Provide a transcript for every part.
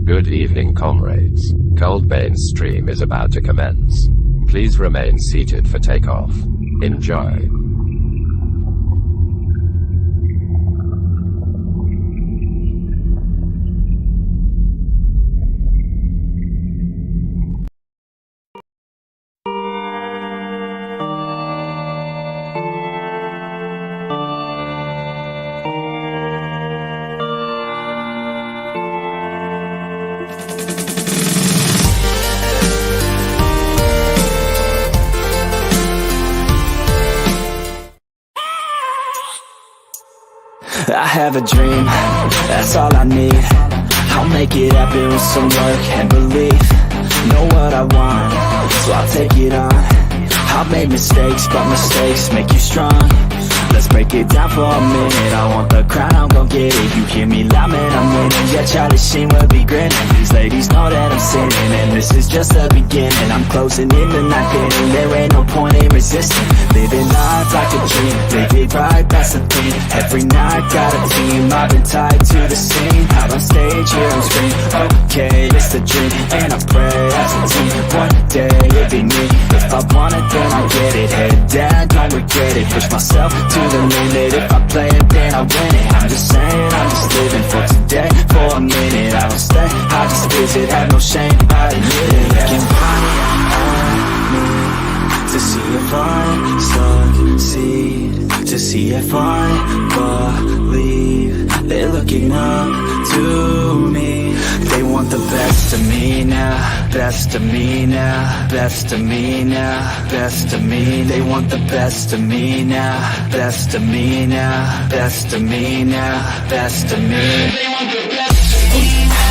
Good evening, comrades. Coldbane's stream is about to commence. Please remain seated for takeoff. Enjoy. I have a dream, that's all I need. I'll make it happen with some work and belief. Know what I want, so I'll take it on. I've made mistakes, but mistakes make you strong. Let's break it down for a minute. I want the crown, I'm gon' get it. You hear me loud, man, I'm winning. Yeah, Charlie Sheen will be grinning. These ladies know that I'm sinning, and this is just the beginning. I'm closing in the night inning. There ain't no point in resisting. Living life like a dream, live it right, that's the thing. Every night, got a team, I've been tied to the scene. Out on stage, here on screen. Okay, it's the dream, and I pray as a team. One day, it'll be me. If I want it, then I'll get it. Head down, don't regret it. Push myself to the limit. If I play it, then I win it. I'm just saying, I'm just living for today. For a minute, I don't stay, I just visit. Have no shame, I admit it. Looking right at me to see if I succeed, to see if I believe. They're looking up to me. They want the best of me now, best of me now, best of me now, best of me. They want the best of me now, best of me now, best of me now, best of me. They want the best of me now.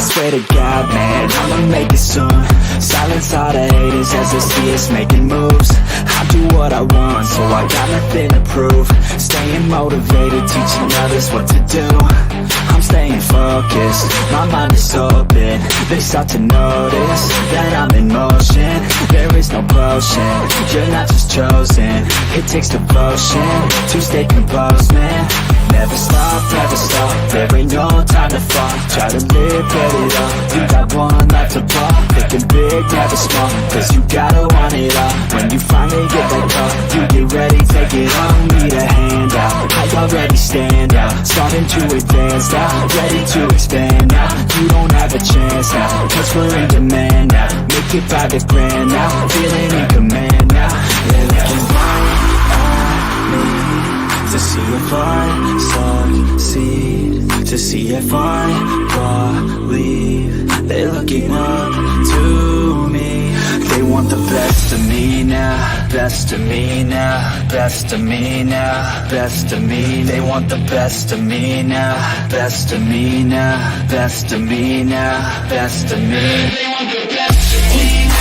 Swear to God, man, I'ma make it soon. Silence all the haters as they see us making moves. I do what I want, so I got nothing to prove. Staying motivated, teaching others what to do. I'm staying focused, my mind is open. They start to notice that I'm in motion. There is no potion, you're not just chosen. It takes devotion to stay composed, man. Never stop, there ain't no time to fall. Try to live, get it up, you got one life to ball. Thinking big, never small, cause you gotta want it all. When you finally get that call, you get ready, take it on. Need a hand out, I already stand out. Starting to advance now, ready to expand now. You don't have a chance now, cause we're in demand now. Make it by the grand now, feeling in command now. They're looking right at me to see if I succeed, to see if I believe. They're looking up to me. They want the best of me now, best of me now, best of me now, best of me. They want the best of me now, best of me now, best of me now, best of me. They want the best of me now.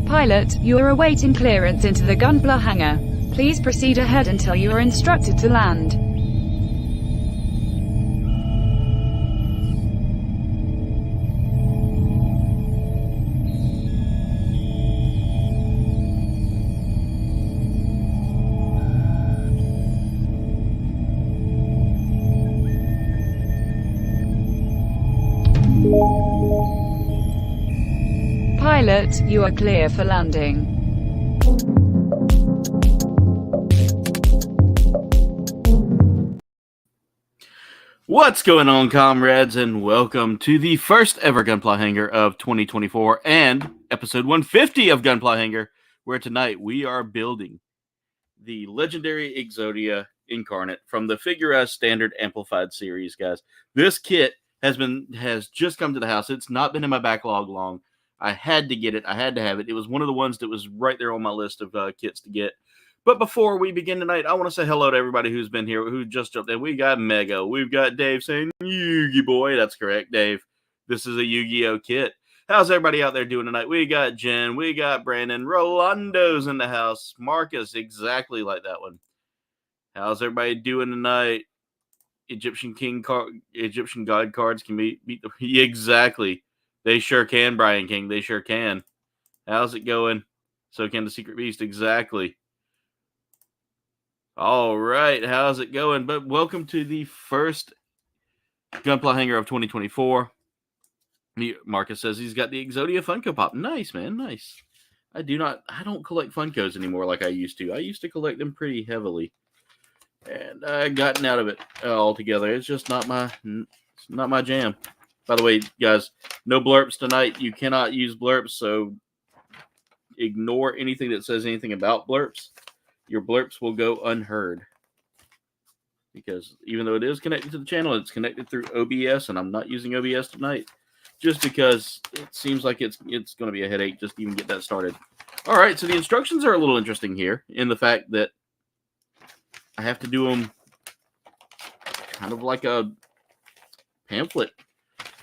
Pilot, you are awaiting clearance into the Gunpla Hangar. Please proceed ahead until you are instructed to land. Pilot, you are clear for landing. What's going on, comrades, and welcome to the first ever Gunpla Hangar of 2024 and episode 150 of Gunpla Hangar, where tonight we are building the legendary Exodia Incarnate from the Figure As Standard Amplified series, guys. This kit has just come to the house. It's not been in my backlog long. I had to get it. I had to have it. It was one of the ones that was right there on my list of kits to get. But before we begin tonight, I want to say hello to everybody who's been here, who just jumped in. We got Mega. We've got Dave saying, Yu-Gi boy. That's correct, Dave. This is a Yu-Gi-Oh kit. How's everybody out there doing tonight? We got Jen. We got Brandon. Rolando's in the house. Marcus, exactly like that one. How's everybody doing tonight? Egyptian God cards can beat the... Exactly. They sure can, Brian King. They sure can. How's it going? So can the Secret Beast. Exactly. All right, how's it going? But welcome to the first Gunpla Hangar of 2024. Marcus says he's got the Exodia Funko Pop. Nice, man, nice. I don't collect Funkos anymore like I used to. I used to collect them pretty heavily, and I've gotten out of it altogether. It's just not my jam. By the way, guys, no blurps tonight. You cannot use blurps, so ignore anything that says anything about blurps. Your blurps will go unheard, because even though it is connected to the channel, it's connected through OBS, and I'm not using OBS tonight just because it seems like it's going to be a headache just to even get that started. All right, so the instructions are a little interesting here in the fact that I have to do them kind of like a pamphlet.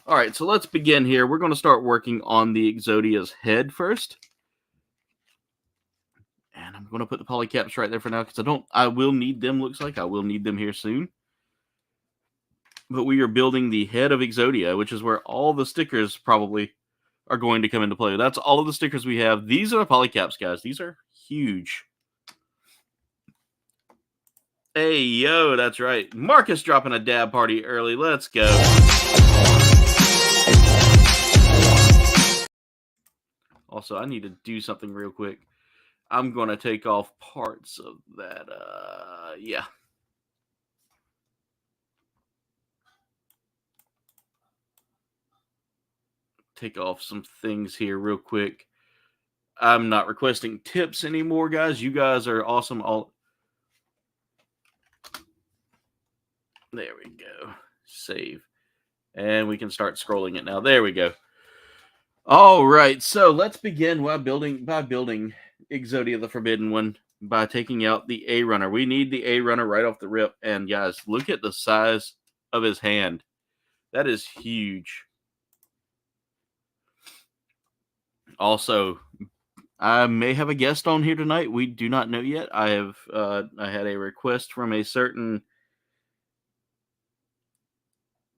All right, so let's begin here. We're going to start working on the Exodia's head first. And I'm going to put the polycaps right there for now because I will need them, looks like. I will need them here soon. But we are building the head of Exodia, which is where all the stickers probably are going to come into play. That's all of the stickers we have. These are the polycaps, guys. These are huge. Hey, yo, that's right. Marcus dropping a dab party early. Let's go. Also, I need to do something real quick. I'm going to take off parts of that. Yeah. Take off some things here real quick. I'm not requesting tips anymore, guys. You guys are awesome. There we go. Save. And we can start scrolling it now. There we go. All right. So let's begin by building Exodia the Forbidden One by taking out the A runner. We need the A runner right off the rip. And guys, look at the size of his hand. That is huge. Also, I may have a guest on here tonight. We do not know yet. I had a request from a certain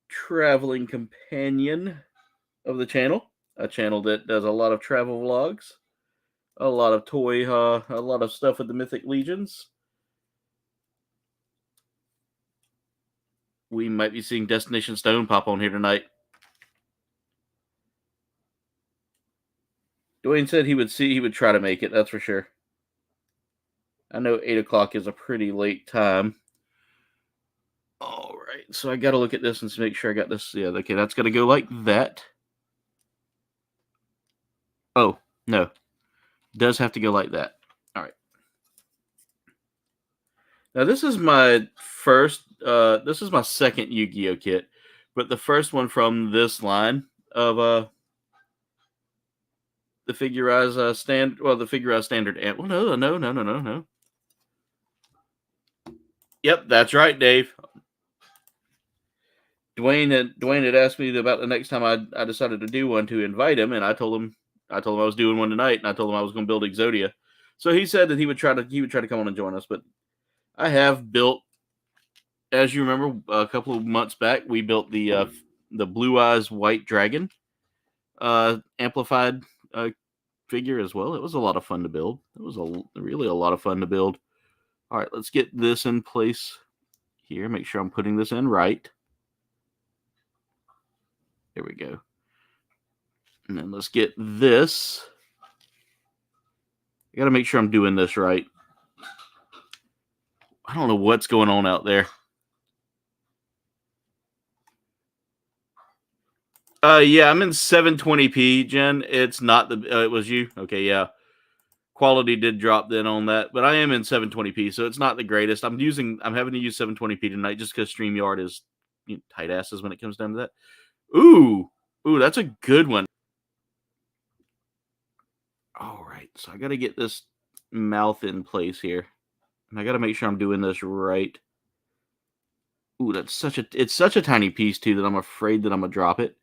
traveling companion of the channel, a channel that does a lot of travel vlogs, a lot of toy, a lot of stuff with the Mythic Legions. We might be seeing Destination Stone pop on here tonight. Dwayne said he would try to make it, that's for sure. I know 8 o'clock is a pretty late time. All right, so I got to look at this and make sure I got this. Yeah, okay, that's going to go like that. Oh, no. It does have to go like that. All right. Now, this is my second Yu-Gi-Oh kit, but the first one from this line of the Figure As Standard amp. Well, no. Yep, that's right, Dave. Dwayne had asked me about the next time I decided to do one to invite him, and I told him I was doing one tonight, and I told him I was going to build Exodia. So he said that he would try to come on and join us, but I have built, as you remember, a couple of months back, we built the Blue Eyes White Dragon amplified figure as well. It was a lot of fun to build. It was really a lot of fun to build. All right, let's get this in place here. Make sure I'm putting this in right. There we go. And then let's get this. I got to make sure I'm doing this right. I don't know what's going on out there. Yeah, I'm in 720p, Jen. It's not the. It was you. Okay, yeah. Quality did drop then on that, but I am in 720p, so it's not the greatest. I'm having to use 720p tonight just because StreamYard is tight asses when it comes down to that. Ooh, that's a good one. All right, so I got to get this mouth in place here, and I got to make sure I'm doing this right. Ooh, it's such a tiny piece too that I'm afraid that I'm gonna drop it.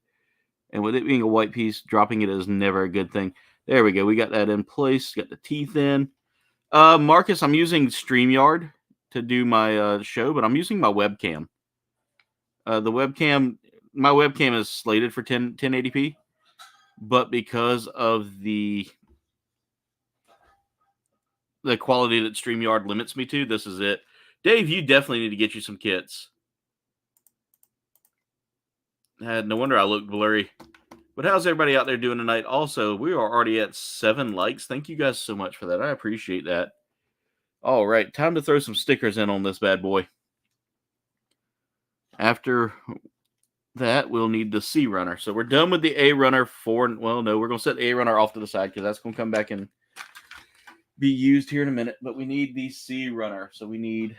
And with it being a white piece, dropping it is never a good thing. There we go. We got that in place. Got the teeth in. Marcus, I'm using StreamYard to do my show, but I'm using my webcam. My webcam is slated for 1080p, but because of the quality that StreamYard limits me to, this is it. Dave, you definitely need to get you some kits. No wonder I look blurry. But how's everybody out there doing tonight? Also, we are already at 7 likes. Thank you guys so much for that. I appreciate that. All right, time to throw some stickers in on this bad boy. After that, we'll need the C runner. So we're done with the A runner well, no, we're going to set the A runner off to the side because that's going to come back and be used here in a minute. But we need the C runner. So we need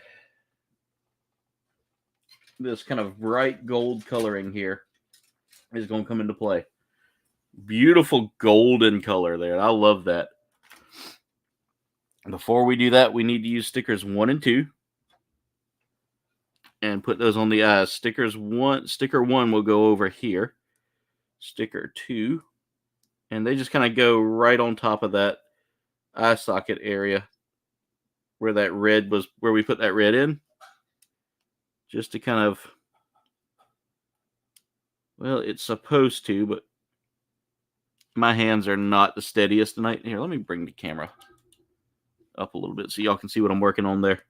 this kind of bright gold coloring here is going to come into play. Beautiful golden color there. I love that. Before we do that, we need to use stickers 1 and 2 and put those on the eyes. Sticker 1 will go over here. Sticker 2, and they just kind of go right on top of that eye socket area where that red was, where we put that red in, just to kind of, well, it's supposed to, but my hands are not the steadiest tonight. Here, let me bring the camera up a little bit so y'all can see what I'm working on there.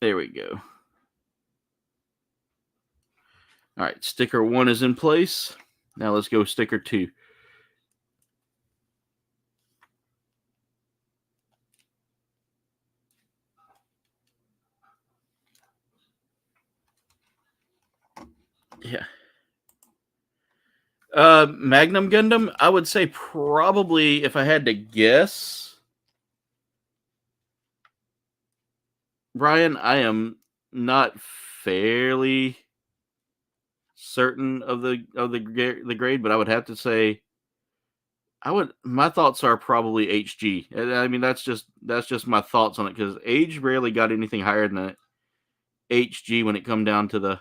There we go. All right, sticker 1 is in place. Now let's go sticker 2. Yeah. Magnum Gundam, I would say probably, if I had to guess, Brian, I am not fairly certain of the grade, but I would have to say my thoughts are probably HG. I mean, that's just my thoughts on it, because Age rarely got anything higher than HG when it come down to the.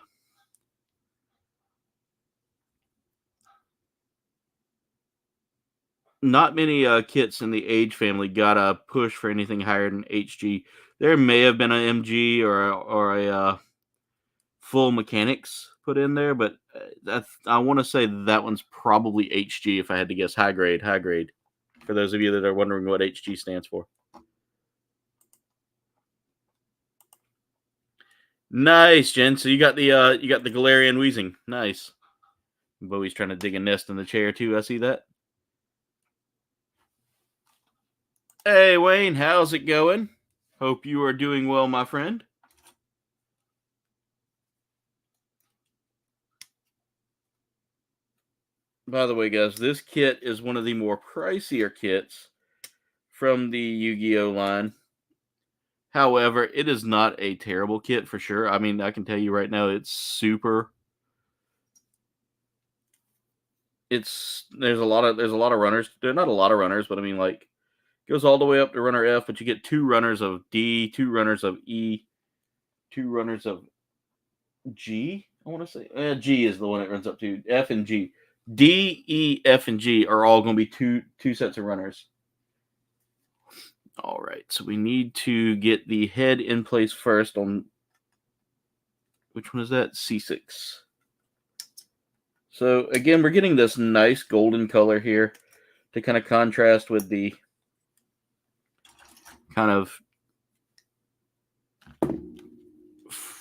Not many kits in the Age family got a push for anything higher than HG. There may have been an MG or a full mechanics put in there, but I want to say that one's probably HG if I had to guess. High grade. For those of you that are wondering what HG stands for. Nice, Jen. So you got the Galarian Wheezing. Nice. Bowie's trying to dig a nest in the chair too. I see that. Hey, Wayne, how's it going? Hope you are doing well, my friend. By the way, guys, this kit is one of the more pricier kits from the Yu-Gi-Oh line. However, it is not a terrible kit for sure. I mean, I can tell you right now, it's super. There's a lot of runners. There's not a lot of runners, but I mean, like, goes all the way up to runner F, but you get 2 runners of D, 2 runners of E, 2 runners of G. I want to say G is the one it runs up to. F and G. D, E, F, and G are all going to be two sets of runners. All right, so we need to get the head in place first on, which one is that? C6. So again, we're getting this nice golden color here to kind of contrast with the kind of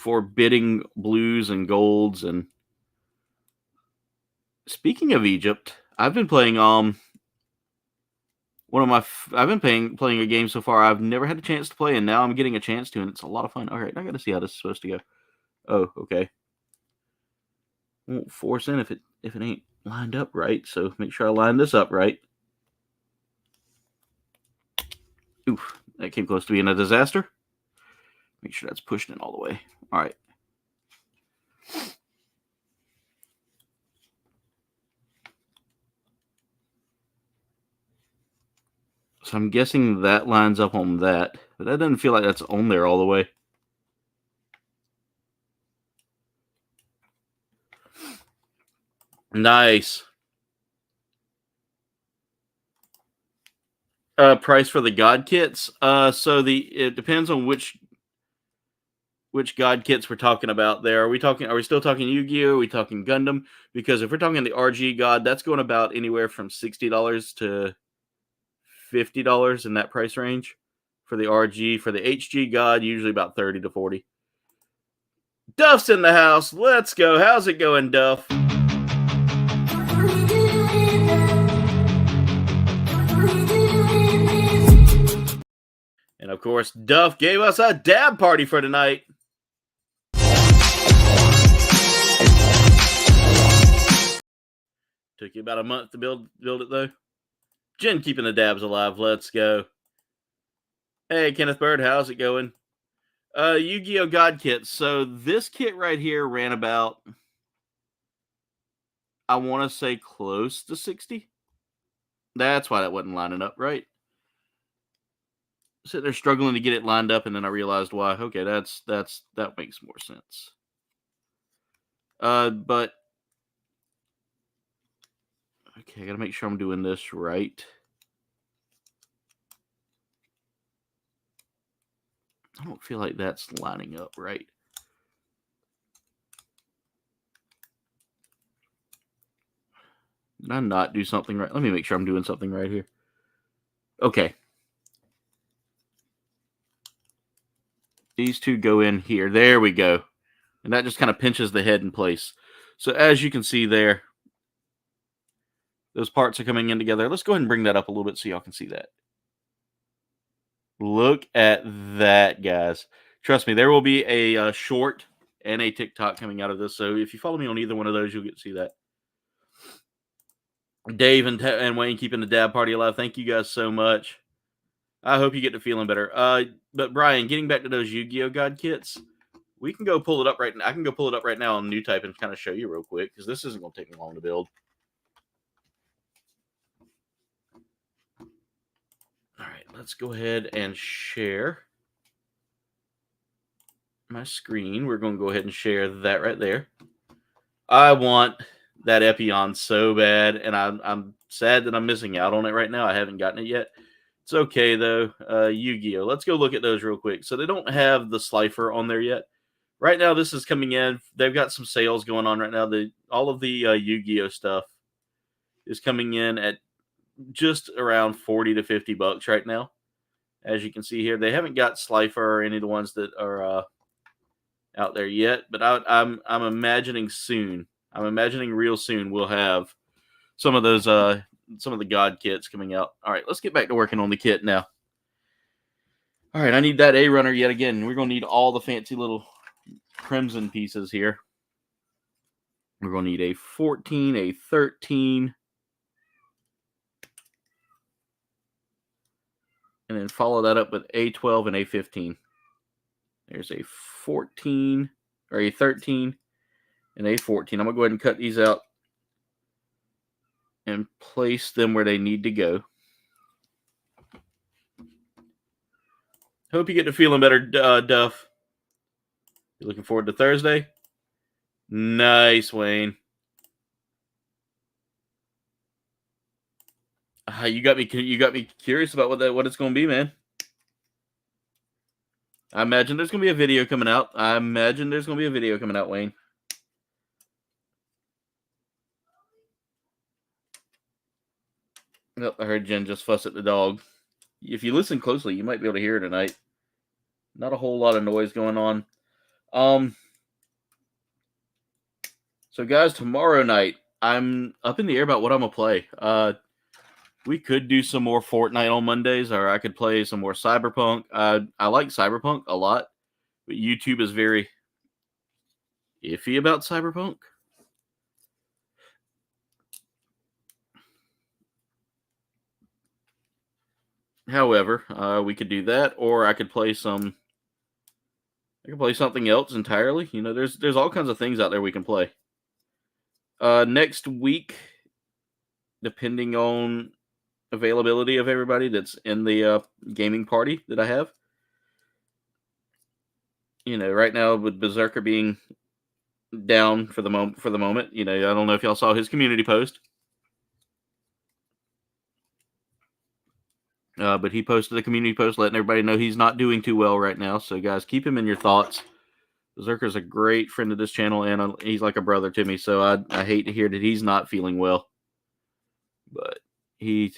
forbidding blues and golds. And speaking of Egypt, I've been playing I've been playing a game so far I've never had a chance to play, and now I'm getting a chance to, and it's a lot of fun. All right, I got to see how this is supposed to go. Oh, okay. Won't force in if it ain't lined up right. So make sure I line this up right. Oof, that came close to being a disaster. Make sure that's pushing it all the way. All right. So I'm guessing that lines up on that, but that doesn't feel like that's on there all the way. Nice. Price for the God kits. So it depends on which God kits we're talking about there. Are we still talking Yu-Gi-Oh? Are we talking Gundam? Because if we're talking the RG God, that's going about anywhere from $60 to $50 in that price range for the RG. For the HG God, usually about $30 to $40. Duff's in the house. Let's go. How's it going, Duff? And of course, Duff gave us a dab party for tonight. Took you about a month to build it, though. Jen keeping the dabs alive. Let's go. Hey, Kenneth Bird, how's it going? Yu-Gi-Oh! God kit. So this kit right here ran about, I want to say, close to 60. That's why that wasn't lining up right. Sitting there struggling to get it lined up, and then I realized why. Okay, that makes more sense. But okay, I gotta make sure I'm doing this right. I don't feel like that's lining up right. Did I not do something right? Let me make sure I'm doing something right here. Okay. These two go in here. There we go. And that just kind of pinches the head in place. So as you can see there, those parts are coming in together. Let's go ahead and bring that up a little bit so y'all can see that. Look at that, guys. Trust me, there will be a short and a TikTok coming out of this. So if you follow me on either one of those, you'll get to see that. Dave and Wayne keeping the dab party alive. Thank you guys so much. I hope you get to feeling better. But Brian, getting back to those Yu-Gi-Oh! God kits, we can go pull it up right now. I can go pull it up right now on New Type and kind of show you real quick, because this isn't going to take me long to build. All right, let's go ahead and share my screen. We're going to go ahead and share that right there. I want that Epion so bad, and I'm sad that I'm missing out on it right now. I haven't gotten it yet. It's okay, though. Yu-Gi-Oh! Let's go look at those real quick. So they don't have the Slifer on there yet. Right now, this is coming in. They've got some sales going on right now. All of the Yu-Gi-Oh! Stuff is coming in at just around $40 to $50 right now. As you can see here, they haven't got Slifer or any of the ones that are out there yet. But I'm imagining soon. I'm imagining real soon we'll have some of those some of the God kits coming out. All right, let's get back to working on the kit now. All right, I need that A runner yet again. We're going to need all the fancy little crimson pieces here. We're going to need a 14, a 13, and then follow that up with A12 and A15. There's a 14, or a 13, and A14. I'm going to go ahead and cut these out and place them where they need to go. Hope you get to feeling better, Duff. You looking forward to Thursday? Nice, Wayne. You got me curious about what it's going to be, man. I imagine there's going to be a video coming out. Wayne. Oh, I heard Jen just fuss at the dog. If you listen closely, you might be able to hear her tonight. Not a whole lot of noise going on. So, guys, tomorrow night, I'm up in the air about what I'm going to play. We could do some more Fortnite on Mondays, or I could play some more Cyberpunk. I like Cyberpunk a lot, but YouTube is very iffy about Cyberpunk. However, we could do that, or I could play some. I could play something else entirely. You know, there's all kinds of things out there we can play. Next week, depending on availability of everybody that's in the gaming party that I have. You know, right now with Berserker being down for the moment, you know, I don't know if y'all saw his community post. But he posted a community post letting everybody know he's not doing too well right now. So, guys, keep him in your thoughts. Berserker's a great friend of this channel, and he's like a brother to me. So I hate to hear that he's not feeling well. But he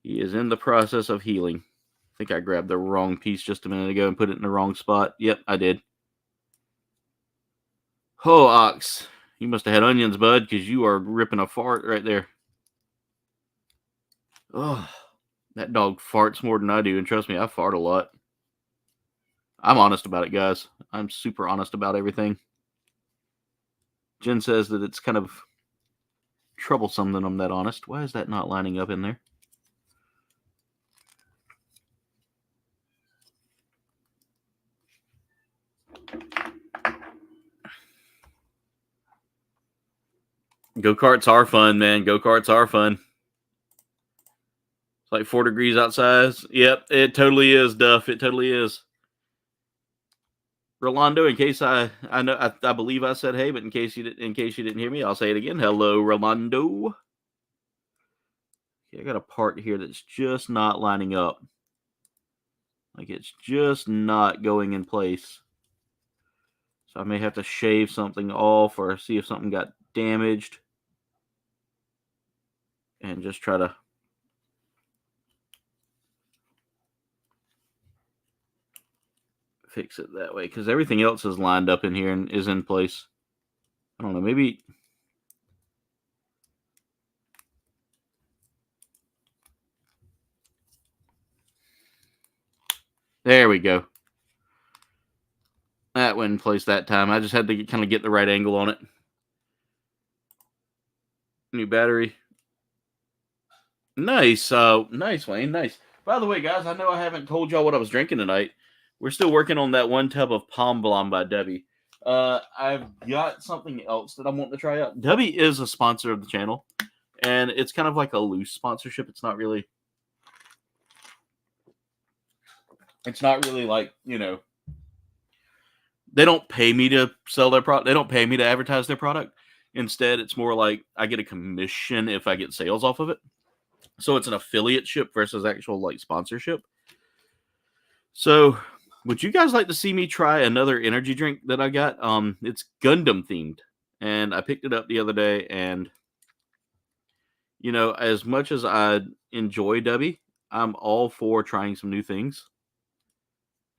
is in the process of healing. I think I grabbed the wrong piece just a minute ago and put it in the wrong spot. Yep, I did. Oh, Ox, you must have had onions, bud, because you are ripping a fart right there. Oh, that dog farts more than I do, and trust me, I fart a lot. I'm honest about it, guys. I'm super honest about everything. Jen says that it's kind of troublesome that I'm that honest. Why is that not lining up in there? Go-karts are fun, man. Go-karts are fun. It's like 4 degrees outside. Yep, it totally is, Duff. It totally is. Rolando, in case I believe I said hey, but in case you didn't hear me, I'll say it again. Hello, Rolando. Okay, I got a part here that's just not lining up. Like it's just not going in place. So I may have to shave something off or see if something got damaged. And just try to fix it that way. Because everything else is lined up in here and is in place. I don't know, maybe... There we go. That went in place that time. I just had to kind of get the right angle on it. New battery. Nice. Nice, Wayne. Nice. By the way, guys, I know I haven't told y'all what I was drinking tonight. We're still working on that one tub of Palm Blonde by Debbie. I've got something else that I want to try out. Debbie is a sponsor of the channel, and it's kind of like a loose sponsorship. It's not really like, you know, they don't pay me to sell their product. They don't pay me to advertise their product. Instead, it's more like I get a commission if I get sales off of it. So it's an affiliateship versus actual like sponsorship. So would you guys like to see me try another energy drink that I got? It's Gundam themed, and I picked it up the other day. And you know, as much as I enjoy Debbie, I'm all for trying some new things.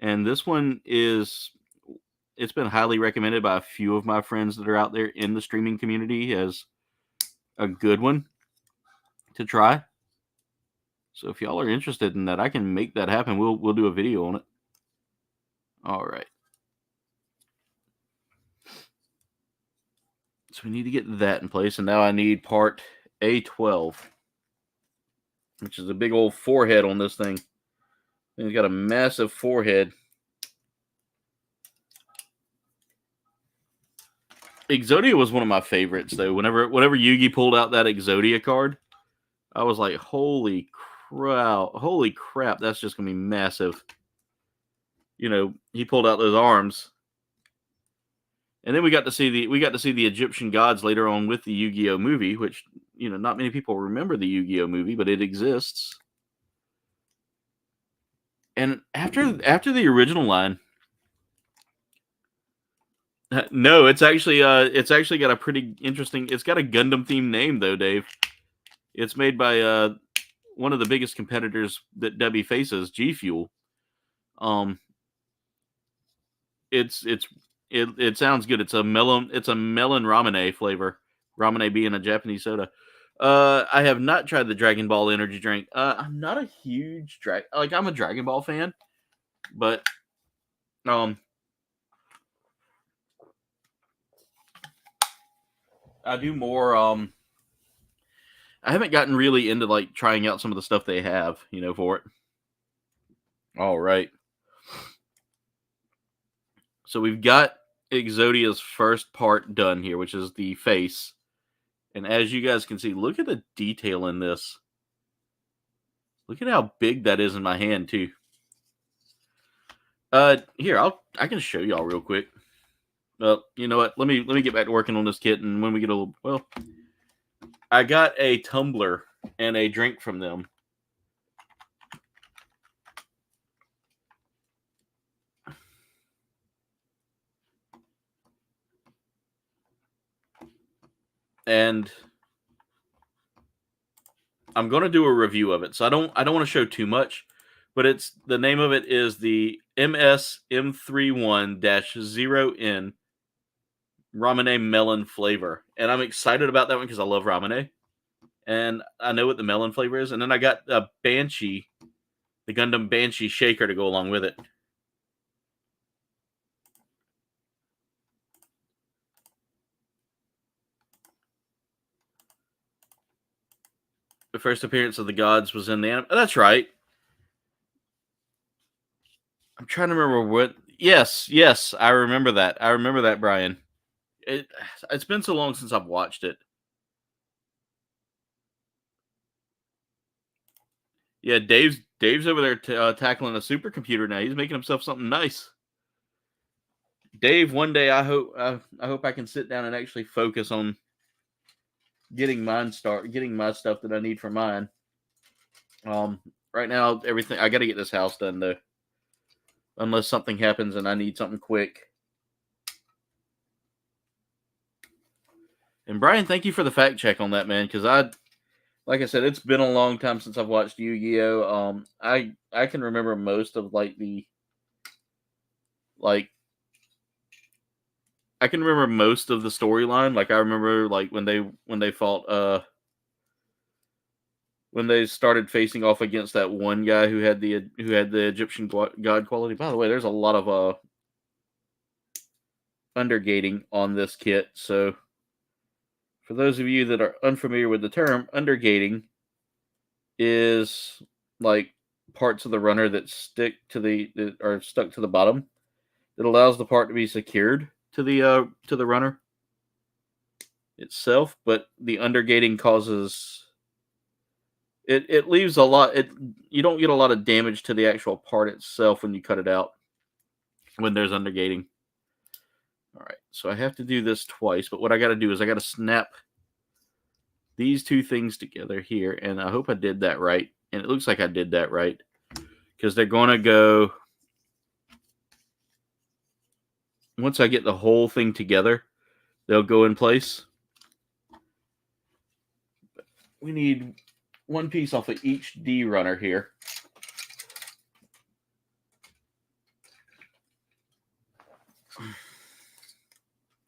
And this one it's been highly recommended by a few of my friends that are out there in the streaming community as a good one to try. So if y'all are interested in that, I can make that happen. We'll do a video on it. All right. So we need to get that in place, and now I need part A12, which is a big old forehead on this thing. It's got a massive forehead. Exodia was one of my favorites, though. Whenever Yugi pulled out that Exodia card, I was like, holy crap, that's just gonna be massive. You know, he pulled out those arms. And then we got to see the Egyptian gods later on with the Yu-Gi-Oh movie, which, you know, not many people remember the Yu-Gi-Oh movie, but it exists. And after the original line, no, it's actually got a pretty interesting. It's got a Gundam themed name though, Dave. It's made by one of the biggest competitors that Debbie faces, G Fuel. It's It sounds good. It's a melon ramune flavor. Ramune being a Japanese soda. I have not tried the Dragon Ball energy drink. I'm not a huge I'm a Dragon Ball fan, but I do more I haven't gotten really into like trying out some of the stuff they have, for it. All right. So we've got Exodia's first part done here, which is the face. And as you guys can see, look at the detail in this. Look at how big that is in my hand too. Here, I can show y'all real quick. You know what? Let me get back to working on this kit, and when we get a little, I got a tumbler and a drink from them. And I'm going to do a review of it. So I don't want to show too much, but the name of it is the MS-M31-0N Ramune melon flavor. And I'm excited about that one because I love ramune. And I know what the melon flavor is. And then I got a Banshee, the Gundam Banshee shaker to go along with it. The first appearance of the gods was in the anime. That's right. I'm trying to remember what. Yes, I remember that. I remember that, Brian. It's been so long since I've watched it. Yeah, Dave's over there tackling a supercomputer now. He's making himself something nice. Dave, one day I hope I can sit down and actually focus on getting my stuff that I need for mine. Right now everything I got to get this house done though, unless something happens and I need something quick. And Brian, thank you for the fact check on that, man, because like I said, it's been a long time since I've watched Yu-Gi-Oh. I can remember most of I can remember most of the storyline. Like I remember when they fought when they started facing off against that one guy who had the Egyptian god quality. By the way, there's a lot of undergating on this kit. So for those of you that are unfamiliar with the term, undergating is like parts of the runner that are stuck to the bottom. It allows the part to be secured to the runner itself, but the undergating causes it leaves a lot. You don't get a lot of damage to the actual part itself when you cut it out when there's undergating. All right, so I have to do this twice, but what I got to do is I got to snap these two things together here, and I hope I did that right. And it looks like I did that right because they're going to go. Once I get the whole thing together, they'll go in place. We need one piece off of each D runner here.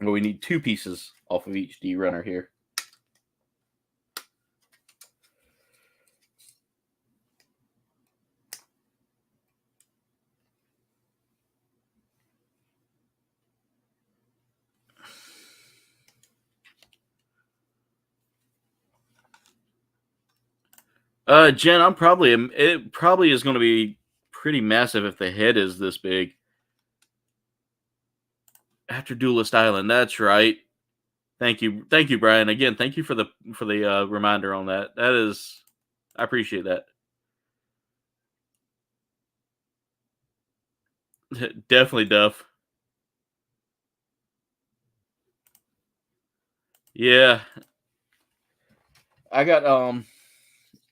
Well, we need two pieces off of each D runner here. Jen, it probably is going to be pretty massive if the head is this big. After Duelist Island, that's right. Thank you, Brian. Again, thank you for the reminder on that. I appreciate that. Definitely, Duff. Yeah,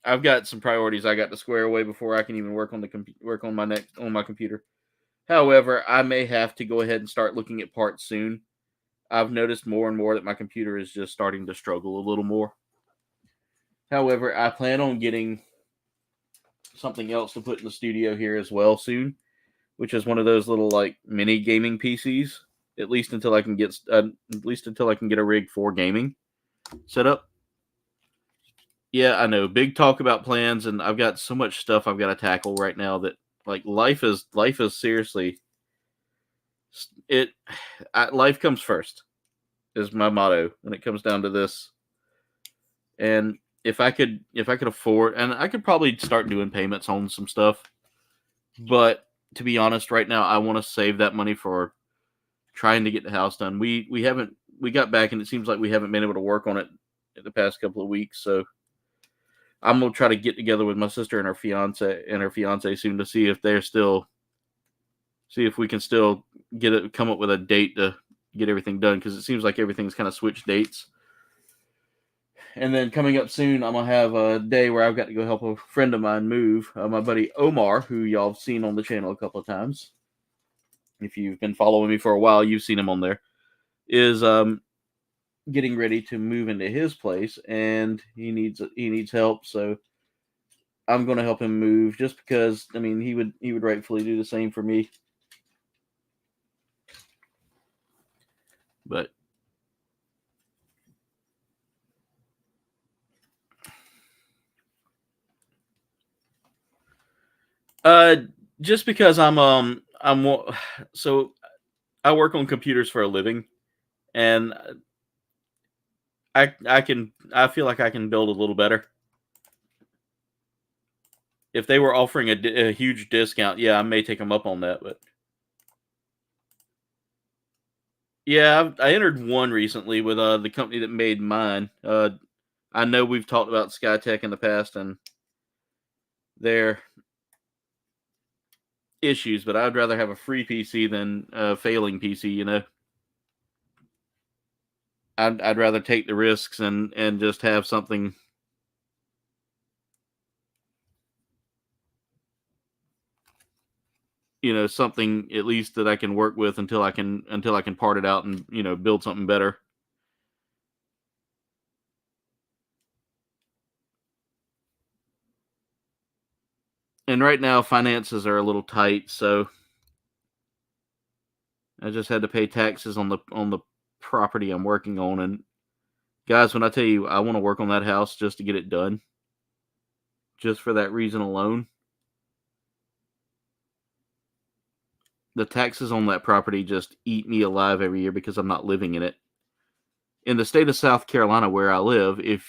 I've got some priorities I got to square away before I can even work on my computer. However, I may have to go ahead and start looking at parts soon. I've noticed more and more that my computer is just starting to struggle a little more. However, I plan on getting something else to put in the studio here as well soon, which is one of those little mini gaming PCs at least until I can get a rig for gaming set up. Yeah, I know. Big talk about plans, and I've got so much stuff I've got to tackle right now that like life is seriously life comes first is my motto when it comes down to this. And if I could afford, and I could probably start doing payments on some stuff, but to be honest, right now I want to save that money for trying to get the house done. We got back, and it seems like we haven't been able to work on it in the past couple of weeks, so I'm gonna try to get together with my sister and her fiance soon to see if we can still come up with a date to get everything done, because it seems like everything's kind of switched dates. And then coming up soon, I'm gonna have a day where I've got to go help a friend of mine move. My buddy Omar, who y'all have seen on the channel a couple of times. If you've been following me for a while, you've seen him on there. Is getting ready to move into his place, and he needs help. So I'm going to help him move, just because I mean he would rightfully do the same for me. But just because so I work on computers for a living, and I feel like I can build a little better. If they were offering a huge discount, yeah, I may take them up on that. But yeah, I entered one recently with the company that made mine. I know we've talked about SkyTech in the past and their issues, but I'd rather have a free PC than a failing PC. You know, I'd rather take the risks and just have something. You know, something at least that I can work with until I can part it out and, you know, build something better. And right now finances are a little tight, so I just had to pay taxes on the property I'm working on. And guys, when I tell you I want to work on that house just to get it done, just for that reason alone, the taxes on that property just eat me alive every year because I'm not living in it. In the state of South Carolina where I live, if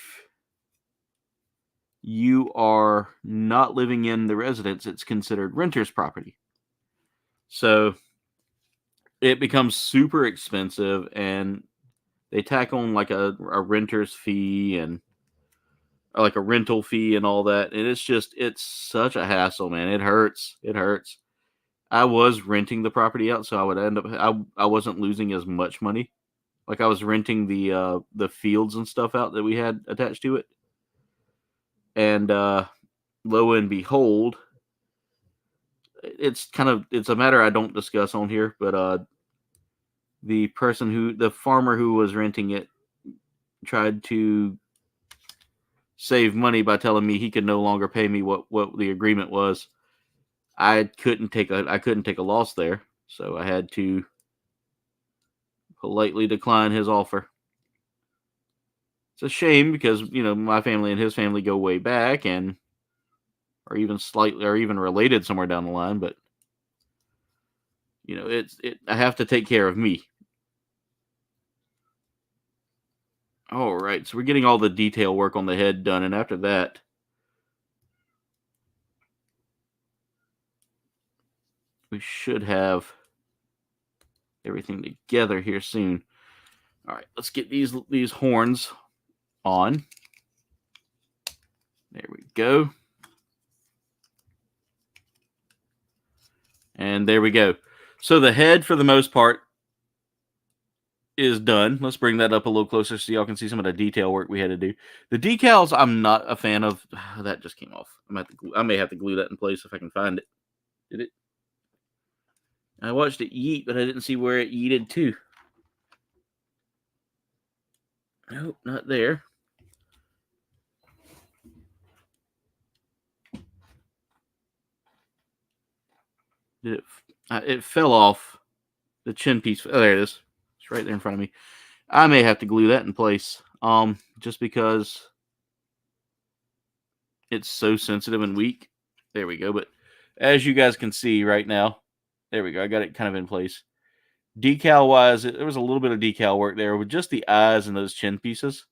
you are not living in the residence, it's considered renter's property. So it becomes super expensive, and they tack on like a renter's fee and like a rental fee and all that. And it's such a hassle, man. It hurts. It hurts. I was renting the property out, so I would end up, I wasn't losing as much money. Like I was renting the fields and stuff out that we had attached to it. And lo and behold, it's a matter I don't discuss on here, but the farmer who was renting it tried to save money by telling me he could no longer pay me what the agreement was. I couldn't take a loss there, so I had to politely decline his offer. It's a shame because, you know, my family and his family go way back and are even related somewhere down the line, but you know, I have to take care of me. All right, so we're getting all the detail work on the head done, and after that, we should have everything together here soon. All right, let's get these horns on. There we go. And there we go. So the head, for the most part, is done. Let's bring that up a little closer so y'all can see some of the detail work we had to do. The decals, I'm not a fan of. That just came off. I may have to glue that in place if I can find it. Did it? I watched it yeet, but I didn't see where it yeeted to. Nope, not there. Did it? It fell off the chin piece. Oh, there it is. It's right there in front of me. I may have to glue that in place, just because it's so sensitive and weak. There we go. But as you guys can see right now, there we go. I got it kind of in place. Decal wise, there was a little bit of decal work there with just the eyes and those chin pieces.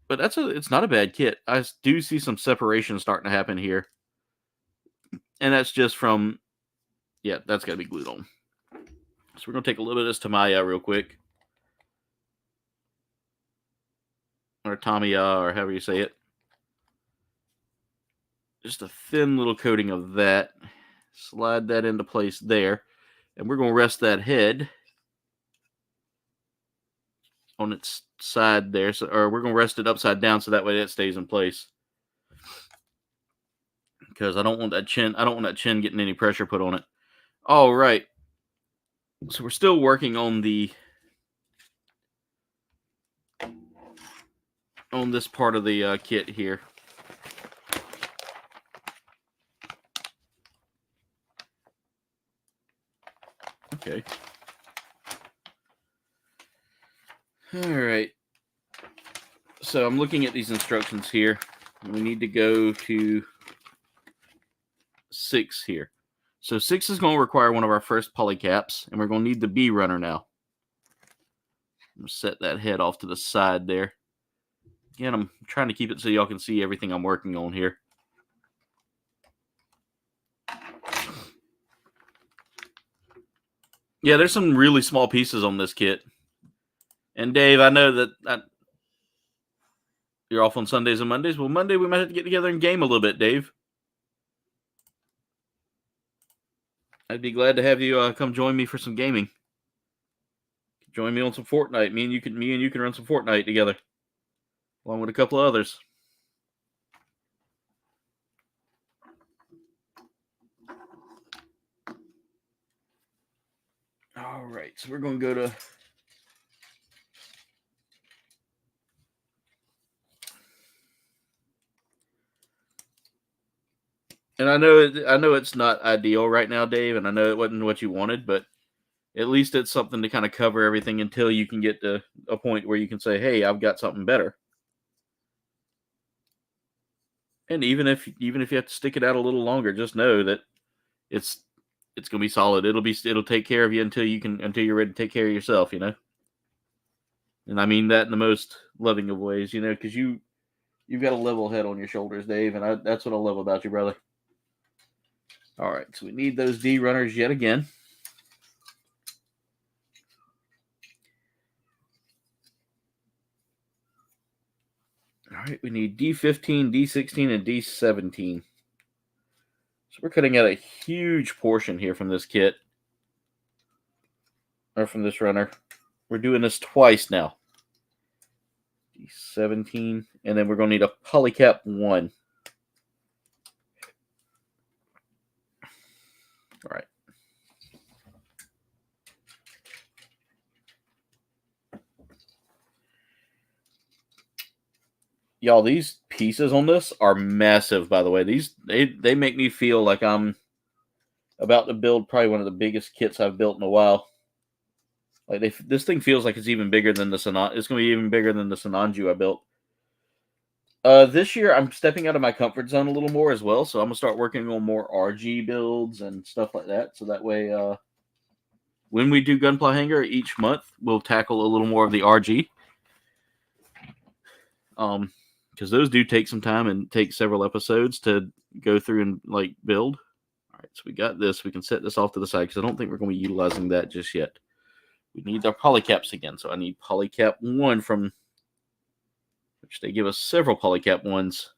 But it's not a bad kit. I do see some separation starting to happen here. And that's just from, yeah, that's got to be glued on. So we're going to take a little bit of this Tamiya real quick. Or Tamiya, or however you say it. Just a thin little coating of that. Slide that into place there. And we're going to rest that head on its side there. Or we're going to rest it upside down so that way that stays in place. Because I don't want that chin getting any pressure put on it. All right. So we're still working on this part of the kit here. Okay. All right. So I'm looking at these instructions here. We need to go to 6 here. So 6 is going to require one of our first polycaps, and we're going to need the B runner now. I'm going to set that head off to the side there. Again, I'm trying to keep it so y'all can see everything I'm working on here. Yeah, there's some really small pieces on this kit. And Dave, I know that you're off on Sundays and Mondays. Well, Monday we might have to get together and game a little bit, Dave. I'd be glad to have you come join me for some gaming. Join me on some Fortnite. Me and you can run some Fortnite together, along with a couple of others. All right, so we're going to go to and I know it's not ideal right now, Dave, and I know it wasn't what you wanted, but at least it's something to kind of cover everything until you can get to a point where you can say, "Hey, I've got something better." And even if you have to stick it out a little longer, just know that it's going to be solid. It'll take care of you until you're ready to take care of yourself, you know. And I mean that in the most loving of ways, you know, because you've got a level head on your shoulders, Dave, and that's what I love about you, brother. All right, so we need those D runners yet again. All right, we need D15, D16, and D17. So we're cutting out a huge portion here from this kit. Or from this runner. We're doing this twice now. D17, and then we're going to need a polycap 1. All right. Y'all, these pieces on this are massive, by the way. They make me feel like I'm about to build probably one of the biggest kits I've built in a while. Like this thing feels like it's even bigger than the Sanan. It's going to be even bigger than the Sananju I built. This year I'm stepping out of my comfort zone a little more as well, so I'm gonna start working on more RG builds and stuff like that. So that way, when we do Gunpla Hangar each month, we'll tackle a little more of the RG. Because those do take some time and take several episodes to go through and like build. All right, so we got this. We can set this off to the side because I don't think we're going to be utilizing that just yet. We need our polycaps again, so I need polycap 1 from which they give us several polycap 1s.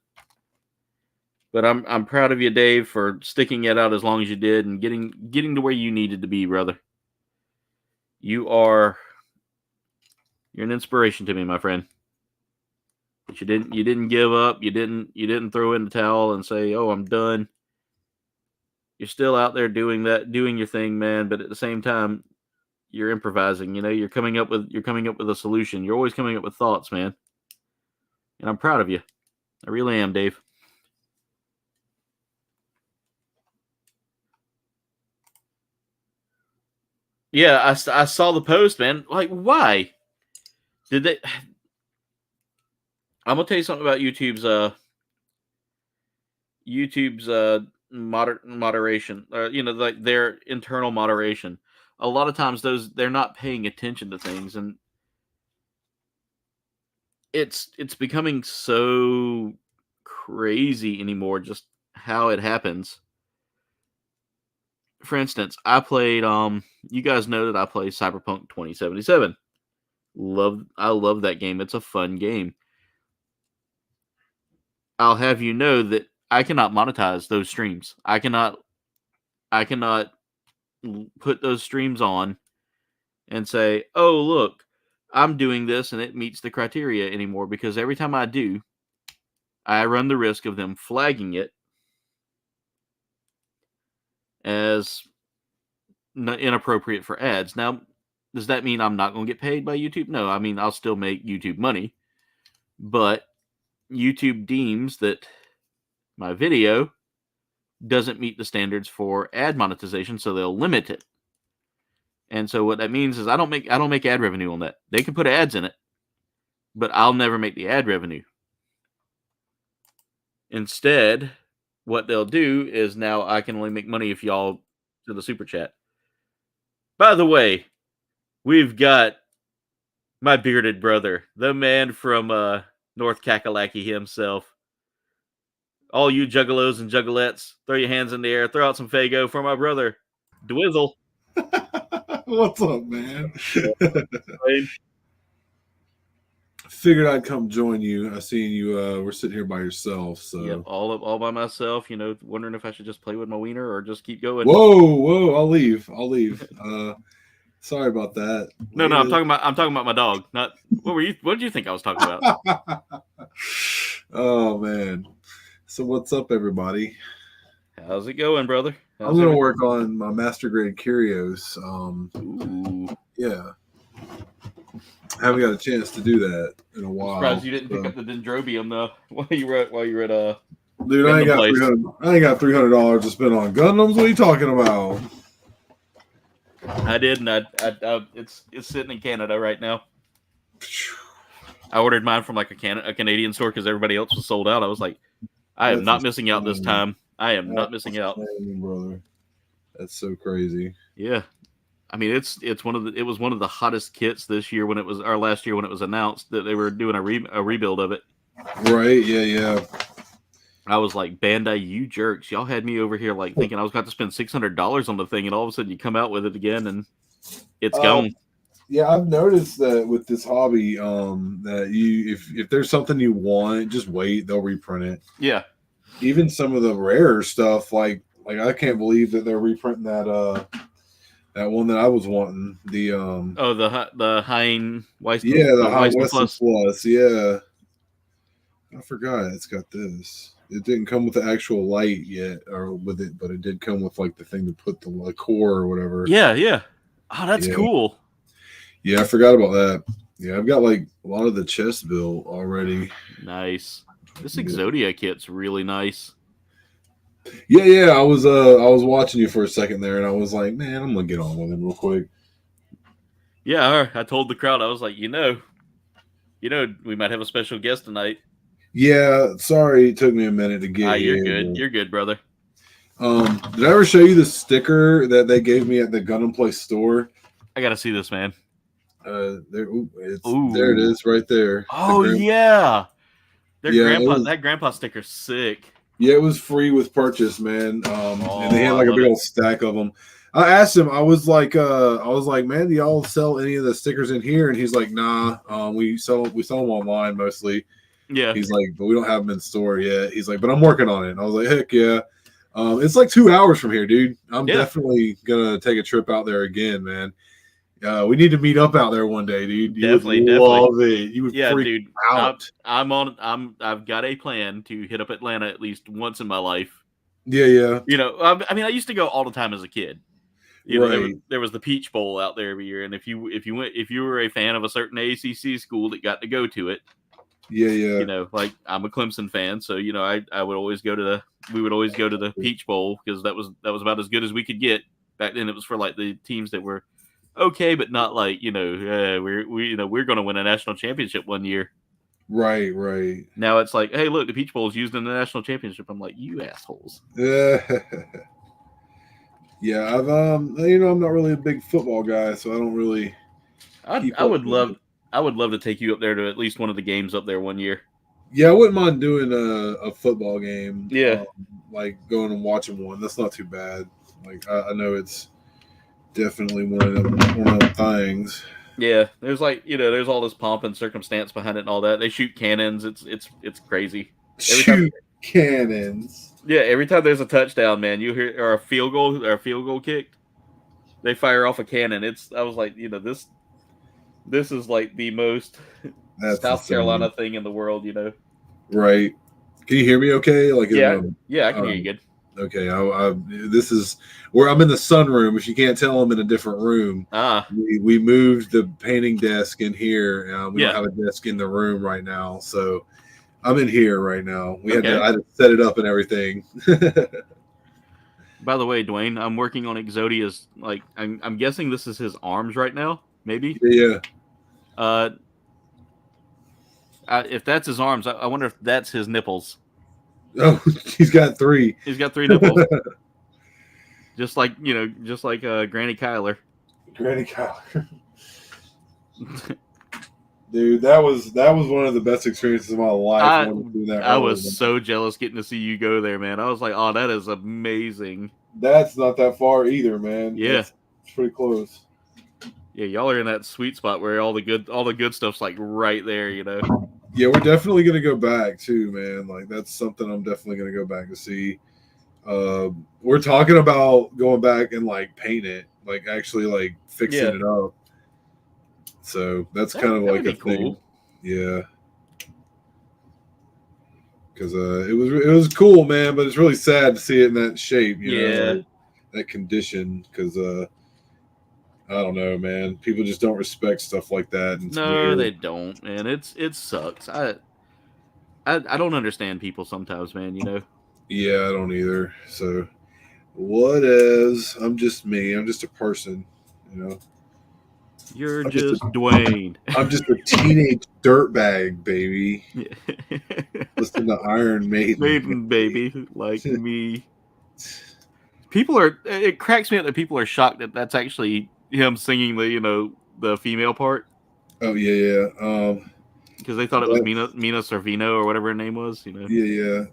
But I'm proud of you, Dave, for sticking it out as long as you did and getting to where you needed to be, brother. You're an inspiration to me, my friend. But you didn't give up. You didn't throw in the towel and say, "Oh, I'm done." You're still out there doing your thing, man. But at the same time, you're improvising. You know, you're coming up with a solution. You're always coming up with thoughts, man. And I'm proud of you. I really am, Dave. Yeah, I saw the post, man. Like, why did they? I'm gonna tell you something about YouTube's moderation. Like their internal moderation. A lot of times, they're not paying attention to things, and it's becoming so crazy anymore. Just how it happens. For instance, I played. You guys know that I play Cyberpunk 2077. I love that game. It's a fun game. I'll have you know that I cannot monetize those streams. I cannot put those streams on and say, "Oh, look, I'm doing this and it meets the criteria" anymore, because every time I do, I run the risk of them flagging it as inappropriate for ads. Now, does that mean I'm not going to get paid by YouTube? No, I mean I'll still make YouTube money, but YouTube deems that my video doesn't meet the standards for ad monetization, so they'll limit it. And so what that means is I don't make ad revenue on that. They can put ads in it, but I'll never make the ad revenue. Instead, what they'll do is now I can only make money if y'all do the super chat. By the way, we've got my bearded brother, the man from North Kakalaki himself. All you juggalos and juggalettes, throw your hands in the air, throw out some Fago for my brother, Dwizzle. What's up, man? Figured I'd come join you. I seen you were sitting here by yourself, so yep, all by myself. Wondering if I should just play with my wiener or just keep going. Whoa! I'll leave. Sorry about that. No, I'm talking about my dog. Not what did you think I was talking about? Oh man. So what's up, everybody? How's it going, brother? I'm gonna work on my master grade curios. Ooh. Yeah. I haven't got a chance to do that in a while. I'm surprised you didn't pick up the Dendrobium though while you were at Dude, I ain't got $300 to spend on Gundams. What are you talking about? I did, and it's sitting in Canada right now. I ordered mine from like a Canadian store because everybody else was sold out. I was like, I am not missing out this time. I am not missing out, brother. That's so crazy. Yeah, I mean it was one of the hottest kits this year last year when it was announced that they were doing a rebuild of it. Right? Yeah. I was like, Bandai, you jerks! Y'all had me over here like thinking I was going to spend $600 on the thing, and all of a sudden you come out with it again, and it's gone. Yeah, I've noticed that with this hobby, that if there's something you want, just wait; they'll reprint it. Yeah. Even some of the rarer stuff, like I can't believe that they're reprinting that one that I was wanting. The Hein Weiss. Yeah, the Hein Weiss Plus. Yeah, I forgot it's got this. It didn't come with the actual light yet, or with it, but it did come with like the thing to put the core or whatever. Yeah. Oh, that's cool. Yeah, I forgot about that. Yeah, I've got like a lot of the chest built already. Nice. This Exodia kit's really nice. Yeah. I was watching you for a second there, and I was like, man, I'm gonna get on with him real quick. Yeah, I told the crowd, I was like, we might have a special guest tonight. Yeah, sorry it took me a minute to get here. You're good. You're good, brother. Did I ever show you the sticker that they gave me at the Gun & Play store? I gotta see this, man. There it is, right there. Oh yeah, that grandpa sticker's sick. Yeah, it was free with purchase, man. And they had like a big old stack of them. I asked him, I was like, man, do y'all sell any of the stickers in here? And he's like, nah, we sell them online mostly. Yeah. He's like, but we don't have them in store yet. He's like, but I'm working on it. And I was like, heck yeah. It's like 2 hours from here, dude. I'm definitely gonna take a trip out there again, man. We need to meet up out there one day, dude. You definitely love it. You would freak out. I've got a plan to hit up Atlanta at least once in my life. Yeah. I used to go all the time as a kid. There was the Peach Bowl out there every year, and if you were a fan of a certain ACC school that got to go to it. Yeah. Like I'm a Clemson fan, so I would always go to the Peach Bowl because that was about as good as we could get back then. It was for like the teams that were okay, but not like we're going to win a national championship one year. Right, right. Now it's like, hey, look, the Peach Bowl is used in the national championship. I'm like, you assholes. Yeah, yeah. I'm not really a big football guy, so I don't really. I would love to take you up there to at least one of the games up there one year. Yeah, I wouldn't mind doing a football game. Yeah. Like going and watching one. That's not too bad. Like I know it's definitely one of them things. Yeah, there's there's all this pomp and circumstance behind it and all that. They shoot cannons. It's crazy. Cannons. Yeah, every time there's a touchdown, man, you hear or a field goal kicked, they fire off a cannon. I was like, this is like the most South Carolina thing in the world, Right. Can you hear me okay? Like yeah, I can hear you good. Okay, this is where I'm in the sunroom. If you can't tell, I'm in a different room. We moved the painting desk in here. We don't have a desk in the room right now, so I'm in here right now. I had to set it up and everything. By the way, Dwayne, I'm working on Exodia's. Like, I'm guessing this is his arms right now. Maybe. Yeah. If that's his arms, I wonder if that's his nipples. Oh, he's got 3. He's got 3 nipples. just like Granny Kyler. Granny Kyler. Dude, that was one of the best experiences of my life. I was so jealous getting to see you go there, man. I was like, oh, that is amazing. That's not that far either, man. Yeah, it's pretty close. Yeah, y'all are in that sweet spot where all the good stuff's like right there, Yeah, we're definitely gonna go back too, man. Like that's something I'm definitely gonna go back to see. We're talking about going back and like paint it, like actually like fixing it up. So that's kind of like a thing. Yeah. Because it was cool, man, but it's really sad to see it in that shape, you know, like, that condition. Because I don't know, man. People just don't respect stuff like that. And no, they don't, man. It sucks. I don't understand people sometimes, man. Yeah, I don't either. So, what is? I'm just me. I'm just a person. You're just Dwayne. I'm just a teenage dirtbag, baby. Listen to Iron Maiden, baby, like me. It cracks me up that people are shocked that that's actually him singing the female part. Oh yeah. Because they thought it was Mina Servino or whatever her name was. Yeah.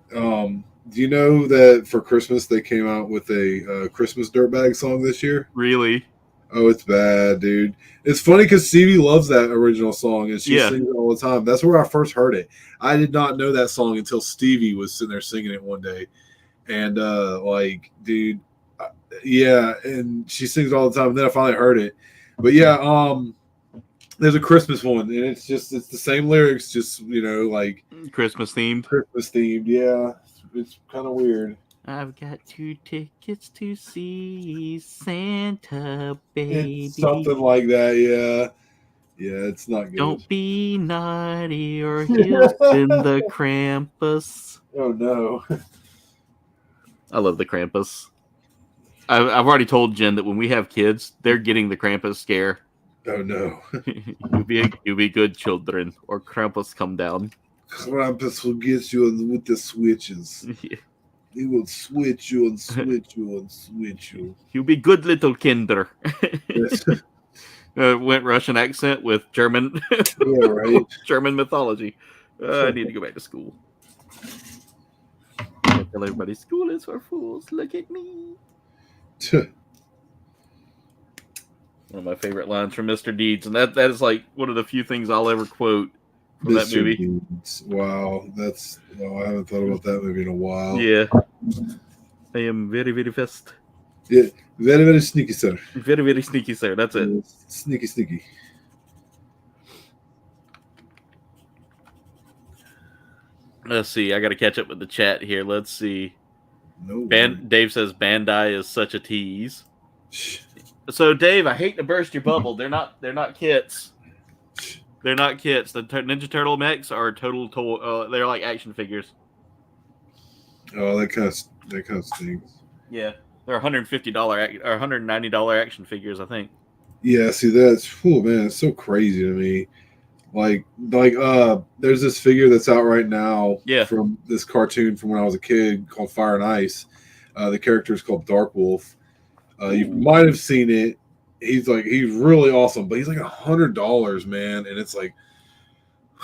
Do you know that for Christmas they came out with a Christmas dirtbag song this year? Really? Oh, it's bad, dude. It's funny because Stevie loves that original song and she sings it all the time. That's where I first heard it. I did not know that song until Stevie was sitting there singing it one day. And dude, and she sings it all the time. And then I finally heard it. But there's a Christmas one, and it's the same lyrics, just like Christmas themed. Yeah, it's kind of weird. I've got 2 tickets to see Santa, baby. It's something like that, yeah. Yeah, it's not good. Don't be naughty or he'll send the Krampus. Oh, no. I love the Krampus. I've already told Jen that when we have kids, they're getting the Krampus scare. Oh, no. You'll be good children, or Krampus come down. Krampus will get you with the switches. Yeah. He will switch you and switch you and switch you. You'll be good little kinder. Yes. Went Russian accent with German. Yeah, right. German mythology. I need to go back to school. I tell everybody, school is for fools. Look at me. One of my favorite lines from Mr. Deeds, and that is like one of the few things I'll ever quote from that movie. Deeds. Wow, I haven't thought about that movie in a while. Yeah, I am very, very fast. Yeah, very, very sneaky, sir. Very, very sneaky, sir. That's it. Sneaky. Let's see. I got to catch up with the chat here. Let's see. No. Dave says Bandai is such a tease. So, Dave, I hate to burst your bubble. They're not kits. They're not kits. The Ninja Turtle mechs are total. They're like action figures. Oh, that kind of stinks. Yeah, they're $150 or $190 action figures, I think. Yeah, see man, it's so crazy to me. There's this figure that's out right now Yeah. from this cartoon from when I was a kid called Fire and Ice. The character is called Dark Wolf. You Ooh. might have seen it. He's really awesome, but he's like $100, man, and it's like,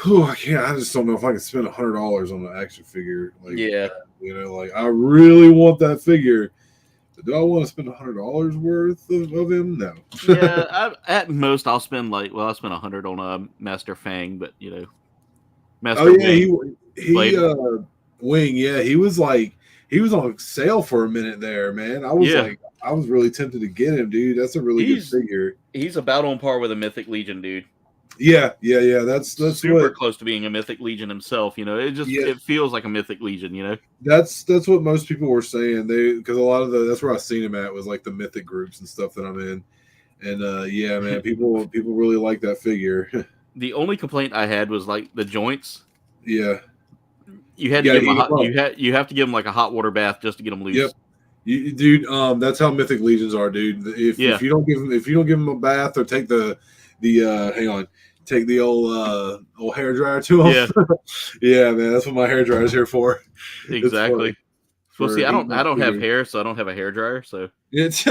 I can't. I just don't know if I can spend $100 on an action figure like Yeah. that. Like I really want that figure. Do I want to spend $100 worth of him? No. Yeah, at most I'll spend I'll spend 100 on a Master Fang, but Master Oh yeah, Wing. Wing. Yeah, he was on sale for a minute there, man. I was really tempted to get him, dude. That's a really good figure. He's about on par with a Mythic Legion, dude. Yeah. That's super close to being a Mythic Legion himself. It feels like a Mythic Legion. That's what most people were saying. Because a lot of that's where I seen him at was like the Mythic groups and stuff that I'm in. And yeah, man, people really like that figure. The only complaint I had was like the joints. Yeah, you had to give him you have to give him like a hot water bath just to get them loose. Yep. Dude, that's how Mythic Legions are, dude. If you don't give them a bath or take the old hair dryer to them. Yeah. Yeah, man, that's what my hair dryer is here for. Exactly. Well, see, I don't have hair, so I don't have a hair dryer. So it's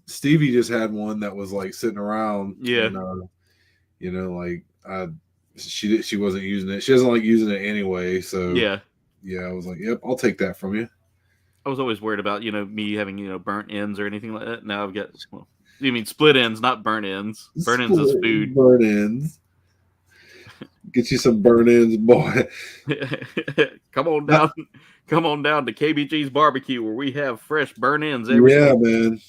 Stevie just had one that was like sitting around. Yeah. And, she wasn't using it. She doesn't like using it anyway. So yeah, I was like, yep, I'll take that from you. I was always worried about me having burnt ends or anything like that. Now I've got you mean split ends, not burnt ends. Burnt ends is food. Burnt ends. Get you some burnt ends, boy. Come on down to KBG's barbecue where we have fresh burnt ends every day. Man.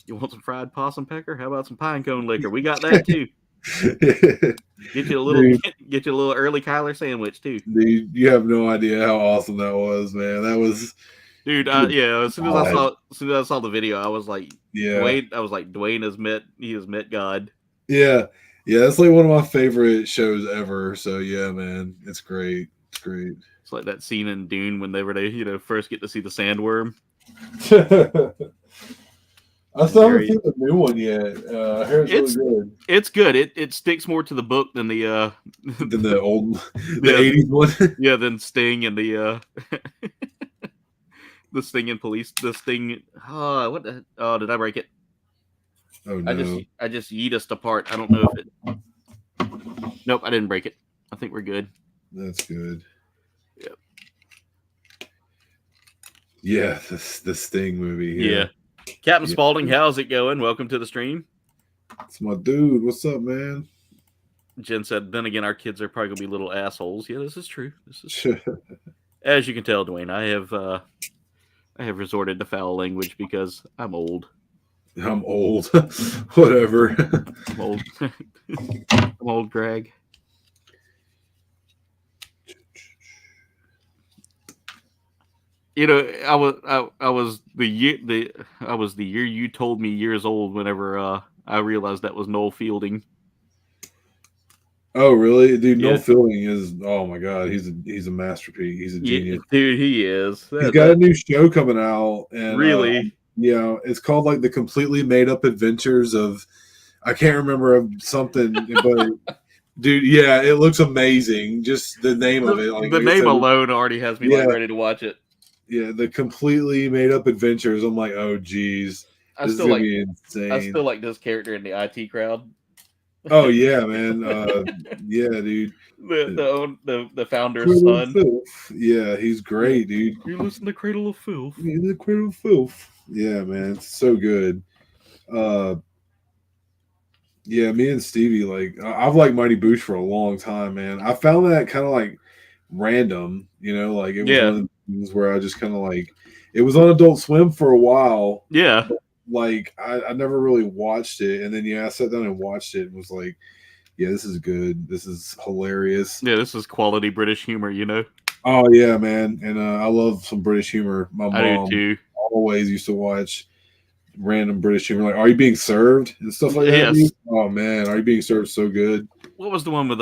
You want some fried possum pecker? How about some pine cone liquor? We got that too. Get you a little early Kyler sandwich too. Dude, you have no idea how awesome that was, man. That was, dude. As soon as I saw the video, I was like, Dwayne has met God. Yeah, that's like one of my favorite shows ever. So yeah, man, it's great. It's great. It's like that scene in Dune when they first get to see the sandworm. I still haven't seen the new one yet. It's really good. It's good. It sticks more to the book than the than the old 80s one. Yeah, than Sting and the the Sting and police. The Sting. What the? Oh, did I break it? Oh no! I just yeet us apart. I don't know if it. Nope, I didn't break it. I think we're good. That's good. Yep. Yeah, the Sting movie. Yeah. Captain Spaulding, how's it going? Welcome to the stream. It's my dude. What's up, man? Jen said, then again, our kids are probably going to be little assholes. Yeah, this is true. As you can tell, Dwayne, I have resorted to foul language because I'm old. I'm old. Whatever. I'm old. I'm old, Greg. I was the year you told me years old whenever I realized that was Noel Fielding. Oh really, dude? Noel Fielding is, oh my god, he's a masterpiece. He's a genius, dude. He is. He's got a new show coming out, and really, it's called like the Completely Made Up Adventures of, I can't remember of something, but dude, yeah, it looks amazing. Just the name of it, the name alone already has me ready to watch it. Yeah, the Completely Made Up Adventures. I'm like, oh geez, this is gonna be insane. I still like this character in the IT crowd. Oh yeah, man. Yeah, dude. The founder's son. Yeah, he's great, dude. You listen to Cradle of Filth. The Cradle of Filth. Yeah, man, it's so good. Yeah, me and Stevie, like, I've liked Mighty Boosh for a long time, man. I found that kind of like random, like it was one of the things where I just kind of like, it was on Adult Swim for a while. Yeah. But, like, I never really watched it, and then I sat down and watched it and was like, yeah, this is good. This is hilarious. Yeah, this is quality British humor, Oh yeah, man. And I love some British humor. My mom I do too. Always used to watch random British humor, like Are You Being Served and stuff like that. Yes. Oh man, Are You Being Served so good. What was the one with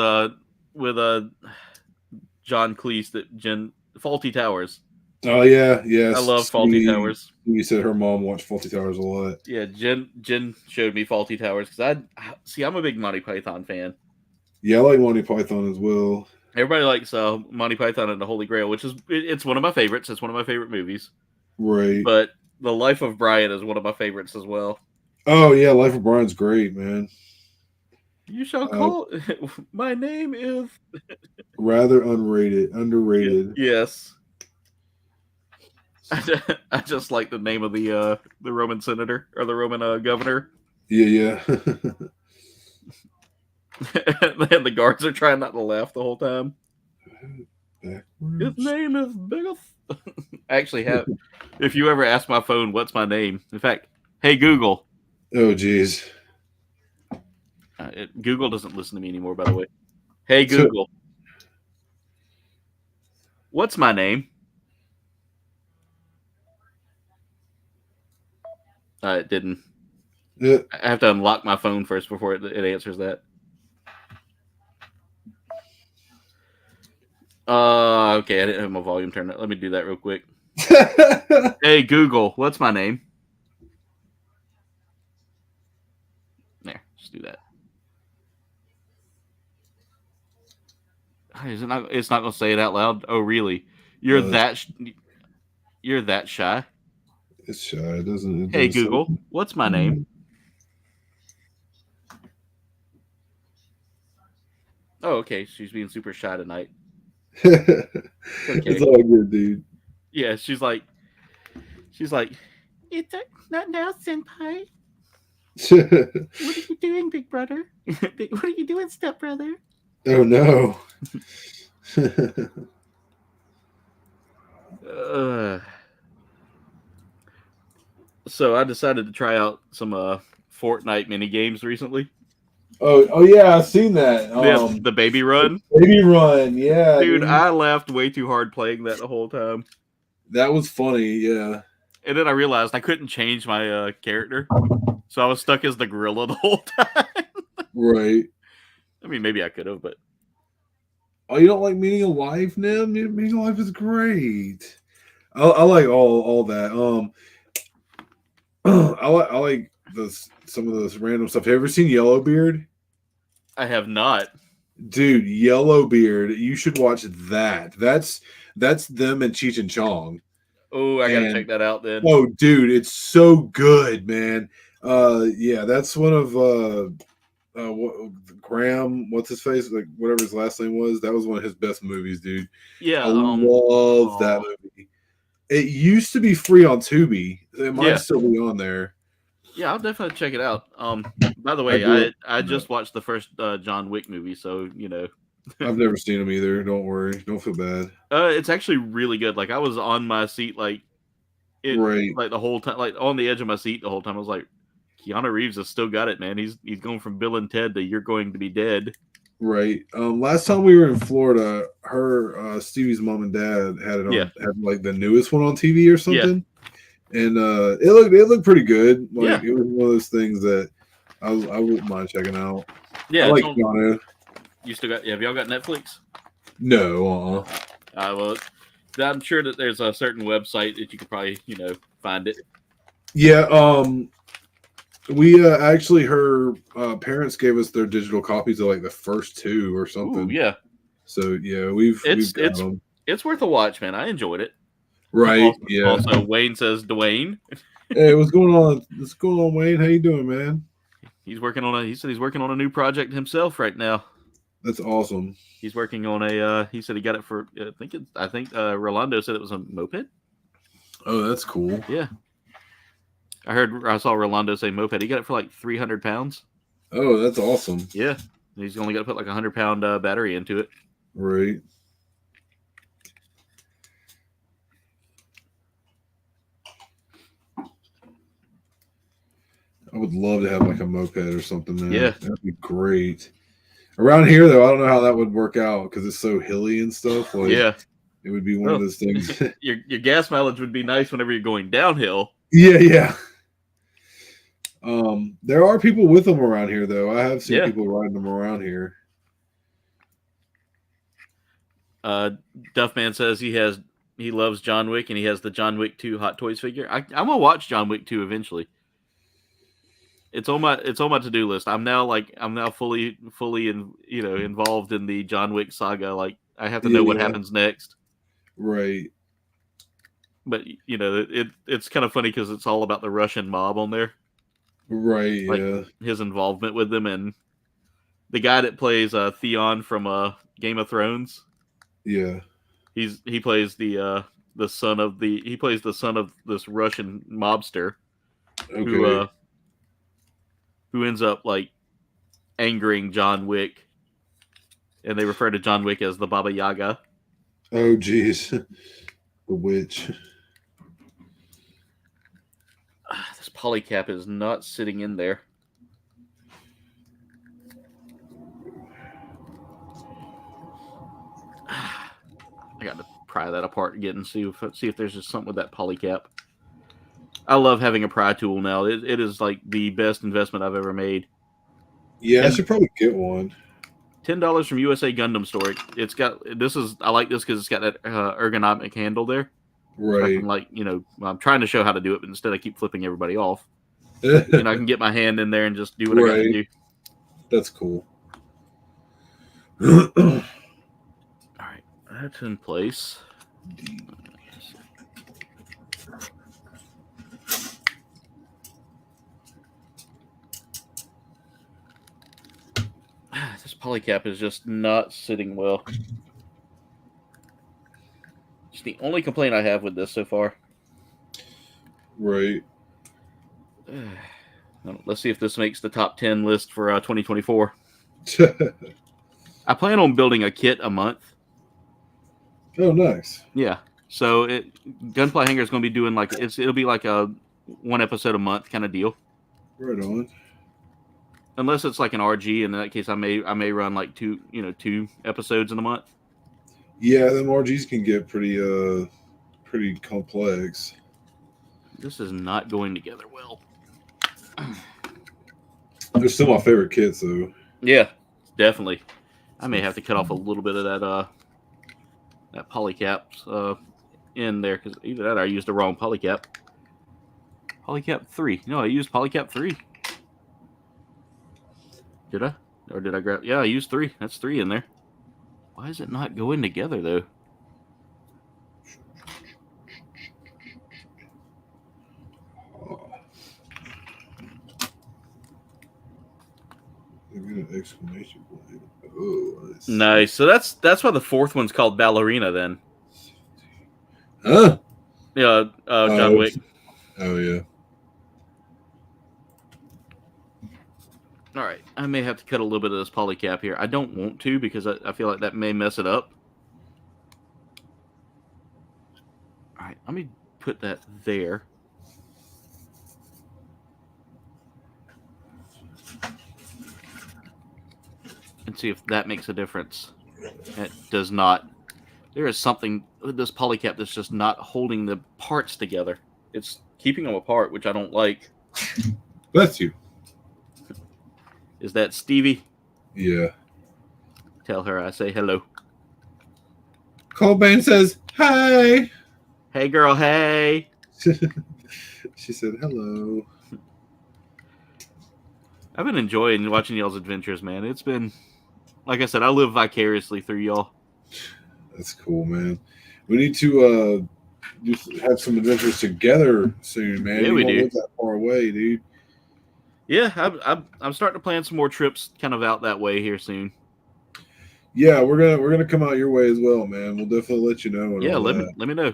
John Cleese that Faulty Towers? Oh yeah, yes. I love Faulty Towers. You said her mom watched Faulty Towers a lot. Yeah, Jen showed me Faulty Towers because I'm a big Monty Python fan. Yeah, I like Monty Python as well. Everybody likes Monty Python and the Holy Grail, which is it's one of my favorites. It's one of my favorite movies. Right. But The Life of Brian is one of my favorites as well. Oh yeah, Life of Brian's great, man. You shall call my name is rather underrated. Yes. I just like the name of the Roman senator or the Roman governor. Yeah. And the guards are trying not to laugh the whole time. Backwards. His name is Biggles. I actually have. If you ever ask my phone, what's my name? In fact, hey Google. Oh geez. Google doesn't listen to me anymore, by the way. Hey Google. What's my name? It didn't. Yeah. I have to unlock my phone first before it answers that. Okay, I didn't have my volume turned up. Let me do that real quick. Hey Google, what's my name? There, just do that. Is it not? It's not going to say it out loud. Oh, really? You're that shy? It's shy. It doesn't. Hey Google, what's my name? Oh, okay. She's being super shy tonight. Okay. It's all good, dude. Yeah, she's like, it's not now, senpai. What are you doing, big brother? What are you doing, step brother? Oh no. So I decided to try out some Fortnite mini games recently. Oh yeah, I've seen that. The baby run. Baby run, yeah. Dude, I laughed way too hard playing that the whole time. That was funny, yeah. And then I realized I couldn't change my character. So I was stuck as the gorilla the whole time. Right. I mean, maybe I could have, but... Oh, you don't like Meaning of Life, Nim? Meaning of Life is great. I like all that. I like some of this random stuff. Have you ever seen Yellowbeard? I have not. Dude, Yellowbeard, you should watch that. That's them and Cheech and Chong. Oh, I gotta check that out then. Oh, dude, it's so good, man. Yeah, that's one of Graham, what's his face? Like whatever his last name was. That was one of his best movies, dude. Yeah, I love that movie. It used to be free on Tubi. It might still be on there. Yeah, I'll definitely check it out. By the way, I just watched the first John Wick movie, so you know. I've never seen them either. Don't worry. Don't feel bad. It's actually really good. Like I was on my seat, like the whole time, like on the edge of my seat the whole time. I was like, Keanu Reeves has still got it, man. He's going from Bill and Ted to You're Going to Be Dead. Right. Last time we were in Florida, Stevie's mom and dad had it on, had like the newest one on TV or something. Yeah. And it looked pretty good. Like it was one of those things that I wouldn't mind checking out. Yeah, I like Keanu. You still got? Have y'all got Netflix? No. Well, I'm sure that there's a certain website that you could probably find it. Yeah. We actually, her parents gave us their digital copies of like the first two or something. Ooh, yeah. So yeah, we've got them. It's worth a watch, man. I enjoyed it. Right. Also, Wayne says, Dwayne. Hey, what's going on? What's going on, Wayne? How you doing, man? He said he's working on a new project himself right now. That's awesome. He's working on a. He said he got it for. I think Rolando said it was a moped. Oh, that's cool. Yeah. I saw Rolando say moped. He got it for like 300 pounds. Oh, that's awesome. Yeah. He's only got to put like a 100-pound battery into it. Right. I would love to have like a moped or something, man. Yeah. That'd be great. Around here, though, I don't know how that would work out because it's so hilly and stuff. Like, yeah. It would be one of those things. your gas mileage would be nice whenever you're going downhill. Yeah. There are people with them around here, though. I have seen people riding them around here. Duffman says he has he loves John Wick, and he has the John Wick 2 Hot Toys figure. I'm gonna watch John Wick 2 eventually. It's on my to-do list. I'm now fully involved in the John Wick saga. Like, I have to know what happens next. Right. But it's kind of funny because it's all about the Russian mob on there. Right. Like, yeah. his involvement with them, and the guy that plays Theon from Game of Thrones. Yeah. He plays the son of this Russian mobster. Okay. Who ends up like angering John Wick, and they refer to John Wick as the Baba Yaga. Oh, geez. The witch. This polycap is not sitting in there. I got to pry that apart again and see if there's just something with that polycap. I love having a pry tool now. It is like the best investment I've ever made. Yeah, I should probably get one. $10 from USA Gundam Store. It's got I like this because it's got that ergonomic handle there. Right. So I can I'm trying to show how to do it, but instead I keep flipping everybody off. And I can get my hand in there and just do what I got to do. That's cool. All right, that's in place. This polycap is just not sitting well. It's the only complaint I have with this so far. Right. Let's see if this makes the top 10 list for 2024. I plan on building a kit a month. Oh, nice. Yeah. So Gunpla Hangar is going to be doing it'll be like a 1 episode a month kind of deal. Right on. Unless it's like an RG, in that case I may run like two episodes in a month. Yeah, them RGs can get pretty complex. This is not going together well. They're still my favorite kits, though. Yeah, definitely. I may have to cut off a little bit of that polycaps in there, because either that or I used the wrong polycap. Polycap 3. No, I used polycap 3. Did I? Or did I grab? Yeah, I used 3. That's 3 in there. Why is it not going together, though? Exclamation point. Oh, nice. So that's why the 4th one's called Ballerina, then. Huh? Yeah, John Wick. Oh, yeah. All right, I may have to cut a little bit of this polycap here. I don't want to, because I feel like that may mess it up. All right, let me put that there. And see if that makes a difference. It does not. There is something with this polycap that's just not holding the parts together. It's keeping them apart, which I don't like. Bless you. Is that Stevie? Yeah. Tell her I say hello. Colbane says, hi. Hey, girl, hey. She said, hello. I've been enjoying watching y'all's adventures, man. It's been, like I said, I live vicariously through y'all. That's cool, man. We need to have some adventures together soon, man. Yeah, we do. Live that far away, dude. Yeah, I'm starting to plan some more trips kind of out that way here soon. Yeah, we're gonna come out your way as well, man. We'll definitely let you know. Yeah, let me know.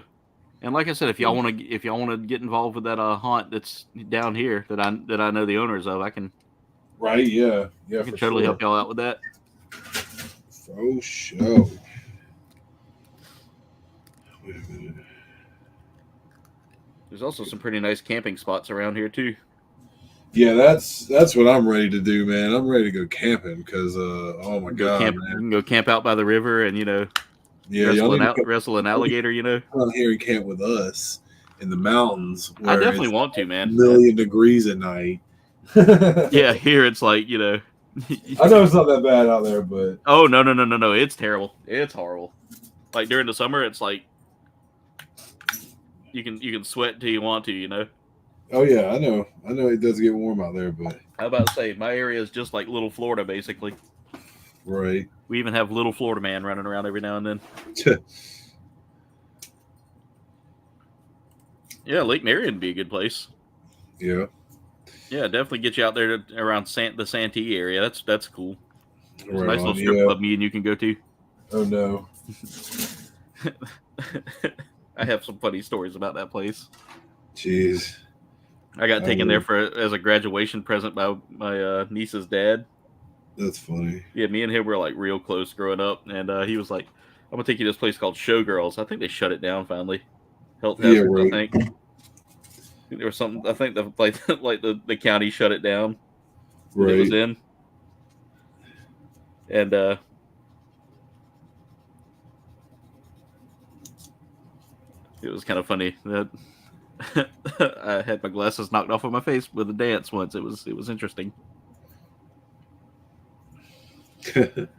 And like I said, if y'all want to get involved with that haunt that's down here that I know the owners of, I can. Right? Yeah. I can totally help y'all out with that. For sure. Wait a minute. There's also some pretty nice camping spots around here too. Yeah, that's what I'm ready to do, man. I'm ready to go camping because, oh my god, man. You can go camp out by the river and wrestle an alligator. Out here and camp with us in the mountains. I definitely want to, man. 1,000,000 degrees at night. Yeah, here it's like I know it's not that bad out there, but oh no, it's terrible. It's horrible. Like during the summer, it's like You can sweat till you want to, you know. Oh yeah, I know it does get warm out there, but How about to say my area is just like little Florida, basically. right. We even have little Florida man running around every now and then. Yeah, Lake Marion would be a good place. Yeah. Yeah, definitely get you out there around the Santee area. That's cool. There's a Right nice little on, strip yeah. club me and you can go to. Oh no. I have some funny stories about that place. Jeez. I got taken there as a graduation present by my niece's dad. That's funny. Yeah, me and him were like real close growing up, and he was like, "I'm gonna take you to this place called Showgirls." I think they shut it down finally. Health Yeah, hazards, right. I think. There was something. I think the county shut it down. That it was Right. in, and it was kind of funny that I had my glasses knocked off of my face with a dance once. It was interesting. Jen's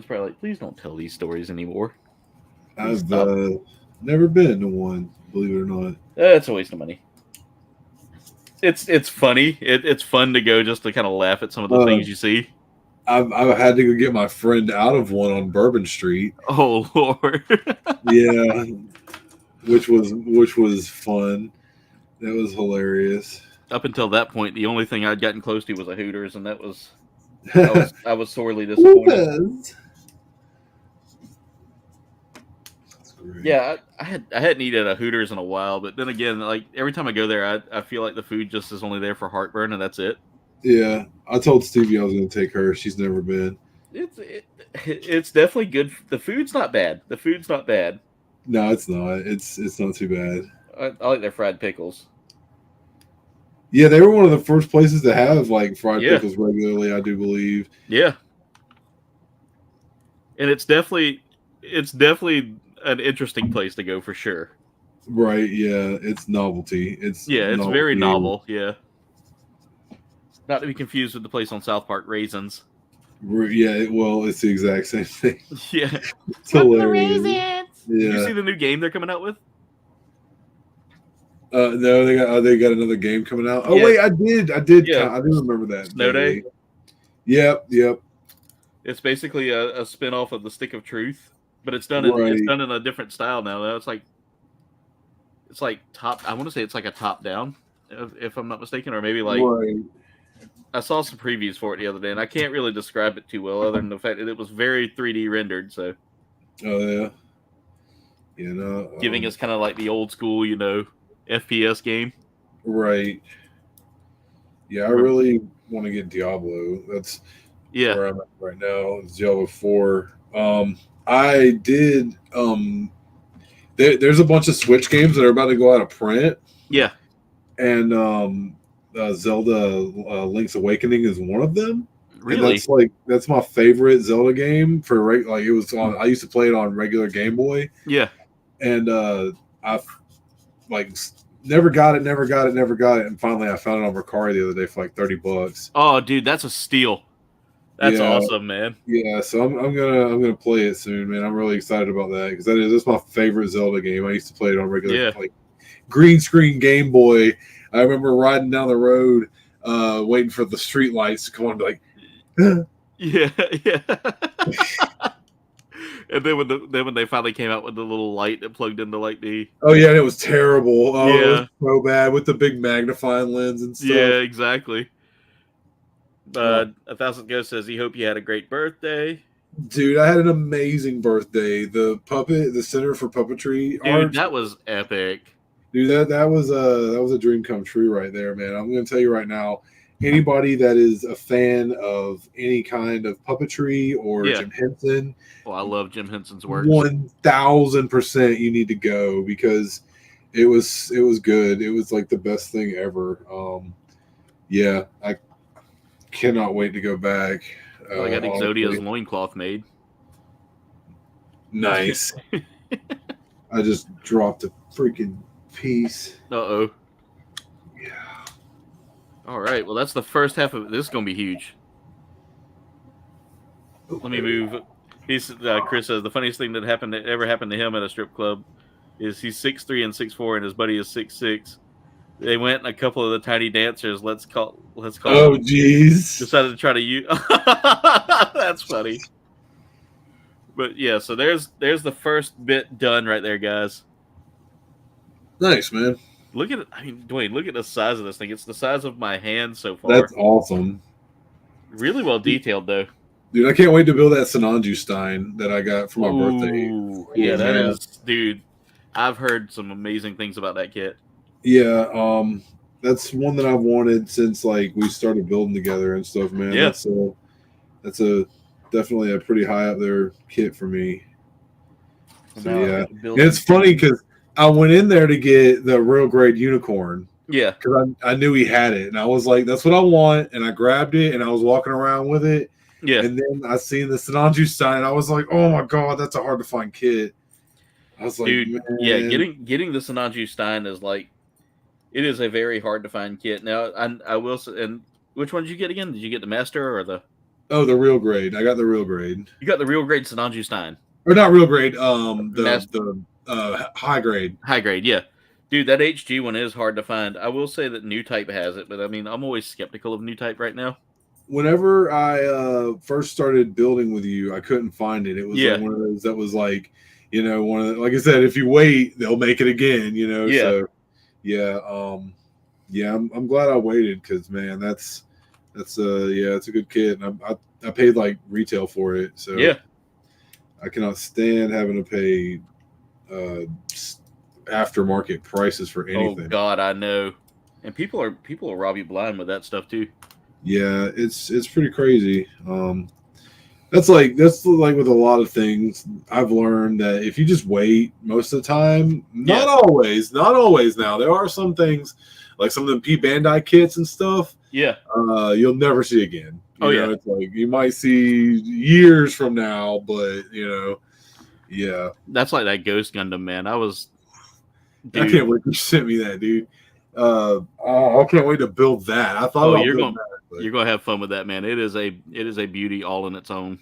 probably like, please don't tell these stories anymore. I've never been to one, believe it or not. It's a waste of money. It's funny. It's fun to go just to kind of laugh at some of the things you see. I've had to go get my friend out of one on Bourbon Street. Oh Lord. Yeah, which was fun. That was hilarious. Up until that point, the only thing I'd gotten close to was a Hooters, and that was I was sorely disappointed. That's great. Yeah, I hadn't eaten at a Hooters in a while, but then again, like every time I go there, I feel like the food just is only there for heartburn, and that's it. Yeah, I told Stevie I was going to take her. She's never been. It's definitely good. The food's not bad. No, it's not. It's not too bad. I like their fried pickles. Yeah, they were one of the first places to have like fried pickles regularly, I do believe. Yeah, and it's definitely an interesting place to go for sure. Right? Yeah, it's novelty. It's very novel. Yeah, not to be confused with the place on South Park, Raisins. Yeah, well, it's the exact same thing. Yeah, it's hilarious. Yeah. Did you see the new game they're coming out with? No, they got another game coming out. Oh wait, I did. Yeah. I do remember that. Snow Day. Yep. It's basically a spin-off of the Stick of Truth, but it's done in a different style now. It's like top. I want to say it's like a top down, if I'm not mistaken, or maybe like. Right. I saw some previews for it the other day, and I can't really describe it too well, other than the fact that it was very 3D rendered. So. Oh yeah. Giving us kind of like the old school, FPS game. Right. Yeah, I really want to get Diablo. That's where I'm at right now. It's Diablo 4. I did. There's a bunch of Switch games that are about to go out of print. Yeah. And Zelda Link's Awakening is one of them. Really? And that's my favorite Zelda game for it was on. I used to play it on regular Game Boy. Yeah. And I've never got it, and finally I found it on Mercari the other day for like $30. Oh, dude, that's a steal. That's awesome, man. Yeah, so I'm gonna play it soon, man. I'm really excited about that because that's my favorite Zelda game. I used to play it on regular green screen Game Boy. I remember riding down the road, waiting for the street lights to come on, like, yeah. And then when they finally came out with the little light that plugged into like the and it was terrible. Oh, it was so bad with the big magnifying lens and stuff. Yeah, exactly. 1000 Ghost says he hope you had a great birthday. Dude, I had an amazing birthday. The Center for Puppetry art, that was epic. Dude, that was a dream come true right there, man. I'm going to tell you right now, anybody that is a fan of any kind of puppetry or Jim Henson, well, I love Jim Henson's work. 1000% you need to go because it was good. It was like the best thing ever. I cannot wait to go back. I got Exodia's loincloth made. Nice. I just dropped a freaking piece. Uh-oh. Yeah. All right. Well, that's the first half of it. This is going to be huge. Let me move. Chris says the funniest thing that ever happened to him at a strip club is he's 6'3" and 6'4", and his buddy is 6'6". They went and a couple of the tiny dancers, let's call Oh, them, jeez. decided to try to use. That's funny. But yeah, so there's the first bit done right there, guys. Nice, man. Look at it. I mean, Dwayne, look at the size of this thing. It's the size of my hand so far. That's awesome. Really well detailed, though. Dude, I can't wait to build that Sinanju Stein that I got for my birthday. Yeah, that is, dude. I've heard some amazing things about that kit. Yeah, that's one that I've wanted since like we started building together and stuff, man. Yeah. That's a definitely a pretty high up there kit for me. So yeah, and it's funny because I went in there to get the real grade unicorn. Yeah, because I knew he had it, and I was like, "That's what I want," and I grabbed it, and I was walking around with it. Yeah, and then I seen the Sinanju Stein, and I was like, "Oh my god, that's a hard to find kit." I was like, dude, man. Yeah, getting the Sinanju Stein is like, it is a very hard to find kit. Now, I will say, and which one did you get again? Did you get the master or the? Oh, the real grade. I got the real grade. You got the real grade Sinanju Stein, or not real grade? The high grade. High grade, yeah. Dude, that HG one is hard to find. I will say that New Type has it, but I mean, I'm always skeptical of New Type right now. Whenever I first started building with you, I couldn't find it. It was like one of those that was like, one of the, like I said, if you wait, they'll make it again. Yeah. So yeah, I'm glad I waited because man, that's it's a good kit. And I paid like retail for it, so yeah, I cannot stand having to pay aftermarket prices for anything. Oh God, I know. And people will rob you blind with that stuff too. Yeah, it's pretty crazy. That's like with a lot of things. I've learned that if you just wait most of the time, not always now. There are some things like some of the P Bandai kits and stuff. Yeah. You'll never see again. Yeah. It's like you might see years from now, but yeah. That's like that Ghost Gundam, man. I can't wait you sent me that, dude. I can't wait to build that. I thought you're gonna have fun with that, man. It is a beauty all in its own.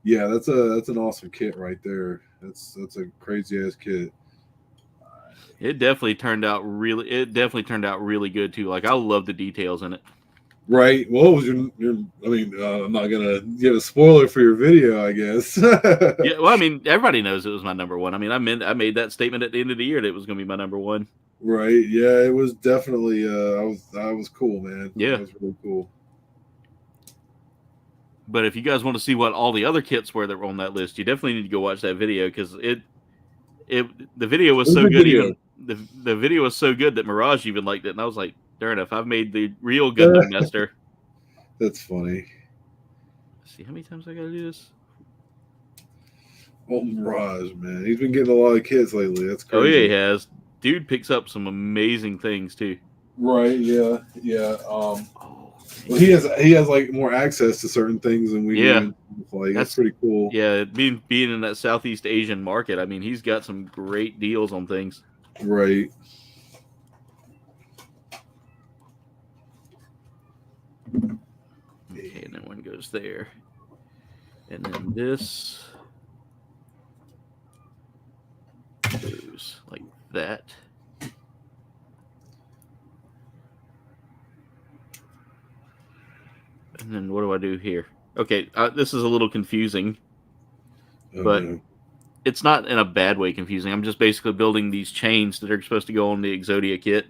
Yeah, that's an awesome kit right there. That's a crazy ass kit. It definitely turned out really good too. Like I love the details in it. Right. Well, was your I mean, I'm not gonna get a spoiler for your video, I guess. Yeah. Well, I mean, everybody knows it was my number one. I mean, I made that statement at the end of the year that it was gonna be my number one. Right. Yeah. It was definitely. I was cool, man. Yeah. It was really cool. But if you guys want to see what all the other kits were that were on that list, you definitely need to go watch that video because the video was so good. Even the video was so good that Mirage even liked it, and I was like, darn, if I've made the real Gundam Master. That's funny. Let's see how many times I gotta do this. Oh, Mirage, man, he's been getting a lot of kits lately. That's crazy. Oh yeah, he has. Dude picks up some amazing things too. Right? Yeah. Well, he has like more access to certain things than we do. Like that's pretty cool. Yeah, being in that Southeast Asian market, I mean, he's got some great deals on things. Right. Okay, and then one goes there, and then this goes like that. And then what do I do here? Okay, this is a little confusing, but it's not in a bad way confusing. I'm just basically building these chains that are supposed to go on the Exodia kit.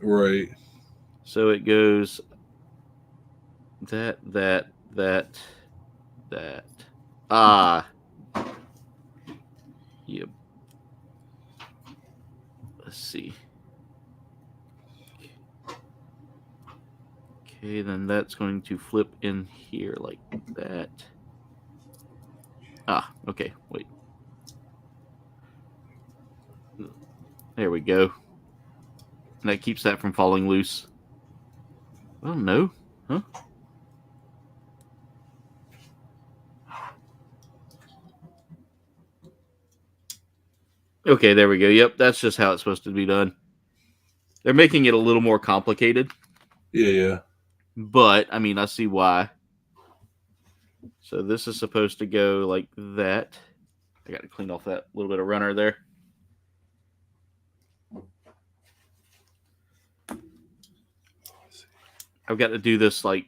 Right. So it goes that. Yep. Let's see. Okay, then that's going to flip in here like that. Okay, wait. There we go. And that keeps that from falling loose. Oh, no. Huh? Okay, there we go. Yep, that's just how it's supposed to be done. They're making it a little more complicated. Yeah. But, I mean, I see why. So this is supposed to go like that. I got to clean off that little bit of runner there. I've got to do this like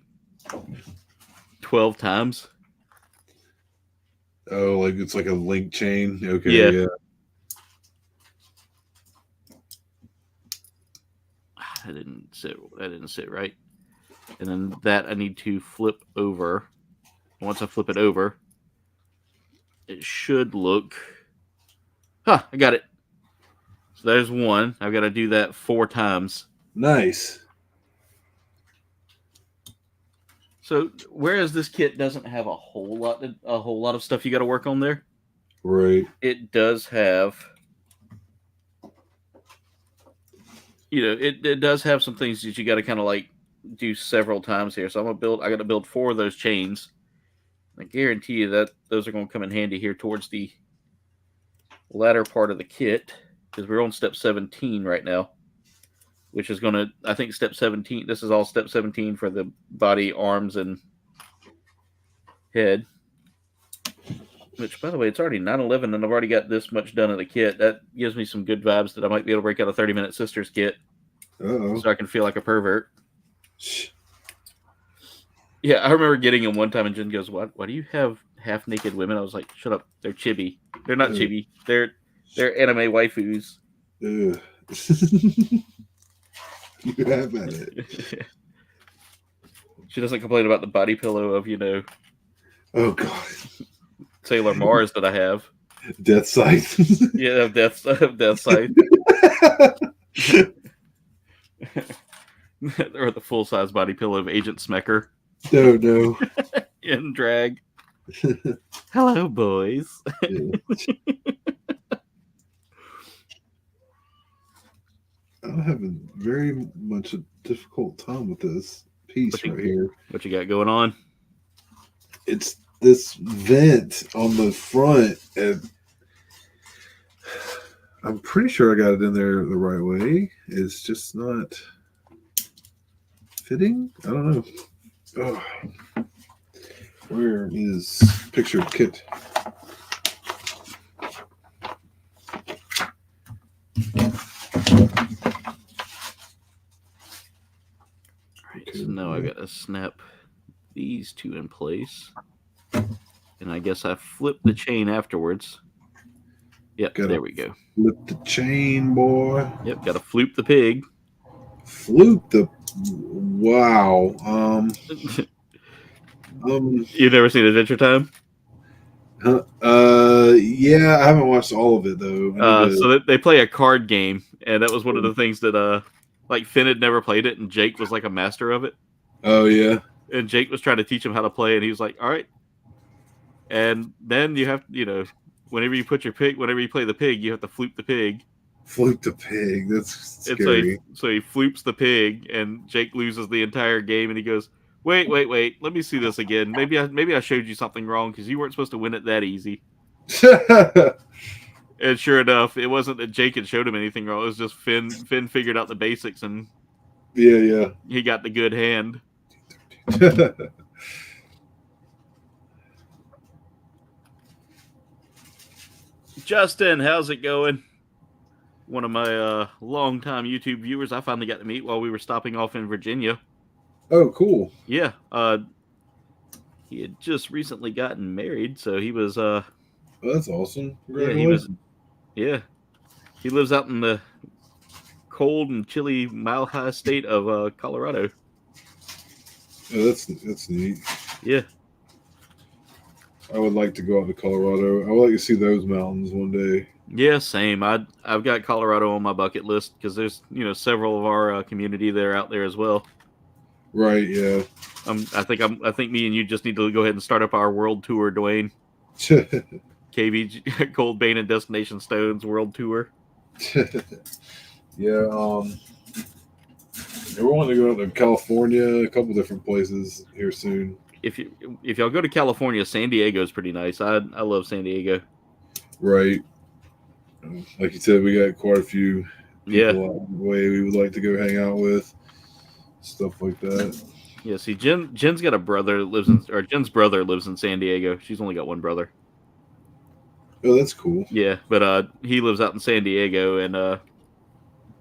12 times. Oh, like it's like a link chain. Okay, yeah. That didn't sit right. And then that I need to flip over. Once I flip it over, it should look. I got it. So there's one. I've got to do that 4 times. Nice. So whereas this kit doesn't have a whole lot of stuff you got to work on there, right? It does have, it does have some things that you got to kind of like do several times here. So I got to build 4 of those chains. I guarantee you that those are going to come in handy here towards the latter part of the kit, because we're on step 17 right now, which is going to, I think step 17, this is all step 17 for the body, arms, and head. Which, by the way, it's already 9/11, and I've already got this much done in the kit. That gives me some good vibes that I might be able to break out a 30-minute Sisters kit. Uh-oh. So I can feel like a pervert. Yeah, I remember getting him one time, and Jen goes, "Why do you have half-naked women?" I was like, "Shut up, they're chibi. They're not chibi. They're anime waifus." You have at it. She doesn't complain about the body pillow of, Oh, God. Sailor Mars that I have. Death Sight. Yeah, Death Sight. Or the full-size body pillow of Agent Smecker. No. In drag. Hello, boys. Yeah. I'm having very much a difficult time with this piece right here. What you got going on? It's this vent on the front, and I'm pretty sure I got it in there the right way. It's just not fitting. I don't know. Oh. Where is picture of kit? Alright, so now I gotta snap these 2 in place. And I guess I flip the chain afterwards. Yep, there we go. Flip the chain, boy. Yep, gotta floop the pig. Floop the... Wow. You've never seen Adventure Time? Yeah, I haven't watched all of it though. So they play a card game, and that was one of the things that like Finn had never played it, and Jake was like a master of it. Oh yeah. And Jake was trying to teach him how to play, and he was like, "All right." And then you have, whenever you play the pig, you have to floop the pig. Floop the pig. That's scary. So he floops the pig, and Jake loses the entire game, and he goes, Wait. Let me see this again. Maybe I showed you something wrong because you weren't supposed to win it that easy. And sure enough, it wasn't that Jake had showed him anything wrong. It was just Finn figured out the basics, and yeah, he got the good hand. Justin, how's it going? One of my longtime YouTube viewers I finally got to meet while we were stopping off in Virginia. Oh, cool. Yeah. He had just recently gotten married, so he was Oh, that's awesome. Congratulations. Yeah, he lives out in the cold and chilly mile-high state of Colorado. Oh, that's neat. Yeah. I would like to go out to Colorado. I would like to see those mountains one day. Yeah, same. I've got Colorado on my bucket list because there's several of our community that are out there as well. Right. Yeah. I think me and you just need to go ahead and start up our world tour, Dwayne. KBG Cold Bane and Destination Stones world tour. Yeah. We're wanting to go to California, a couple different places here soon. If y'all go to California, San Diego is pretty nice. I love San Diego. Right. Like you said, we got quite a few people out the way we would like to go hang out with. Stuff like that. Yeah, see, Jen's got a brother that Jen's brother lives in San Diego. She's only got one brother. Oh, that's cool. Yeah, but he lives out in San Diego, and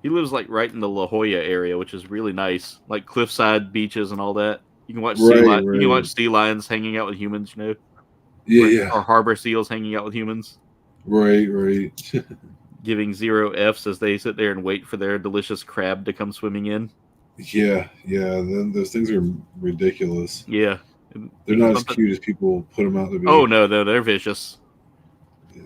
He lives like right in the La Jolla area, which is really nice, like cliffside beaches and all that. You can watch Right, You can watch right. sea lions hanging out with humans, you know, Yeah, yeah. or harbor seals hanging out with humans, Right, right. giving 0 Fs as they sit there and wait for their delicious crab to come swimming in. Yeah, yeah. Then those things are ridiculous. Yeah, They're you know not as something. cute as people put them out to be. Oh no, they're vicious. Yeah.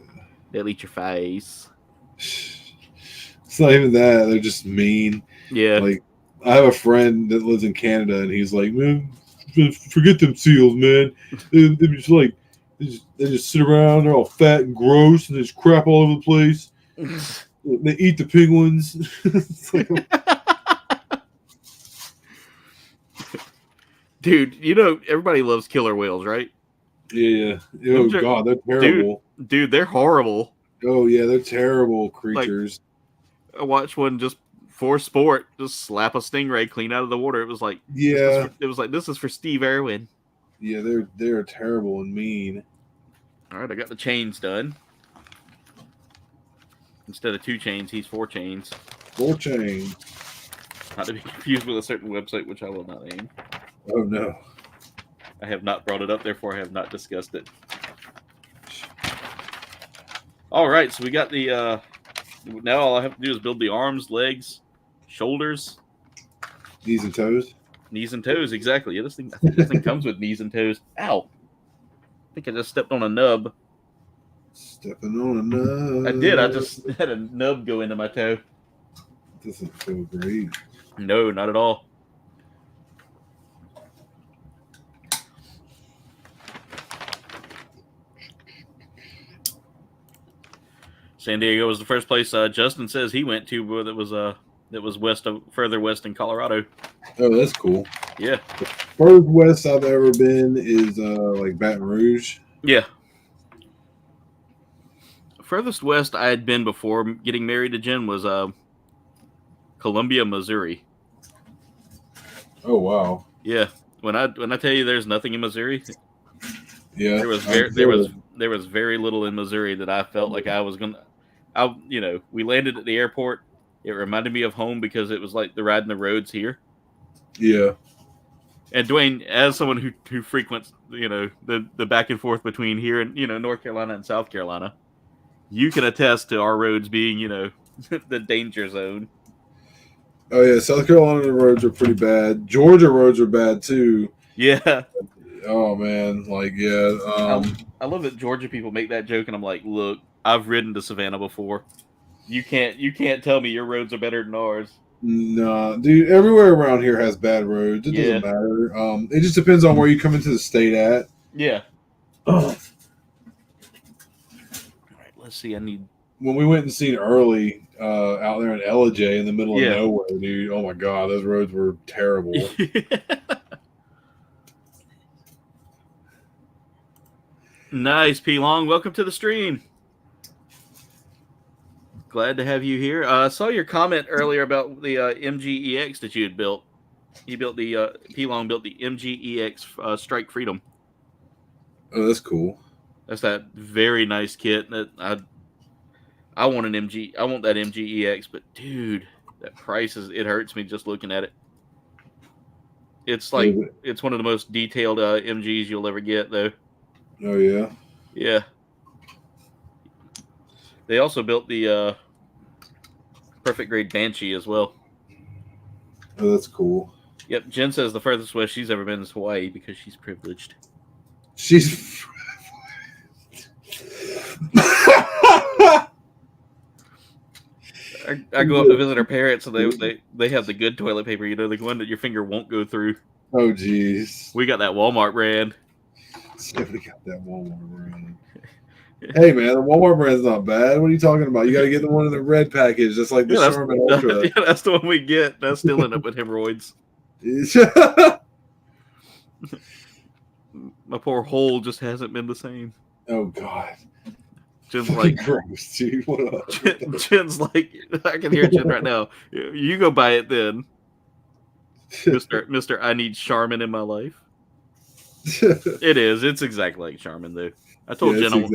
They'll eat your face. It's not even that. They're just mean. Yeah. Like, I have a friend that lives in Canada, and he's like, man, forget them seals, man. They're just like, they just sit around. They're all fat and gross, and they just crap all over the place. They eat the penguins. It's like, Dude, you know everybody loves killer whales, right? yeah. Oh, God, they're terrible. Dude, they're horrible. Oh, yeah, they're terrible creatures. Like, I watched one just for sport, just slap a stingray clean out of the water. It was like, Yeah. this is for Steve Irwin. Yeah, they're terrible and mean. All right, I got the chains done. Instead of 2 chains, he's 4 chains. 4 chain. Not to be confused with a certain website, which I will not name. Oh, no. I have not brought it up, therefore I have not discussed it. All right, so we got the. Now all I have to do is build the arms, legs, shoulders, Knees and toes. knees and toes. Exactly. Yeah, I think this thing comes with knees and toes. Ow! I think I just stepped on a nub. Stepping on a nub. I did. I just had a nub go into my toe. Doesn't feel great. No, not at all. San Diego was the first place Justin says he went to, but that was further west in Colorado. Oh, that's cool. Yeah. The furthest west I've ever been is like Baton Rouge. Yeah. Furthest west I had been before getting married to Jen was Columbia, Missouri. Oh, wow. Yeah. When I tell you there's nothing in Missouri, Yeah. there was very little in Missouri that I felt like I was gonna. We landed at the airport. It reminded me of home because it was like the riding the roads here. Yeah. And Dwayne, as someone who frequents, the back and forth between here and North Carolina and South Carolina, you can attest to our roads being the danger zone. Oh, yeah. South Carolina roads are pretty bad. Georgia roads are bad too. Yeah. Oh, man. Like, yeah. I love that Georgia people make that joke, and I'm like, look, I've ridden to Savannah before. You can't tell me your roads are better than ours. Nah, dude. Everywhere around here has bad roads. It doesn't matter. It just depends on where you come into the state at. Yeah. All right. Let's see. I need. When we went and seen Early out there in LJ in the middle of nowhere, dude. Oh my God, those roads were terrible. Nice, P Long. Welcome to the stream. Glad to have you here. I saw your comment earlier about the MGEX that you had built. You built the P Long built the MGEX Strike Freedom. Oh, that's cool. That's that very nice kit. That I want an MG. I want that MGEX, but dude, that price it hurts me just looking at it. It's like it's one of the most detailed MGs you'll ever get, though. Oh yeah. Yeah. They also built the perfect grade Banshee as well. Oh, that's cool. Yep. Jen says the furthest west she's ever been is Hawaii because she's privileged. She's. I go up to visit her parents, and they have the good toilet paper. You know, the one that your finger won't go through. Oh, jeez. We got that Walmart brand. We got that Walmart brand. Hey, man, the Walmart brand's not bad. What are you talking about? You got to get the one in the red package, just like the Charmin Ultra. Yeah, that's the one we get. That's still end up with hemorrhoids. My poor hole just hasn't been the same. Oh, God. Jen's like, gross, dude. What up? Jen's like, I can hear Jen right now. You go buy it then, Mister. I need Charmin in my life. It is. It's exactly like Charmin, though. I told Jen.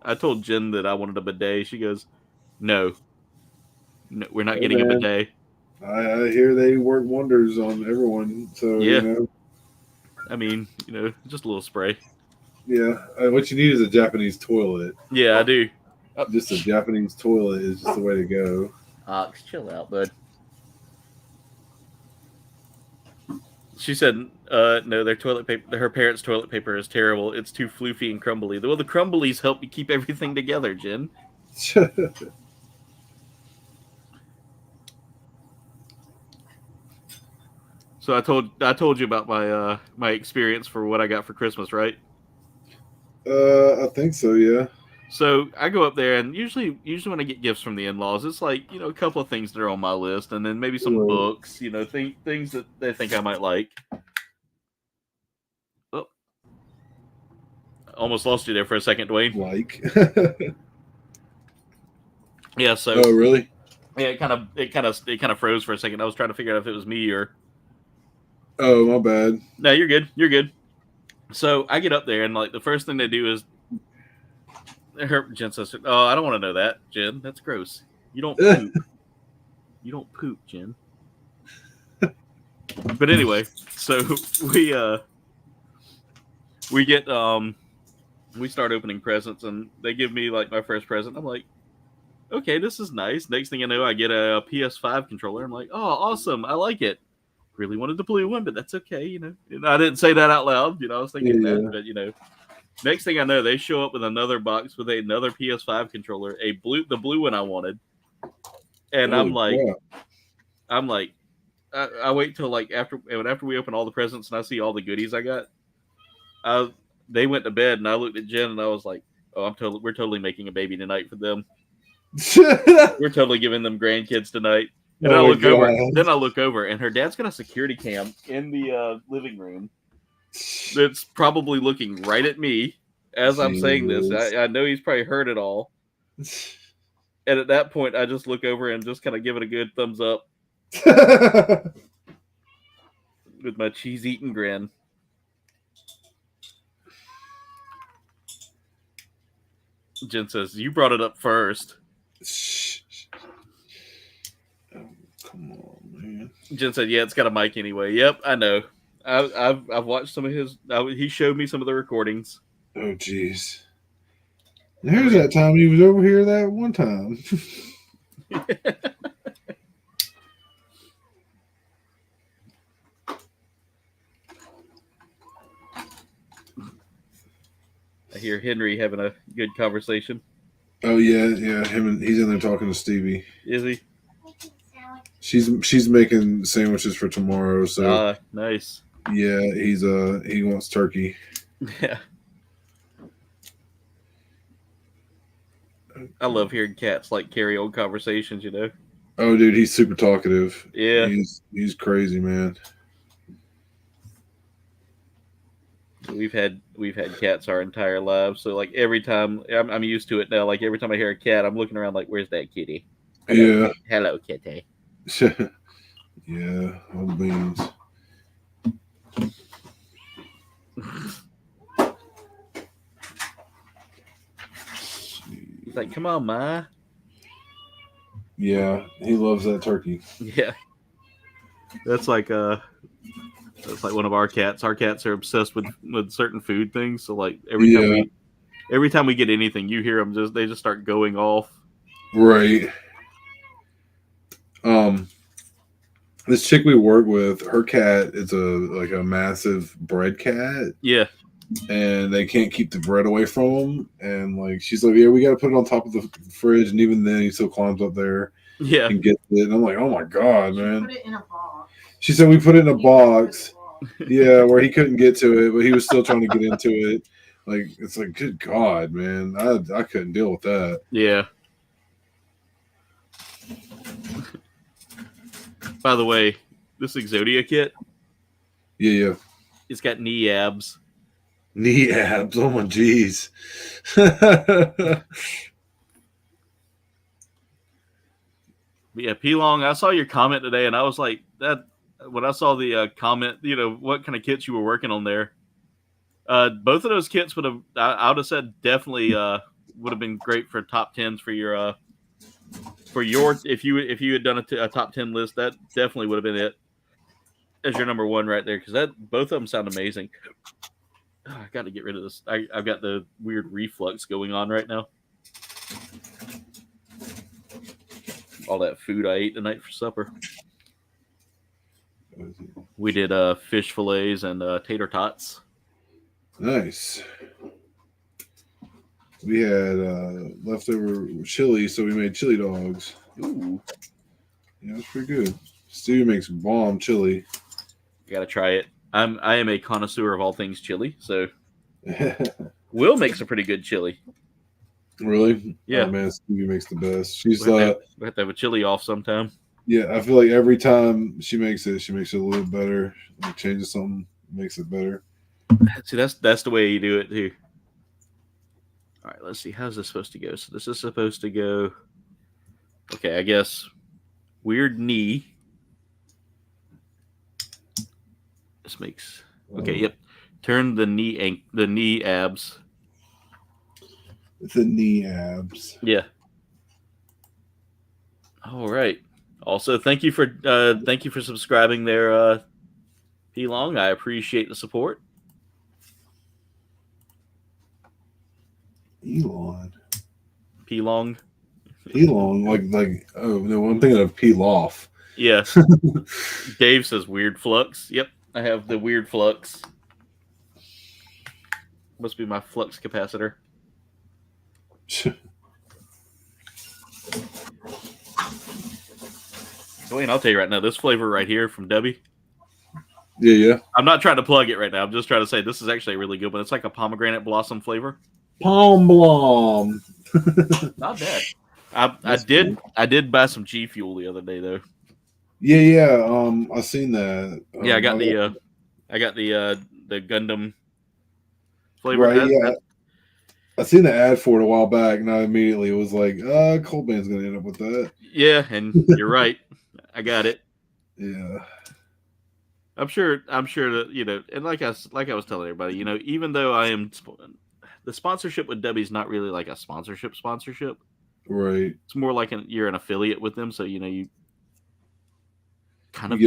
I told Jen that I wanted a bidet. She goes, "No, No, we're not Hey, getting a man. bidet. I hear they work wonders on everyone. So, Yeah. I mean, just a little spray. Yeah. What you need is a Japanese toilet. Yeah, I do. Just a Japanese toilet is just the way to go. Ox, chill out, bud. She said, no, their toilet paper, her parents' toilet paper is terrible. It's too floofy and crumbly. Well, the crumblies help you keep everything together, Jen. So I told you about my my experience for what I got for Christmas, right? I think so, yeah. So I go up there, and usually when I get gifts from the in-laws, it's like a couple of things that are on my list, and then maybe some Right. books, things that they think I might like. Oh, almost lost you there for a second, Dwayne. Like. Yeah. So. Oh, really? Yeah, it kind of froze for a second. I was trying to figure out if it was me or. Oh, my bad. No, you're good. You're good. So I get up there, and like the first thing they do is. Jen says, "Oh, I don't want to know that, Jen. That's gross. You don't poop. You don't poop, Jen." But anyway, so we get we start opening presents, and they give me like my first present. I'm like, okay, this is nice. Next thing I know, I get a PS5 controller. I'm like, oh, awesome. I like it. Really wanted the blue one, but that's okay, And I didn't say that out loud, I was thinking that, but next thing I know, they show up with another box with another PS5 controller, the blue one I wanted, and I'm like, I wait till like after we open all the presents and I see all the goodies I got. They went to bed, and I looked at Jen and I was like, oh, we're totally making a baby tonight for them. We're totally giving them grandkids tonight. And then I look over, and her dad's got a security cam in the living room that's probably looking right at me as I'm saying this. I know he's probably heard it all. And at that point, I just look over and just kind of give it a good thumbs up with my cheese-eating grin. Jen says, "You brought it up first." Come on, man. Jen said, "Yeah, it's got a mic anyway." Yep, I know. I've watched some of his. He showed me some of the recordings. Oh, jeez. There's that time he was over here that one time. I hear Henry having a good conversation. Oh yeah. He's in there talking to Stevie. Is he? She's making sandwiches for tomorrow. So nice. Yeah, he wants turkey. Yeah. I love hearing cats like carry on conversations. Oh, dude, he's super talkative. Yeah, he's crazy, man. We've had cats our entire lives, so like every time I'm used to it now. Like every time I hear a cat, I'm looking around like, "Where's that kitty?" Yeah. Hello, kitty. Yeah, all beans. He's like, "Come on, Ma." Yeah, he loves that turkey. Yeah, that's like one of our cats. Our cats are obsessed with certain food things. So like every time we get anything, you hear them they just start going off. Right. This chick we work with, her cat is a massive bread cat. Yeah. And they can't keep the bread away from him. And like she's like, yeah, we got to put it on top of the fridge. And even then, he still climbs up there. Yeah. And gets it. And I'm like, oh my god, man. Put it in a box. She said we put it in a box. Yeah, where he couldn't get to it, but he was still trying to get into it. Like it's like, good god, man, I couldn't deal with that. Yeah. By the way, this Exodia kit. Yeah. It's got knee abs. Knee abs. Oh my jeez. Yeah, P-Long, I saw your comment today, and I was like, that. When I saw the comment, what kind of kits you were working on there. Both of those kits I would have said definitely would have been great for top 10s for your For your, if you had done a top 10 list, that definitely would have been it as your number one right there, because that both of them sound amazing. Oh, I got to get rid of this. I've got the weird reflux going on right now. All that food I ate tonight for supper. We did fish fillets and tater tots. Nice. We had leftover chili, so we made chili dogs. Ooh. Yeah, it's pretty good. Steve makes bomb chili. Gotta try it. I am a connoisseur of all things chili, so Will makes a pretty good chili. Really? Yeah. Oh, man, Stevie makes the best. She's we have to have a chili off sometime. Yeah, I feel like every time she makes it a little better. Like changes something, makes it better. See, that's the way you do it too. All right, let's see. How's this supposed to go? So this is supposed to go. Okay, I guess weird knee. This makes okay. Yep. Turn the knee abs. The knee abs. Yeah. All right. Also, thank you for subscribing there, P Long. I appreciate the support. Elon. P Long. Like oh no, I'm thinking of peel off. Yeah. Dave says weird flux. Yep, I have the weird flux. Must be my flux capacitor. Dwayne, I'll tell you right now, this flavor right here from Debbie. Yeah. I'm not trying to plug it right now. I'm just trying to say this is actually a really good one. It's like a pomegranate blossom flavor. Palm blom. Not bad. I did buy some G Fuel the other day though. Yeah. I seen that. Yeah, I got the Gundam flavor. Right. Yeah. I seen the ad for it a while back, and I immediately was like, Cold Band's gonna end up with that. Yeah, and you're right. I got it. Yeah. I'm sure that, and like I was telling everybody, even though I am the sponsorship with Debbie's not really like a sponsorship. Right. It's more like you're an affiliate with them, so you kind of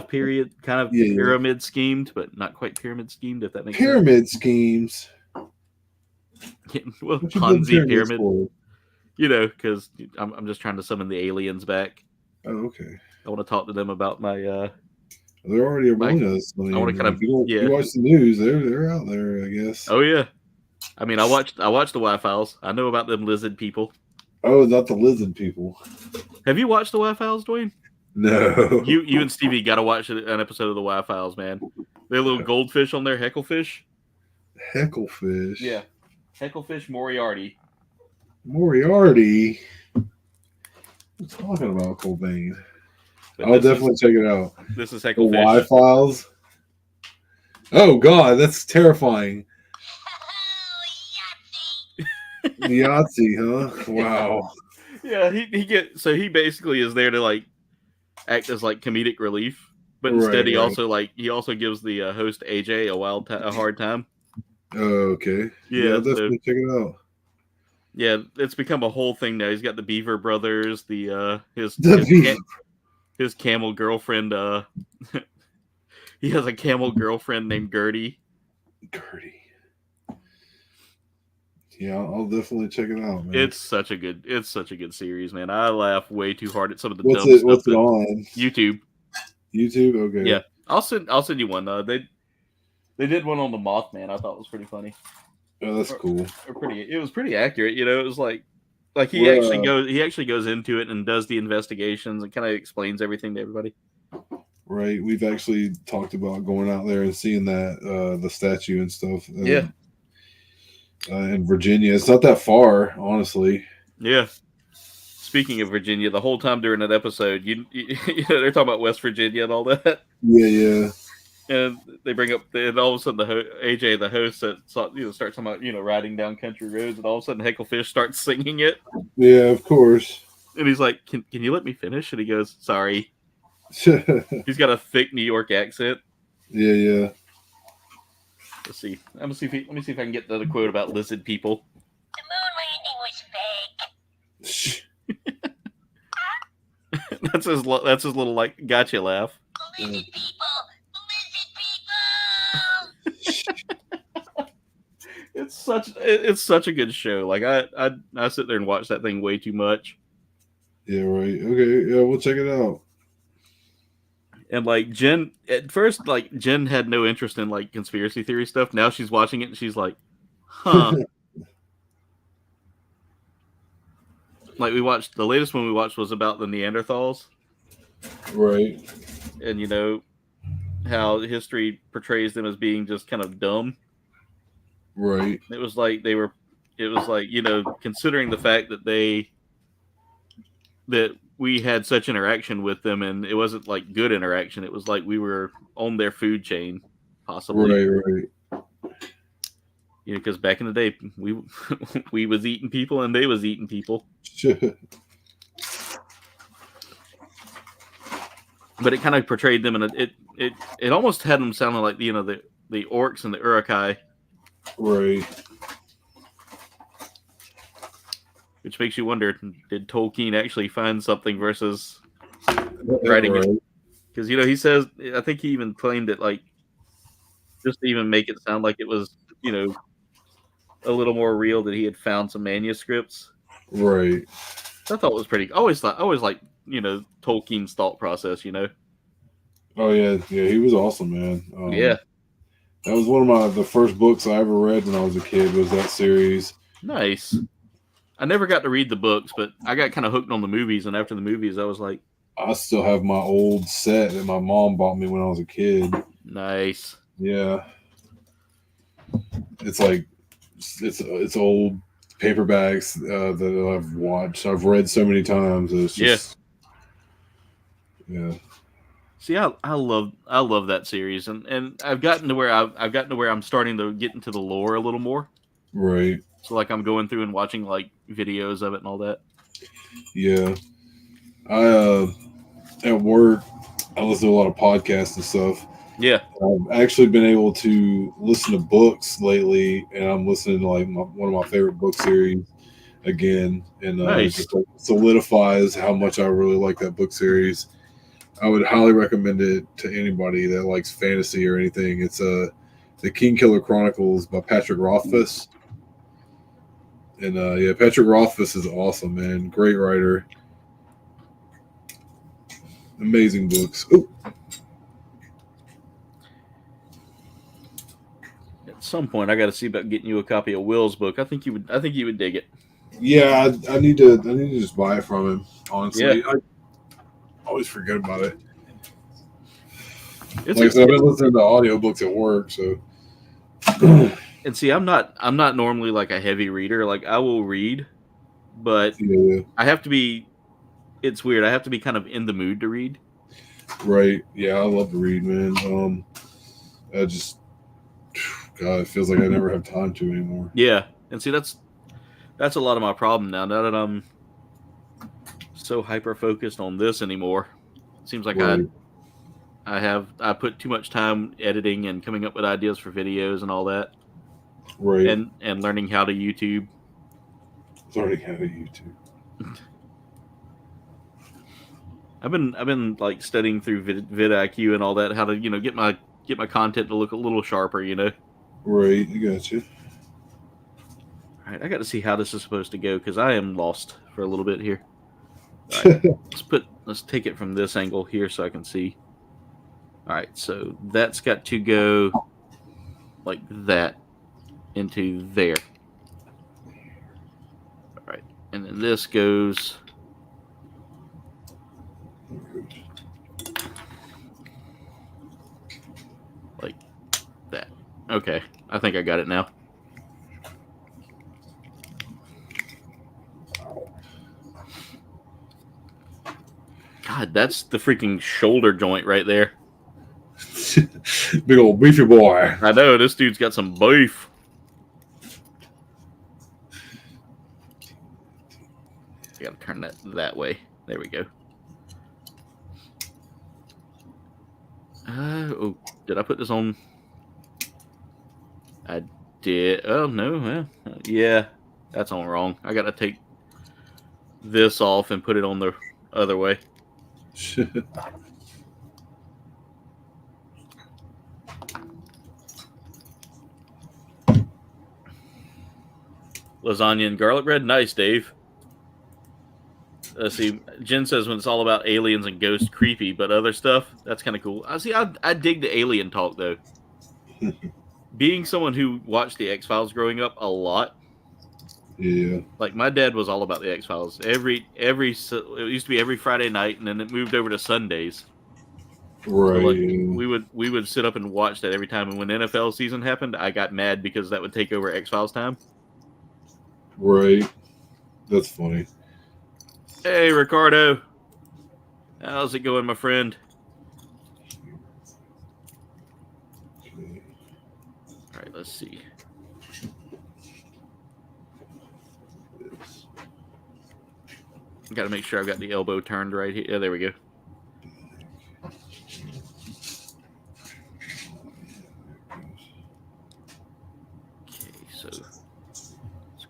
pyramid schemed, but not quite pyramid schemed, if that makes sense. Pyramid schemes. Well, Ponzi pyramid. Because I'm just trying to summon the aliens back. Oh, okay. I want to talk to them about my. They're already among us. I want to kind of. You watch the news. They're out there, I guess. Oh yeah, I mean, I watched the Y-Files. I know about them lizard people. Oh, not the lizard people. Have you watched the Y-Files, Dwayne? No. You and Stevie got to watch an episode of the Y-Files, man. They're little goldfish on there, hecklefish. Hecklefish. Yeah, hecklefish Moriarty. Moriarty. What talking about, Cobain? I'll definitely check it out. This is The hecklefish. Y-Files. Oh God, that's terrifying. Yahtzee, huh? Wow. Yeah, he basically is there to like act as like comedic relief, but instead he also gives the host AJ a hard time. Oh, okay. Yeah, I'll definitely check it out. Yeah, it's become a whole thing now. He's got the Beaver Brothers, his camel girlfriend. He has a camel girlfriend named Gertie. Yeah, I'll definitely check it out, man. It's such a good series, man. I laugh way too hard at some of the What's dumb stuff. What's it on? YouTube. Okay. Yeah, I'll send you one. They did one on the Mothman. I thought was pretty funny. Oh, that's cool. It was pretty accurate. It was like he actually goes into it and does the investigations and kind of explains everything to everybody. Right. We've actually talked about going out there and seeing that the statue and stuff. Yeah. In Virginia, it's not that far, honestly. Yeah. Speaking of Virginia, the whole time during that episode, they're talking about West Virginia and all that. Yeah. And they bring up, and all of a sudden AJ, the host, starts talking about riding down country roads, and all of a sudden Hecklefish starts singing it. Yeah, of course. And he's like, "Can you let me finish?" And he goes, "Sorry." He's got a thick New York accent. Yeah. Let's see. Let me see if I can get the quote about lizard people. The moon landing was fake. That's his little like gotcha laugh. Lizard people! It's such a good show. Like I sit there and watch that thing way too much. Yeah, right. Okay, yeah, we'll check it out. And like Jen, at first, like Jen had no interest in like conspiracy theory stuff. Now she's watching it and she's like, huh. Like the latest one we watched was about the Neanderthals. Right. And you know how history portrays them as being just kind of dumb. Right. It was like, you know, considering the fact that we had such interaction with them, and it wasn't like good interaction. It was like we were on their food chain, possibly. Right. You know, because back in the day, we was eating people, and they was eating people. But it kind of portrayed them, and it almost had them sounding like, you know, the orcs and the Uruk-hai. Right. Which makes you wonder, did Tolkien actually find something versus writing it? Because, you know, he says, I think he even claimed it, like, just to even make it sound like it was, you know, a little more real, that he had found some manuscripts. Right. I thought it was pretty. I always like, you know, Tolkien's thought process, you know. Oh yeah, he was awesome, man. Yeah. That was one of the first books I ever read when I was a kid, was that series. Nice. I never got to read the books, but I got kind of hooked on the movies, and after the movies, I was like, I still have my old set that my mom bought me when I was a kid. Nice. Yeah. It's like it's old paperbacks that I've watched. I've read so many times. It's just, yeah. See, I love that series, and I've gotten to where I'm starting to get into the lore a little more. Right. So like I'm going through and watching like videos of it and all that. Yeah. I at work I listen to a lot of podcasts and stuff. Yeah. I've actually been able to listen to books lately, and I'm listening to like one of my favorite book series again, and nice. It just like solidifies how much I really like that book series. I would highly recommend it to anybody that likes fantasy or anything. It's the Kingkiller Chronicles by Patrick Rothfuss. And yeah, Patrick Rothfuss is awesome, man. Great writer. Amazing books. Ooh. At some point, I got to see about getting you a copy of Will's book. I think you would dig it. Yeah, I need to just buy it from him. Honestly, yeah. I always forget about it. It's like I said, I've been listening to audiobooks at work, so. And see, I'm not normally like a heavy reader. Like I will read, but I have to be. It's weird. I have to be kind of in the mood to read. Right. Yeah, I love to read, man. I just, God, it feels like I never have time to anymore. Yeah, and see, that's a lot of my problem now. Now that I'm so hyper focused on this anymore, it seems like right. I put too much time editing and coming up with ideas for videos and all that. Right. And learning how to YouTube. Learning how to YouTube. I've been like studying through vidIQ and all that, how to, you know, get my content to look a little sharper, you know. Right, I got you. All right, I got to see how this is supposed to go because I am lost for a little bit here. All right, let's take it from this angle here so I can see. All right, so that's got to go like that into there. All right, and then this goes like that. Okay, I think I got it now. God, that's the freaking shoulder joint right there. Big old beefy boy. I know, this dude's got some beef. I gotta turn that way. There we go. Oh, did I put this on? I did. Oh, no. Yeah, that's on wrong. I gotta take this off and put it on the other way. Lasagna and garlic bread. Nice, Dave. Let's see. Jen says when it's all about aliens and ghosts, creepy, but other stuff, that's kind of cool. I dig the alien talk, though. Being someone who watched the X-Files growing up a lot, yeah, like my dad was all about the X-Files. It used to be every Friday night, and then it moved over to Sundays. right. So, like, we would sit up and watch that every time. And when NFL season happened, I got mad because that would take over X-Files time. Right. That's funny. Hey, Ricardo. How's it going, my friend? All right, let's see. Got to make sure I've got the elbow turned right here. Yeah, there we go. Okay, so let's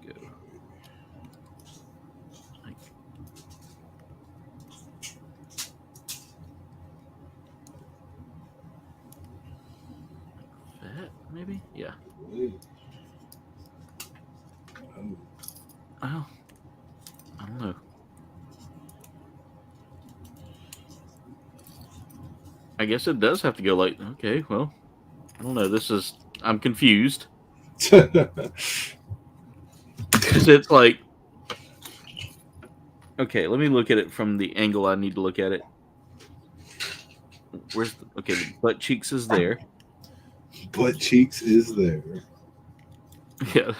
go. That maybe? Yeah. Oh, I don't know. I guess it does have to go like, okay, well, I don't know. I'm confused. Because it's like, okay, let me look at it from the angle I need to look at it. Okay, the butt cheeks is there. Butt cheeks is there. Yeah.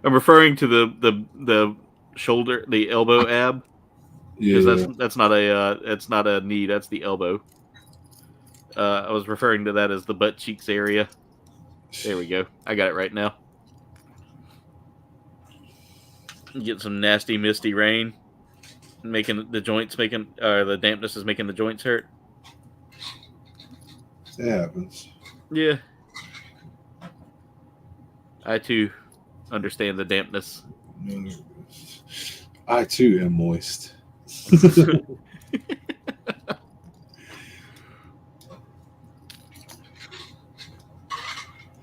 I'm referring to the shoulder, the elbow ab. Because that's not a knee, that's the elbow. I was referring to that as the butt cheeks area. There we go. I got it right now. Get some nasty misty rain, making the dampness is making the joints hurt. It happens. Yeah. I too understand the dampness. I too am moist.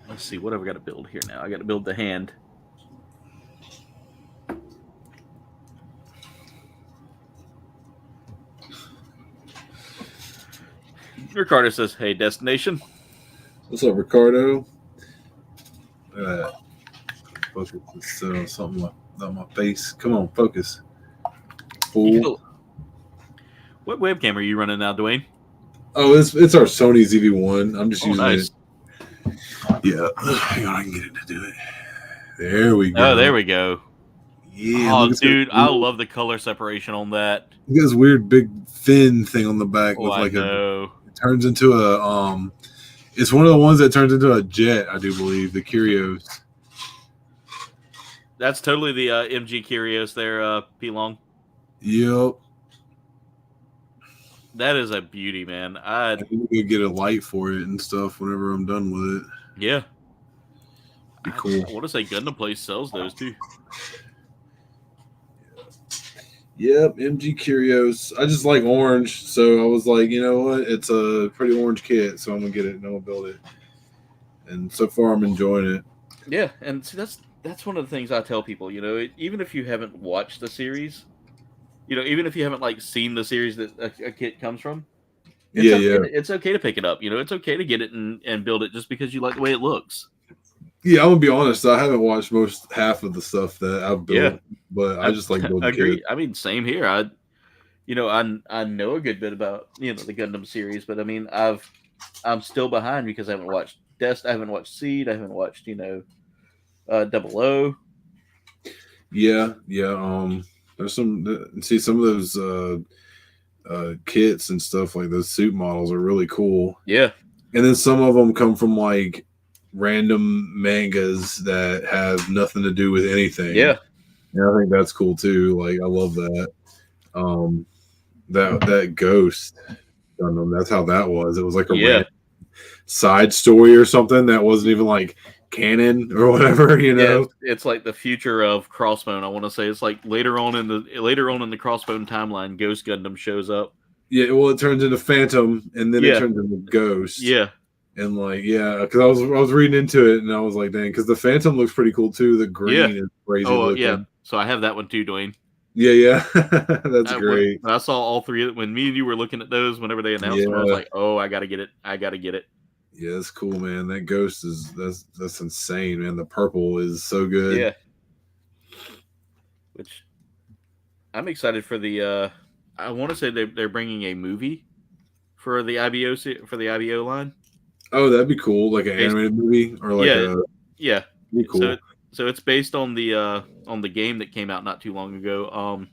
Let's see, what have I got to build here now? I got to build the hand. Ricardo says, hey, destination. What's up, Ricardo? Focus. Something on my face. Come on, focus. Fool. What webcam are you running now, Dwayne? Oh, it's our Sony ZV-1. I'm just using nice. it. Yeah. Hang on, I can get it to do it. There we go. Oh, there we go. Yeah. Oh, dude, I love the color separation on that. Look at this weird big fin thing on the back with like it turns into a it's one of the ones that turns into a jet, I do believe, the Curios. That's totally the MG Curios there, P Long. Yep. That is a beauty, man. I think we'll get a light for it and stuff whenever I'm done with it. Yeah. Be cool. I want to say Gundam Place sells those too. Yep, MG Curios. I just like orange, so I was like, you know what? It's a pretty orange kit, so I'm gonna get it and I'm gonna build it. And so far, I'm enjoying it. Yeah, and see, that's one of the things I tell people. You know, even if you haven't watched the series, you know, even if you haven't like seen the series that a kit comes from, it's okay to pick it up. You know, it's okay to get it and build it just because you like the way it looks. Yeah, I'm gonna be honest. I haven't watched half of the stuff that I've built, but I just like building. I agree. Kids. I mean, same here. I know a good bit about the Gundam series, but I mean, I'm still behind because I haven't watched I haven't watched Seed. I haven't watched 00. Yeah. There's some of those kits and stuff like those suit models are really cool. Yeah, and then some of them come from like random mangas that have nothing to do with anything. Yeah. And I think that's cool too. Like I love that. That Ghost Gundam, that's how that was. It was like a random side story or something that wasn't even like canon or whatever, you know. Yeah, it's like the future of Crossbone. I want to say it's like later on in the Crossbone timeline, Ghost Gundam shows up Yeah, well, it turns into Phantom, and then it Yeah. turns into Ghost. Yeah. And like, yeah, because I was reading into it, and I was like, dang, because the Phantom looks pretty cool too. The green is crazy looking. Yeah. So I have that one too, Dwayne. Yeah, that's great. When I saw all three, when me and you were looking at those, whenever they announced them, I was like, oh, I gotta get it. I gotta get it. Yeah, that's cool, man. That Ghost that's insane, man. The purple is so good. Yeah. Which I'm excited for the. I want to say they're bringing a movie for the IBO line. Oh, that'd be cool, like an animated movie or like yeah. Be cool. So it's based on the game that came out not too long ago.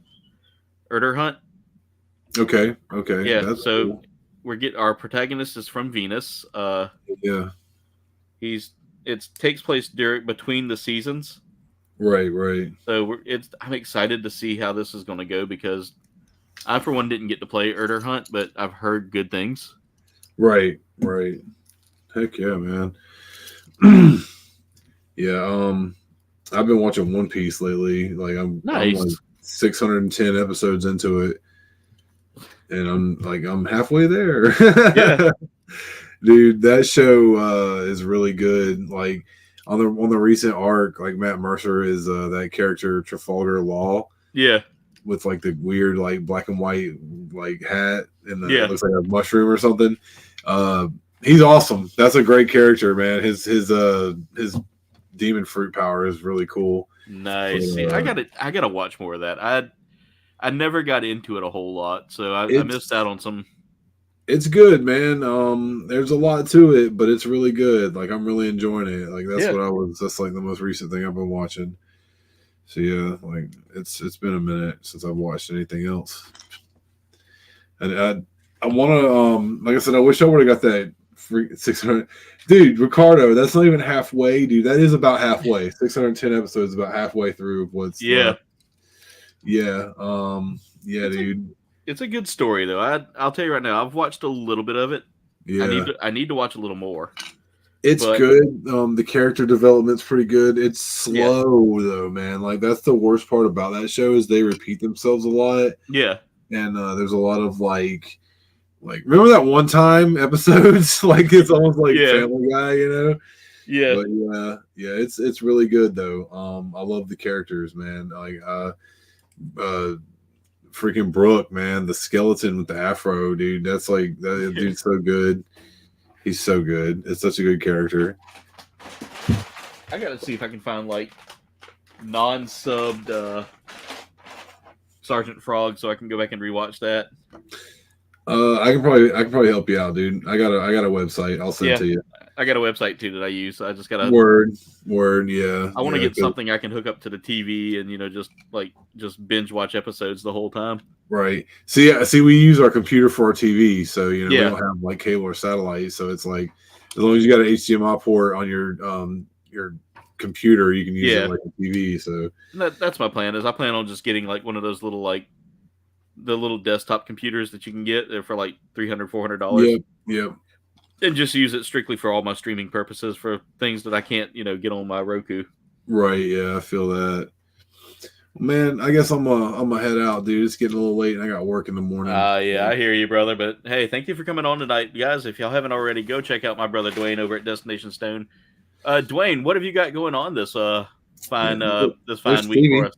Urder Hunt. Okay. Yeah. That's so cool. Our protagonist is from Venus. Yeah. It takes place between the seasons. Right. So I'm excited to see how this is going to go because I, for one, didn't get to play Urder Hunt, but I've heard good things. Right. Heck yeah, man. Yeah. I've been watching One Piece lately. Like I'm like 610 episodes into it, and I'm halfway there. Yeah. Dude, that show is really good. Like on the recent arc, like Matt Mercer is that character Trafalgar Law. Yeah. With like the weird like black and white like hat and it looks like a mushroom or something. He's awesome. That's a great character, man. His demon fruit power is really cool. Nice. I gotta watch more of that. I never got into it a whole lot, so I missed out on some. It's good, man. There's a lot to it, but it's really good. Like I'm really enjoying it. Like that's like the most recent thing I've been watching. So yeah, like it's been a minute since I've watched anything else. And I want to like I said, I wish I would have got that free 600. Dude, Ricardo, that's not even halfway, dude. That is about halfway. 610 episodes, about halfway through what's left. Yeah. Dude. It's a good story though. I'll tell you right now, I've watched a little bit of it. Yeah. I need to watch a little more. It's good. The character development's pretty good. It's slow though, man. Like that's the worst part about that show is they repeat themselves a lot. Yeah. And there's a lot of like remember that one time episodes? Like it's almost like Family Guy, you know? Yeah. But it's really good though. I love the characters, man. Like freaking Brooke, man, the skeleton with the afro, dude. That's like that dude's so good. He's so good. It's such a good character. I gotta see if I can find like non-subbed Sergeant Frog so I can go back and rewatch that. I can probably help you out, dude. I got a website. I'll send it to you. I got a website too that I use. So I just gotta word. Yeah. I want to get something I can hook up to the TV and just binge watch episodes the whole time. Right. See, we use our computer for our TV, so we don't have like cable or satellite. So it's like as long as you got an HDMI port on your computer, you can use it like a TV. So that's my plan. Is I plan on just getting like one of those little the little desktop computers that you can get. They're for like $300-$400. Yep. And just use it strictly for all my streaming purposes for things that I can't get on my Roku. Right. Yeah, I feel that. Man, I guess I'm gonna head out, dude. It's getting a little late, and I got work in the morning. Yeah, I hear you, brother. But hey, thank you for coming on tonight, guys. If y'all haven't already, go check out my brother Dwayne over at Destination Stone. Dwayne, what have you got going on this fine week for us?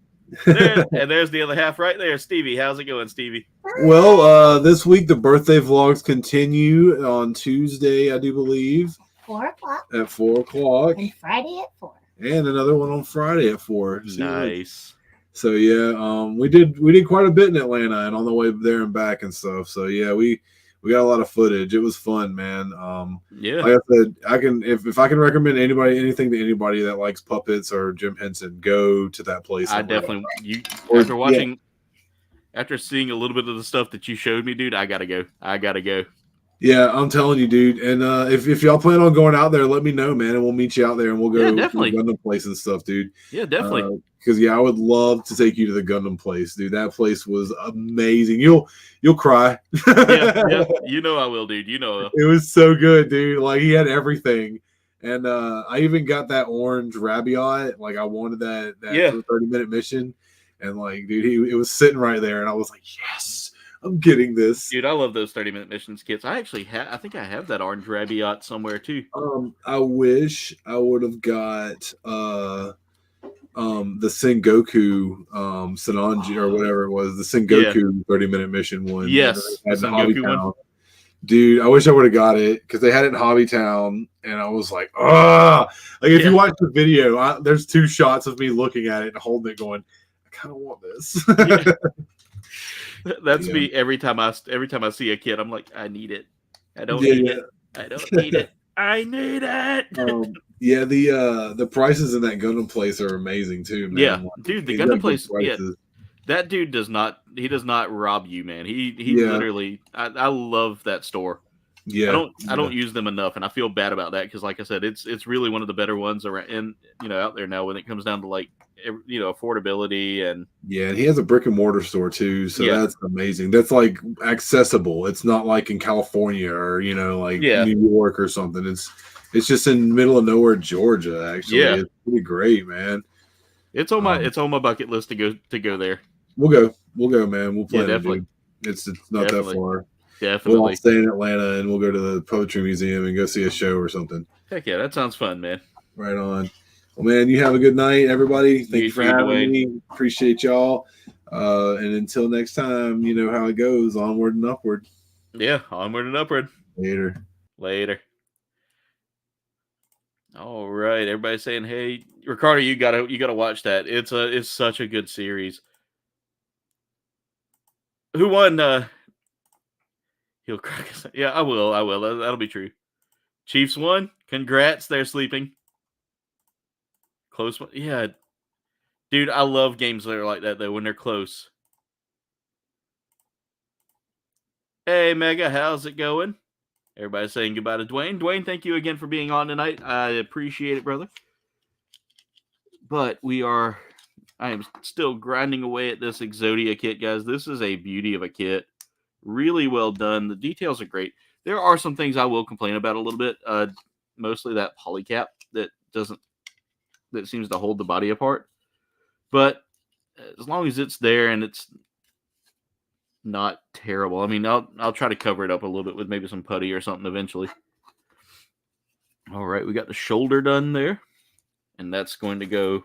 There's the other half right there, Stevie. How's it going, Stevie? Well, this week the birthday vlogs continue on Tuesday, I do believe. 4:00. At 4:00. And Friday at 4. And another one on Friday at 4. Nice. So yeah, we did quite a bit in Atlanta and on the way there and back and stuff. So yeah, we got a lot of footage. It was fun, man. Yeah. Like I said, I can if I can recommend anything to anybody that likes puppets or Jim Henson, go to that place. I definitely after seeing a little bit of the stuff that you showed me, dude, I gotta go. Yeah, I'm telling you, dude. And if y'all plan on going out there, let me know, man, and we'll meet you out there and we'll go to the Gundam place and stuff, dude. Yeah, definitely. Because I would love to take you to the Gundam place, dude. That place was amazing. You'll cry. yeah, I will, dude. It was so good, dude. Like he had everything. And I even got that orange Rabiot. Like I wanted that 30-minute mission. And like, dude, it was sitting right there, and I was like, yes. I'm getting this. Dude, I love those 30-minute missions kits. I actually have. I think I have that orange Rabiot somewhere too. I wish I would have got the Sengoku Sananji or whatever it was, the Sengoku 30-minute mission one. Yes, that the had in Sengoku Hobbytown. one. Dude, I wish I would have got it because they had it in Hobbytown, and I was like, ah! Like if you watch the video, there's 2 shots of me looking at it and holding it, going, I kind of want this. That's me every time I see a kid. I'm like, I need it. I don't need it. I don't need it. I need it. The prices in that Gundam place are amazing too, man. Yeah, dude, the Gundam place. Yeah, that dude does not. He does not rob you, man. He literally. I love that store. Yeah, I don't use them enough, and I feel bad about that because, like I said, it's really one of the better ones around, and out there now when it comes down to like affordability and he has a brick and mortar store too, so that's amazing. That's like accessible. It's not like in California or New York or something. It's just in the middle of nowhere, Georgia. Actually, it's pretty great, man. It's on my bucket list to go there. We'll go, man. We'll plan it, dude. It's not that far. Definitely. We'll all stay in Atlanta and we'll go to the Poetry Museum and go see a show or something. Heck yeah, that sounds fun, man. Right on. Well, man, you have a good night, everybody. Thank you for having me. Appreciate y'all. And until next time, you know how it goes. Onward and upward. Yeah, onward and upward. Later. All right, everybody's saying, "Hey, Ricardo, you gotta watch that. It's such a good series." Who won? He'll crack us. Yeah, I will. That'll be true. Chiefs won. Congrats. They're sleeping. Close one. Yeah. Dude, I love games that are like that, though, when they're close. Hey, Mega, how's it going? Everybody's saying goodbye to Dwayne. Dwayne, thank you again for being on tonight. I appreciate it, brother. But I am still grinding away at this Exodia kit, guys. This is a beauty of a kit. Really well done. The details are great. There are some things I will complain about a little bit. Mostly that polycap that seems to hold the body apart. But as long as it's there and it's not terrible, I mean, I'll try to cover it up a little bit with maybe some putty or something eventually. All right, we got the shoulder done there, and that's going to go.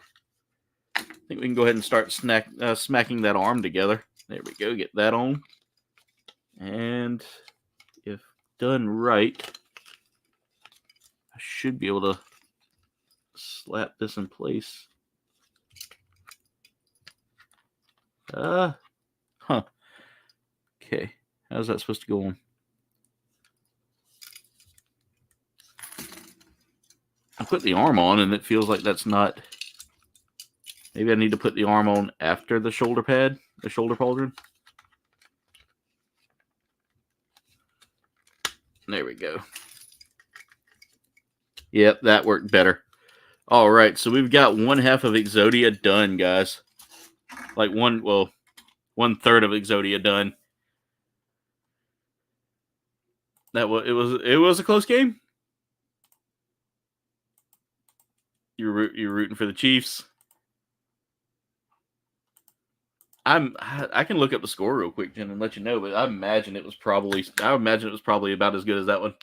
I think we can go ahead and start smacking that arm together. There we go. Get that on. And if done right, I should be able to slap this in place. Okay. How's that supposed to go on? I put the arm on and it feels like that's not. Maybe I need to put the arm on after the shoulder pad, the shoulder pauldron. There we go. Yep, that worked better. All right, so we've got one half of Exodia done, guys. Like 1/3 of Exodia done. It was a close game. You're rooting for the Chiefs. I can look up the score real quick, Jen, and let you know, but I imagine it was probably about as good as that one.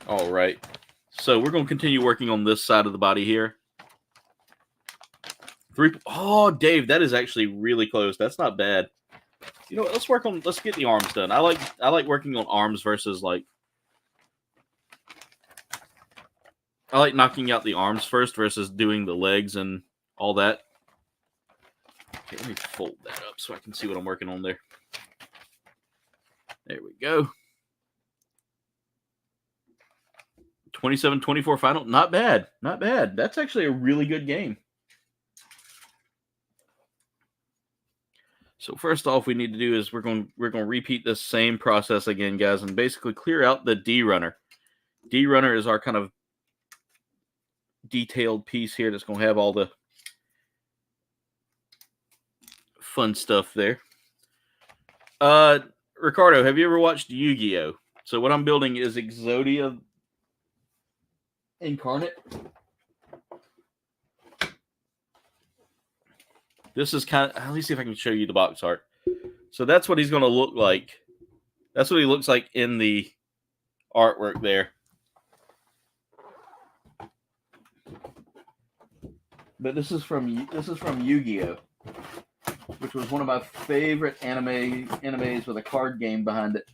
All right. So we're going to continue working on this side of the body here. Oh, Dave, that is actually really close. That's not bad. You know what? Let's get the arms done. I like working on arms versus I like knocking out the arms first versus doing the legs and all that. Okay, let me fold that up so I can see what I'm working on there. There we go. 27-24 final. Not bad. Not bad. That's actually a really good game. So first off, we need to do is we're going to repeat this same process again, guys, and basically clear out the D runner. D runner is our kind of detailed piece here that's going to have all the fun stuff there. Ricardo, have you ever watched Yu-Gi-Oh? So what I'm building is Exodia Incarnate. This is kind of, let me see if I can show you the box art. So that's what he's going to look like. That's what he looks like in the artwork there. But this is from Yu-Gi-Oh, which was one of my favorite animes with a card game behind it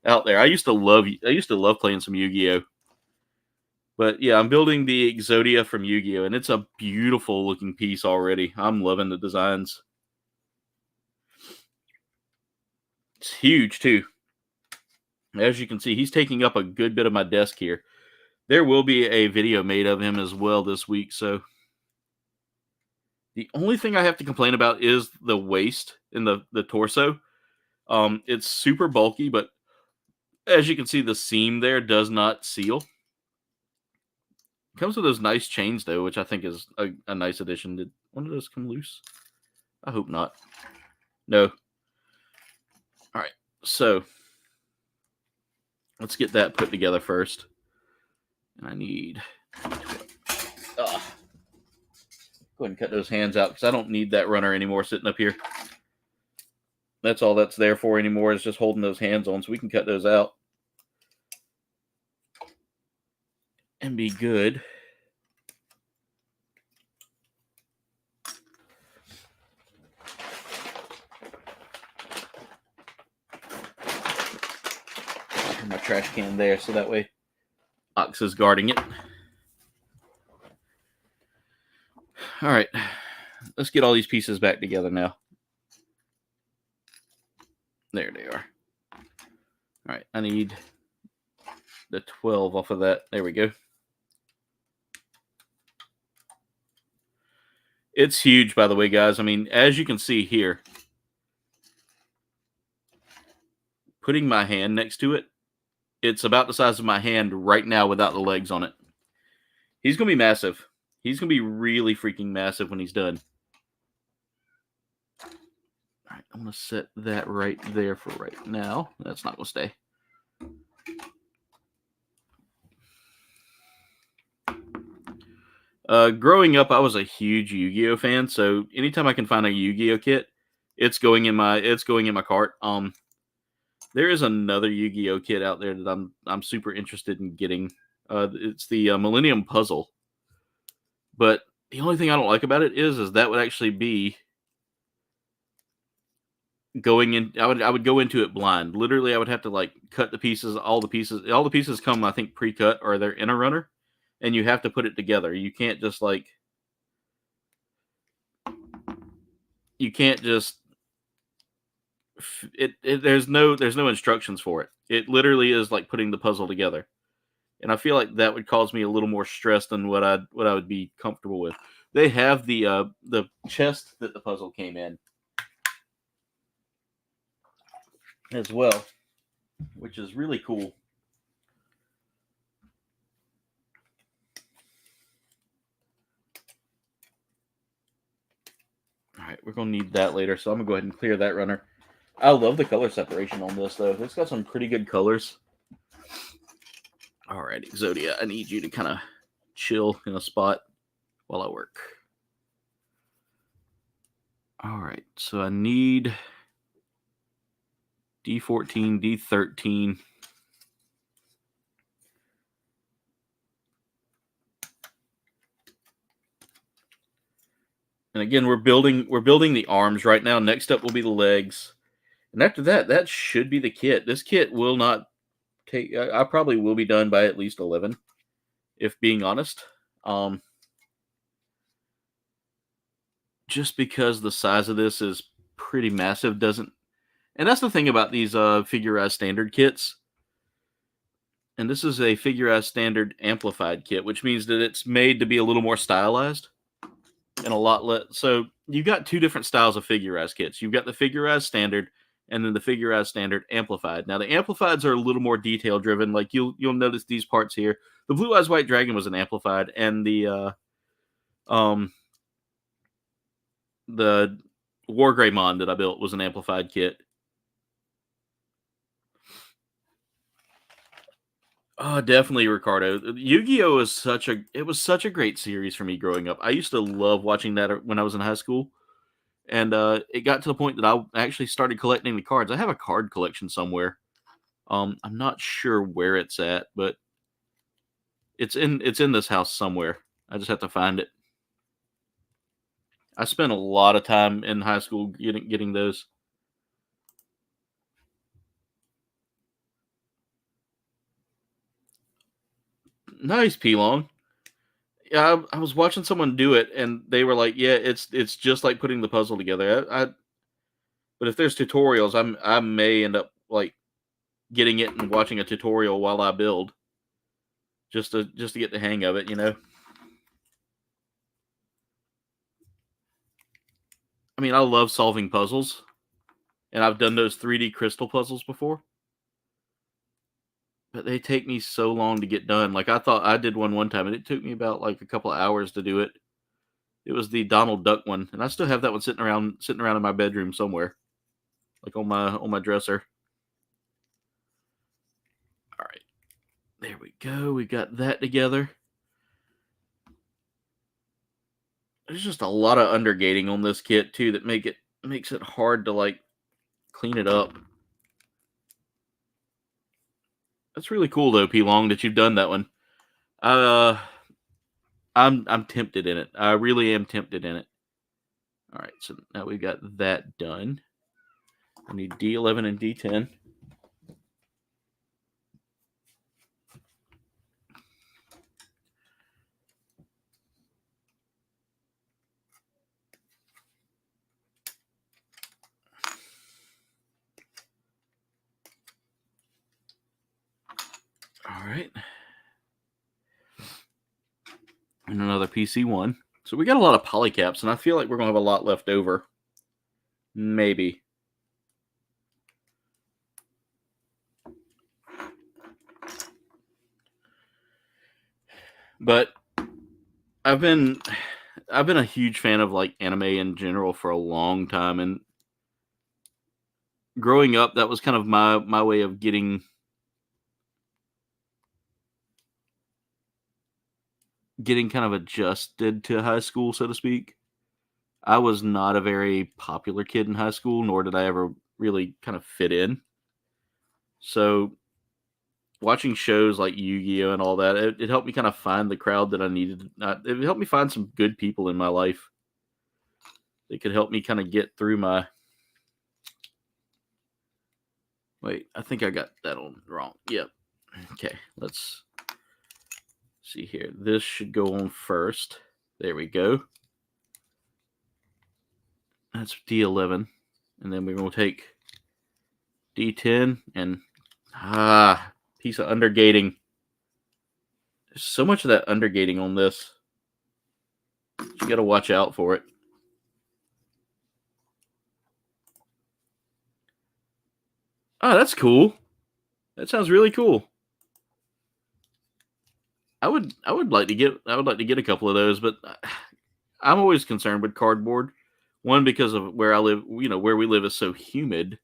out there. I used to love playing some Yu-Gi-Oh. But yeah, I'm building the Exodia from Yu-Gi-Oh, and it's a beautiful looking piece already. I'm loving the designs. It's huge too. As you can see, he's taking up a good bit of my desk here. There will be a video made of him as well this week, so the only thing I have to complain about is the waist and the torso. It's super bulky, but as you can see, the seam there does not seal. Comes with those nice chains, though, which I think is a nice addition. Did one of those come loose? I hope not. No. All right, so let's get that put together first. And I need... Go ahead and cut those hands out because I don't need that runner anymore sitting up here. That's all that's there for anymore is just holding those hands on, so we can cut those out and be good. Put my trash can there so that way Ox is guarding it. All right, let's get all these pieces back together now. There they are. All right, I need the 12 off of that. There we go. It's huge, by the way, guys. I mean, as you can see here, putting my hand next to it, it's about the size of my hand right now without the legs on it. He's going to be massive. He's going to be really freaking massive when he's done. All right, I'm going to set that right there for right now. That's not going to stay. Growing up, I was a huge Yu-Gi-Oh fan, so anytime I can find a Yu-Gi-Oh kit, it's going in my cart. There is another Yu-Gi-Oh kit out there that I'm super interested in getting. It's the Millennium Puzzle. But the only thing I don't like about it is that would actually be going in. I would go into it blind. Literally, I would have to like cut the pieces. All the pieces come, I think, pre-cut or they're in a runner, and you have to put it together. You can't just like. You can't just. There's no instructions for it. It literally is like putting the puzzle together. And I feel like that would cause me a little more stress than what I would be comfortable with. They have the chest that the puzzle came in as well, which is really cool. All right, we're going to need that later, so I'm going to go ahead and clear that runner. I love the color separation on this, though. It's got some pretty good colors. All right, Exodia, I need you to kind of chill in a spot while I work. All right, so I need D14, D13. And again, we're building the arms right now. Next up will be the legs. And after that, that should be the kit. This kit will not take, I probably will be done by at least 11, if being honest. Just because the size of this is pretty massive, and that's the thing about these Figure As Standard kits. And this is a Figure As Standard amplified kit, which means that it's made to be a little more stylized and a lot less. So you've got two different styles of Figure As kits. You've got the Figure As Standard and then the Figure As Standard amplified. Now the amplifieds are a little more detail driven. Like you'll notice these parts here. The Blue Eyes White Dragon was an amplified, and the Wargreymon that I built was an amplified kit. Oh, definitely, Ricardo. Yu-Gi-Oh! Was such a great series for me growing up. I used to love watching that when I was in high school. And it got to the point that I actually started collecting the cards. I have a card collection somewhere. I'm not sure where it's at, but it's in this house somewhere. I just have to find it. I spent a lot of time in high school getting those. Nice, P-Long. Yeah, I was watching someone do it, and they were like, "Yeah, it's just like putting the puzzle together." But if there's tutorials, I may end up like getting it and watching a tutorial while I build, just to get the hang of it, you know. I mean, I love solving puzzles, and I've done those 3D crystal puzzles before, but they take me so long to get done. Like I thought I did one time, and it took me about like a couple of hours to do it. It was the Donald Duck one, and I still have that one sitting around in my bedroom somewhere, like on my dresser. All right, there we go. We got that together. There's just a lot of undergating on this kit too that makes it hard to like clean it up. That's really cool though, P Long, that you've done that one. I'm tempted in it. I really am tempted in it. All right, so now we've got that done. I need D11 and D10. All right. And another PC1. So we got a lot of polycaps, and I feel like we're going to have a lot left over. Maybe. But I've been a huge fan of like anime in general for a long time, and growing up, that was kind of my way of getting kind of adjusted to high school, so to speak. I was not a very popular kid in high school, nor did I ever really kind of fit in. So watching shows like Yu-Gi-Oh! And all that, it helped me kind of find the crowd that I needed. It helped me find some good people in my life. They could help me kind of get through my... Wait, I think I got that on wrong. Yep. Okay, let's see here. This should go on first. There we go. That's D11. And then we're going to take D10 and... piece of undergating. There's so much of that undergating on this. You got to watch out for it. Oh, that's cool. That sounds really cool. I would like to get a couple of those, but I'm always concerned with cardboard. One, because of where I live, where we live is so humid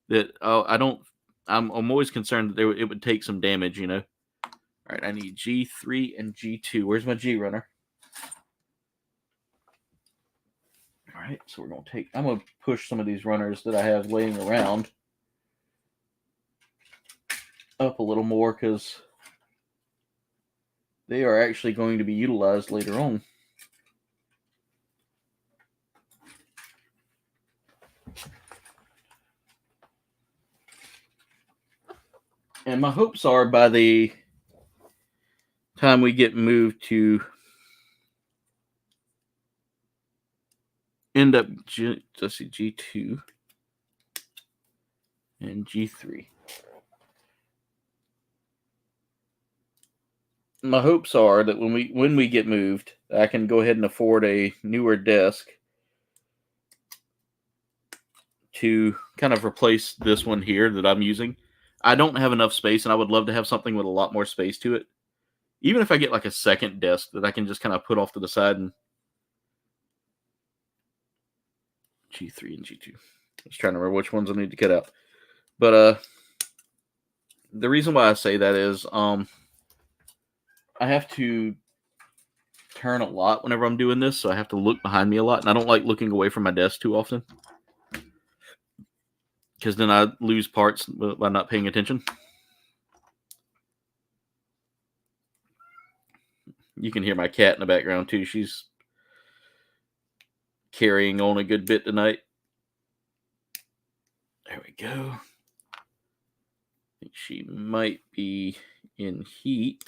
that I'm always concerned that it would take some damage, All right, I need G3 and G2. Where's my G runner? All right, so I'm going to push some of these runners that I have laying around up a little more because they are actually going to be utilized later on. And my hopes are by the time we get moved to end up, let's see, G2 and G3. My hopes are that when we get moved, I can go ahead and afford a newer desk to kind of replace this one here that I'm using. I don't have enough space, and I would love to have something with a lot more space to it. Even if I get like a second desk that I can just kind of put off to the side and G3 and G2. I was trying to remember which ones I need to cut out. But the reason why I say that is I have to turn a lot whenever I'm doing this, so I have to look behind me a lot, and I don't like looking away from my desk too often because then I lose parts by not paying attention. You can hear my cat in the background too. She's carrying on a good bit tonight. There we go. I think she might be in heat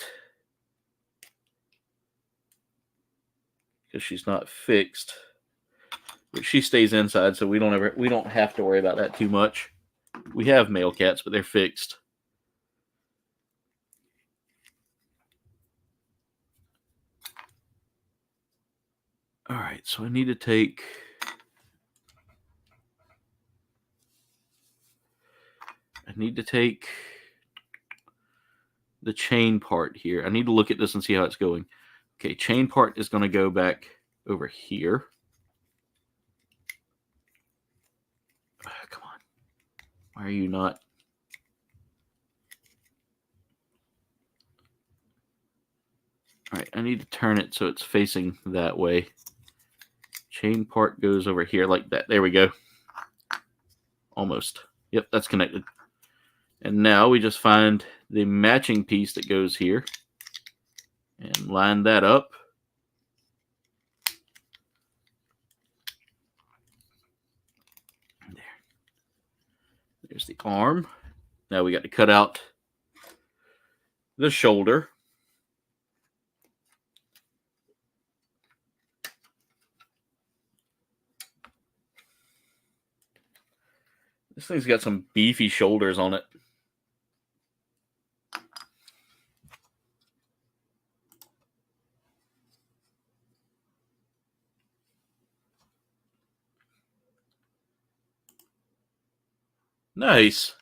because she's not fixed. But she stays inside, so we don't have to worry about that too much. We have male cats, but they're fixed. All right, so I need to take the chain part here. I need to look at this and see how it's going. Okay, chain part is going to go back over here. Come on. Why are you not? All right, I need to turn it so it's facing that way. Chain part goes over here like that. There we go. Almost. Yep, that's connected. And now we just find the matching piece that goes here and line that up. There. There's the arm. Now we got to cut out the shoulder. This thing's got some beefy shoulders on it. Nice.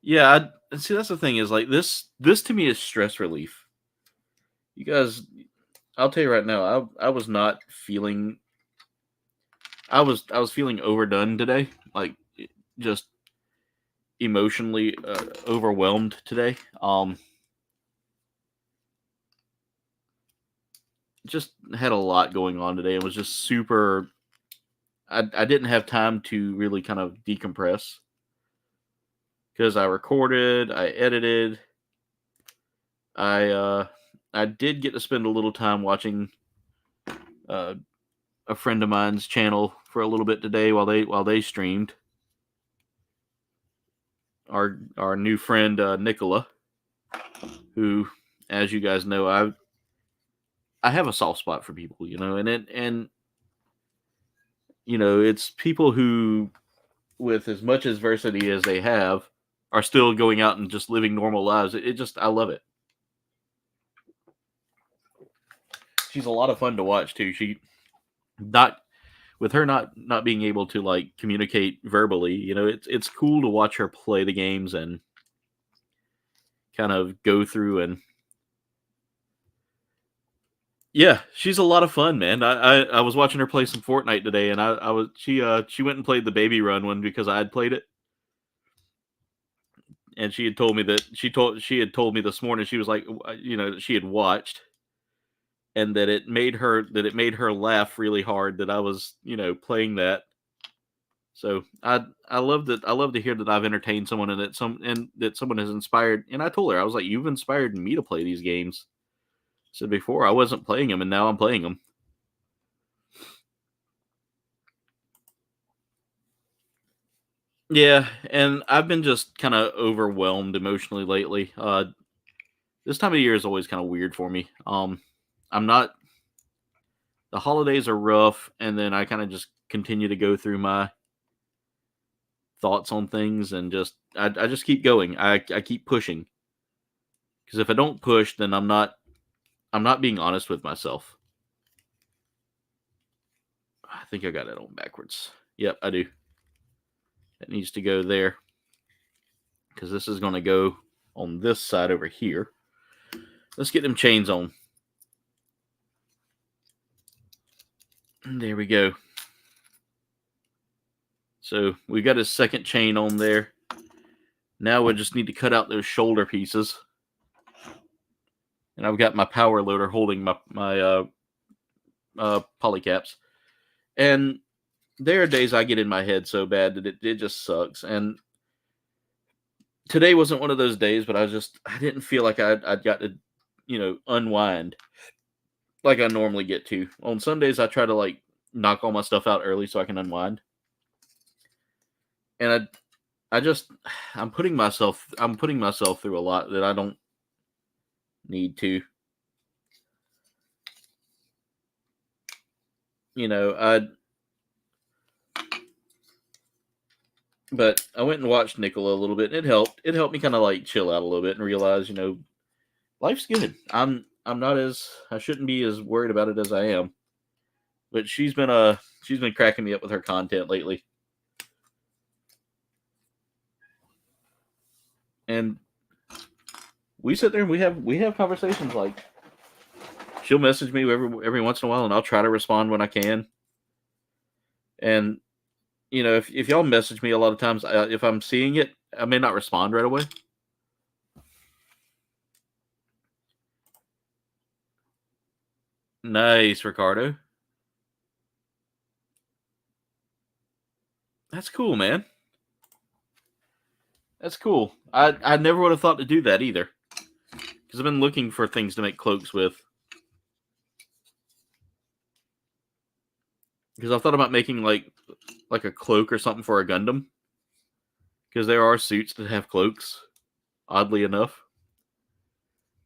Yeah, see, that's the thing is like this to me is stress relief. You guys, I'll tell you right now, I was not feeling I was feeling overdone today, like just emotionally overwhelmed today. Just had a lot going on today. It was just super. I didn't have time to really kind of decompress because I recorded, I edited, I did get to spend a little time watching a friend of mine's channel for a little bit today while they streamed. Our new friend Nicola, who, as you guys know, I have a soft spot for people, you know, and you know, it's people who, with as much adversity as they have, are still going out and just living normal lives. It just, I love it. She's a lot of fun to watch too. With her not being able to like communicate verbally, you know, it's cool to watch her play the games and kind of go through and yeah, she's a lot of fun, man. I was watching her play some Fortnite today, and she went and played the baby run one because I had played it, and she had told me that she had told me this morning she was like, you know, that she had watched, and that it made her laugh really hard that I was, you know, playing that. So I love that. I love to hear that I've entertained someone and that someone has inspired. And I told her, I was like, you've inspired me to play these games. So before I wasn't playing them, and now I'm playing them. Yeah, and I've been just kind of overwhelmed emotionally lately. This time of year is always kind of weird for me. I'm not. The holidays are rough, and then I kind of just continue to go through my thoughts on things, and I just keep going. I keep pushing, because if I don't push, then I'm not being honest with myself. I think I got it on backwards. Yep, I do. It needs to go there, because this is going to go on this side over here. Let's get them chains on. There we go. So we got his second chain on there. Now we just need to cut out those shoulder pieces. And I've got my power loader holding my polycaps. And there are days I get in my head so bad that it just sucks. And today wasn't one of those days, but I didn't feel like I'd got to, unwind like I normally get to. On Sundays, I try to like knock all my stuff out early so I can unwind. And I'm putting myself through a lot that I don't need to. But I went and watched Nicola a little bit, and it helped. It helped me kind of like chill out a little bit and realize, life's good. I shouldn't be as worried about it as I am. But she's been cracking me up with her content lately. And we sit there and we have conversations. Like, she'll message me every once in a while, and I'll try to respond when I can. And if y'all message me a lot of times, if I'm seeing it, I may not respond right away. Nice, Ricardo. That's cool, man. That's cool. I never would have thought to do that either. Because I've been looking for things to make cloaks with. Because I thought about making like a cloak or something for a Gundam. Because there are suits that have cloaks, oddly enough.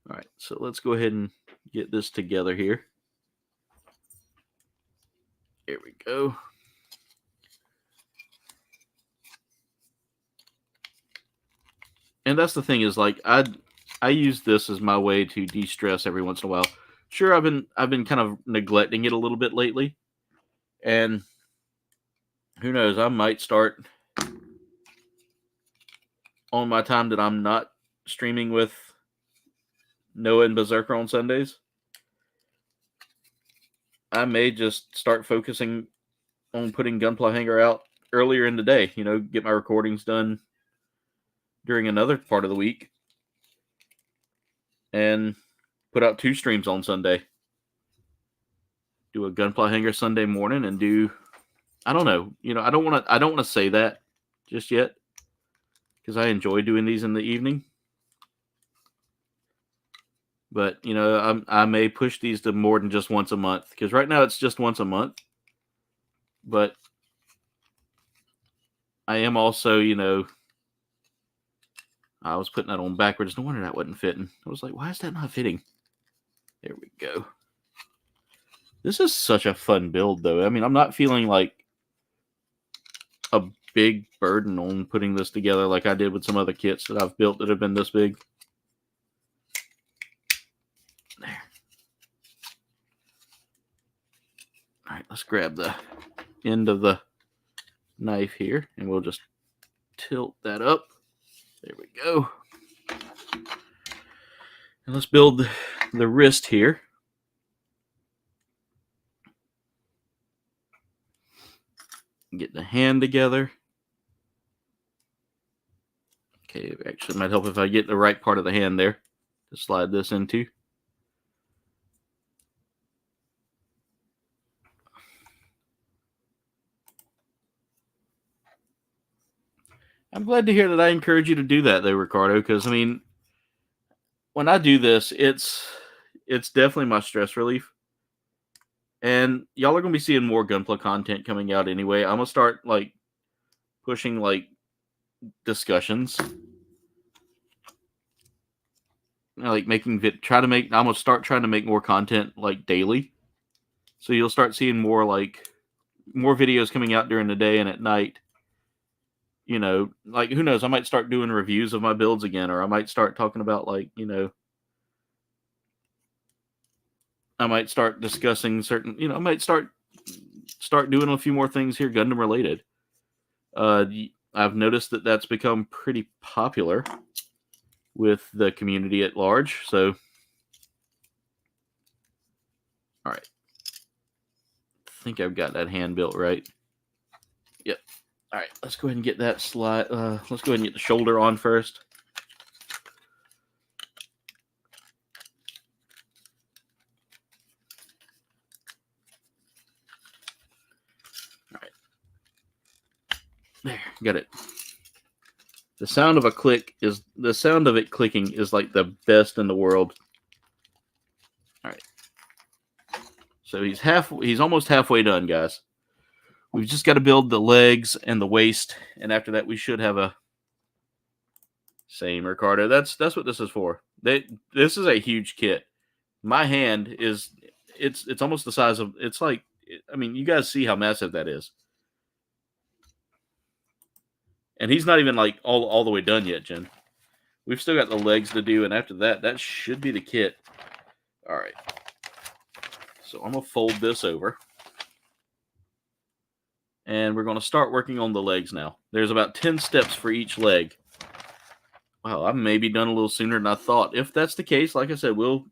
All right, so let's go ahead and get this together here. Here we go. And that's the thing is, like, I use this as my way to de-stress every once in a while. Sure, I've been kind of neglecting it a little bit lately. And who knows, I might start on my time that I'm not streaming with Noah and Berserker on Sundays. I may just start focusing on putting Gunpla Hangar out earlier in the day. Get my recordings done during another part of the week. And put out 2 streams on Sunday. Do a Gunpla Hangar Sunday morning and do, I don't know. I don't want to say that just yet. Because I enjoy doing these in the evening. But, I may push these to more than just once a month. Because right now it's just once a month. But I am also, I was putting that on backwards. No wonder that wasn't fitting. I was like, why is that not fitting? There we go. This is such a fun build, though. I mean, I'm not feeling like a big burden on putting this together like I did with some other kits that I've built that have been this big. There. All right, let's grab the end of the knife here, and we'll just tilt that up. There we go. And let's build the wrist here. Get the hand together. Okay, actually, it might help if I get the right part of the hand there to slide this into. I'm glad to hear that I encourage you to do that, though, Ricardo, because, I mean, when I do this, it's definitely my stress relief. And y'all are going to be seeing more Gunpla content coming out anyway. I'm going to start, like, pushing, like, discussions. Like, I'm going to start trying to make more content, like, daily. So you'll start seeing more videos coming out during the day and at night. Like, who knows? I might start doing reviews of my builds again, or I might start talking about, like, I might start discussing certain, I might start doing a few more things here Gundam related. I've noticed that that's become pretty popular with the community at large. So, all right. I think I've got that hand built right. Yep. All right, let's go ahead and get that slide. Let's go ahead and get the shoulder on first. All right, there, got it. The sound of it clicking is like the best in the world. All right, so he's almost halfway done, guys. We've just got to build the legs and the waist, and after that, we should have a same Ricardo. That's what this is for. This is a huge kit. My hand is it's almost the size of it's like I mean, you guys see how massive that is. And he's not even like all the way done yet, Jen. We've still got the legs to do, and after that, that should be the kit. All right. So I'm going to fold this over. And we're going to start working on the legs now. There's about 10 steps for each leg. Wow, I've maybe done a little sooner than I thought. If that's the case, like I said, we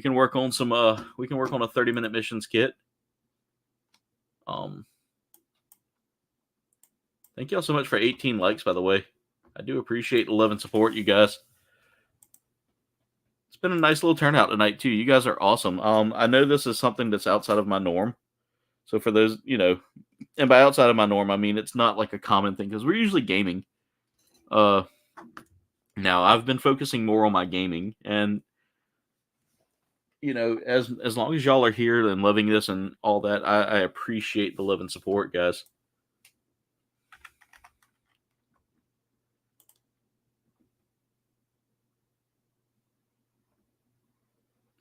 can work on some we can work on a 30-minute missions kit. Thank y'all so much for 18 likes, by the way. I do appreciate the love and support, you guys. It's been a nice little turnout tonight, too. You guys are awesome. I know this is something that's outside of my norm. So for those, you know, and by outside of my norm, I mean it's not like a common thing because we're usually gaming. Now, I've been focusing more on my gaming. And, you know, as long as y'all are here and loving this and all that, I appreciate the love and support, guys.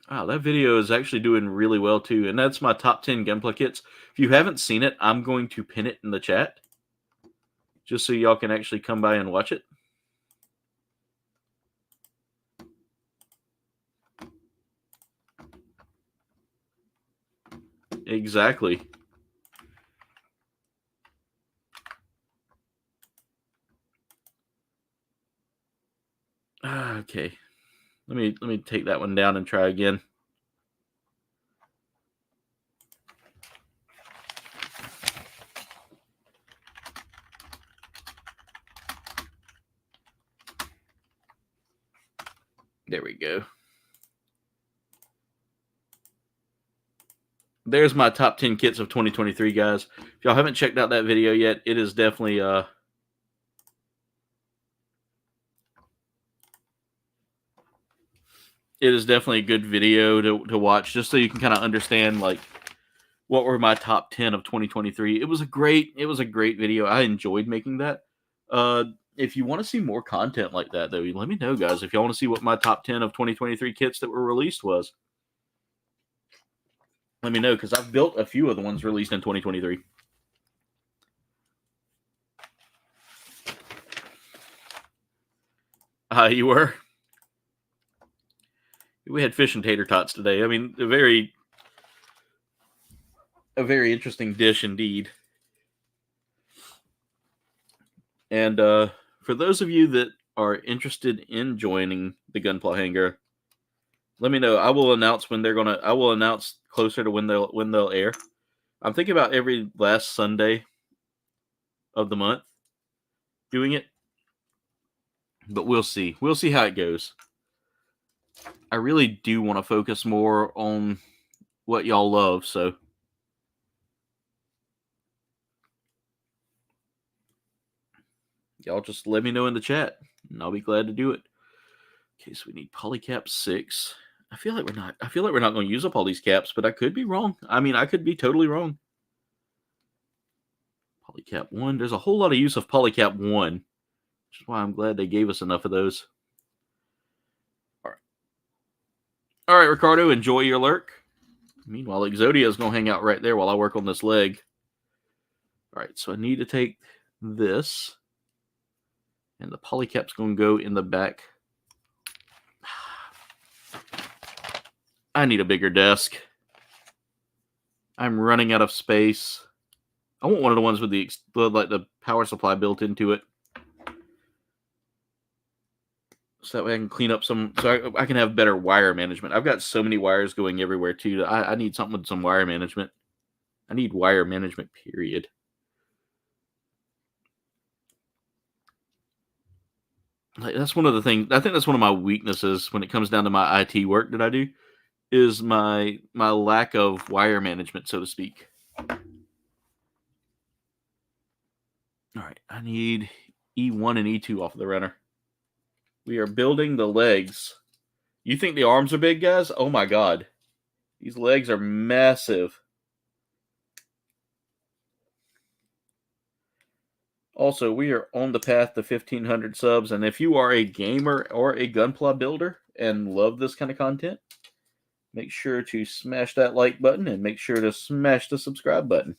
Wow, that video is actually doing really well, too. And that's my top 10 Gunpla kits. If you haven't seen it, I'm going to pin it in the chat. Just so y'all can actually come by and watch it. Exactly. Okay. Let me take that one down and try again. There we go. There's my top 10 kits of 2023, guys. If y'all haven't checked out that video yet, it is definitely a good video to watch, just so you can kind of understand like what were my top 10 of 2023. It was a great video. I enjoyed making that. If you want to see more content like that, though, let me know, guys. If y'all want to see what my top 10 of 2023 kits that were released was, let me know, because I've built a few of the ones released in 2023. You were? We had fish and tater tots today. I mean, a very interesting dish indeed. And for those of you that are interested in joining the Gunpla Hangar, let me know. I will announce when they're gonna. I will announce closer to when they'll air. I'm thinking about every last Sunday of the month doing it, but we'll see. We'll see how it goes. I really do want to focus more on what y'all love, so. Y'all just let me know in the chat, and I'll be glad to do it. Okay, so we need polycap 6. I feel like we're not going to use up all these caps, but I could be wrong. I mean, I could be totally wrong. Polycap 1. There's a whole lot of use of polycap 1, which is why I'm glad they gave us enough of those. All right, Ricardo, enjoy your lurk. Meanwhile, Exodia is going to hang out right there while I work on this leg. All right, so I need to take this, and the polycap's going to go in the back. I need a bigger desk. I'm running out of space. I want one of the ones with the power supply built into it, so that way I can clean up some. So I can have better wire management. I've got so many wires going everywhere too. I need something with some wire management. I need wire management. Period. Like, that's one of the things. I think that's one of my weaknesses when it comes down to my IT work that I do, is my lack of wire management, so to speak. All right, I need E1 and E2 off of the runner. We are building the legs. You think the arms are big, guys? Oh my god. These legs are massive. Also, we are on the path to 1,500 subs, and if you are a gamer or a Gunpla builder and love this kind of content, make sure to smash that like button and make sure to smash the subscribe button.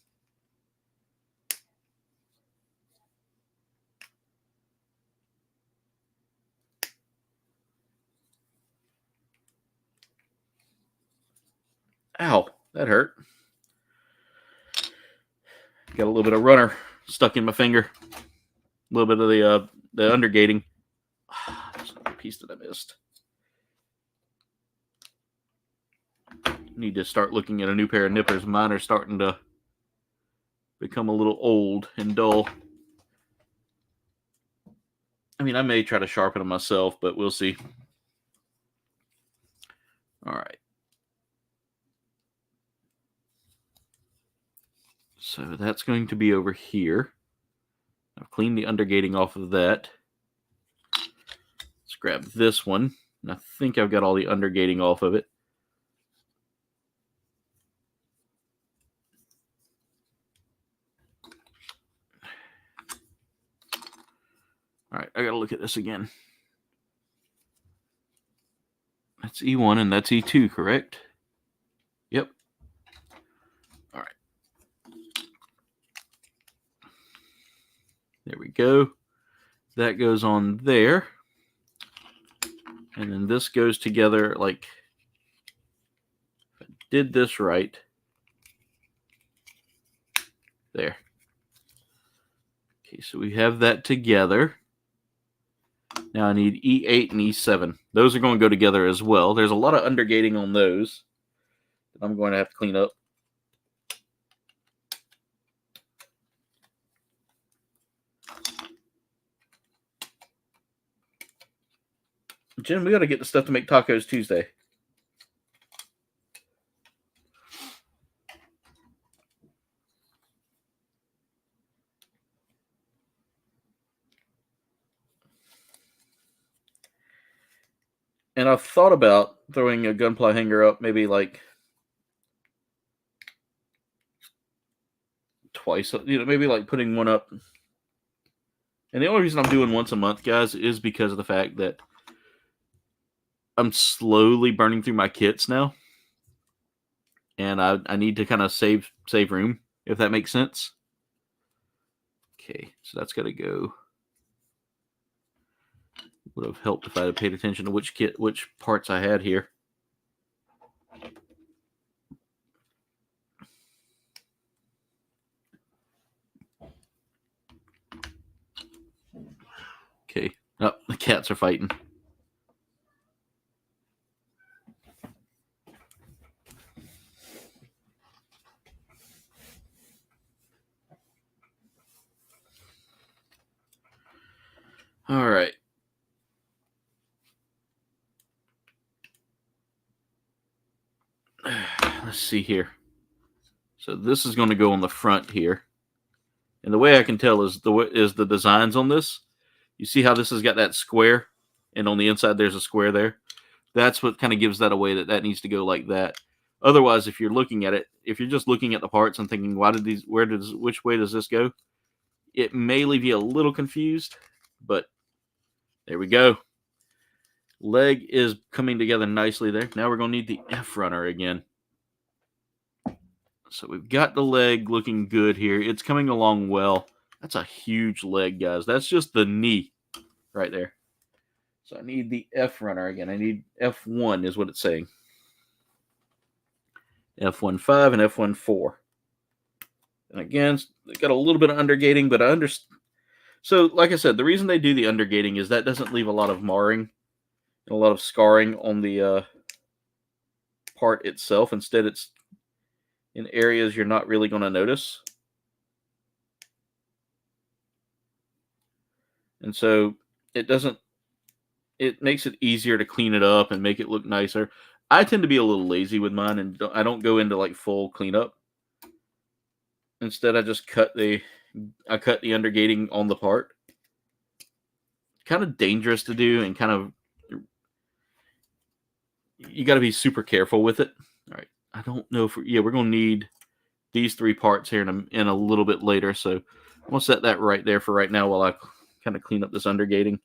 Ow, that hurt. Got a little bit of runner stuck in my finger. A little bit of the undergating. There's another piece that I missed. Need to start looking at a new pair of nippers. Mine are starting to become a little old and dull. I mean, I may try to sharpen them myself, but we'll see. All right. So that's going to be over here. I've cleaned the undergating off of that. Let's grab this one. And I think I've got all the undergating off of it. All right, I got to look at this again. That's E1 and that's E2, correct? Yep. All right. There we go. That goes on there. And then this goes together like, if I did this right. There. Okay, so we have that together. Now I need E8 and E7. Those are going to go together as well. There's a lot of undergating on those that I'm going to have to clean up. Jim, we got to get the stuff to make tacos Tuesday. And I've thought about throwing a Gunpla Hangar up maybe like twice, maybe like putting one up. And the only reason I'm doing once a month, guys, is because of the fact that I'm slowly burning through my kits now. And I need to kind of save room, if that makes sense. Okay, so that's got to go. Would have helped if I had paid attention to which parts I had here. Okay. Oh, the cats are fighting. All right. Let's see here. So this is going to go on the front here. And the way I can tell is the designs on this. You see how this has got that square, and on the inside there's a square there. That's what kind of gives that away, that needs to go like that. Otherwise, if you're looking at it, if you're just looking at the parts and thinking, which way does this go? It may leave you a little confused, but there we go. Leg is coming together nicely there. Now we're going to need the F runner again. So we've got the leg looking good here. It's coming along well. That's a huge leg, guys. That's just the knee right there. So I need the F runner again. I need F1 is what it's saying. F1.5 and F1.4. And again, they got a little bit of undergating, but I understand. So, like I said, the reason they do the undergating is that doesn't leave a lot of marring and a lot of scarring on the part itself. Instead, it's in areas you're not really going to notice. And so it doesn't it makes it easier to clean it up and make it look nicer. I tend to be a little lazy with mine, and I don't go into like full cleanup. Instead, I just cut the undergating on the part. Kind of dangerous to do, and kind of you got to be super careful with it. All right, I don't know if we're going to need these 3 parts here in a little bit later, so I'm going to set that right there for right now while I kind of clean up this undergating,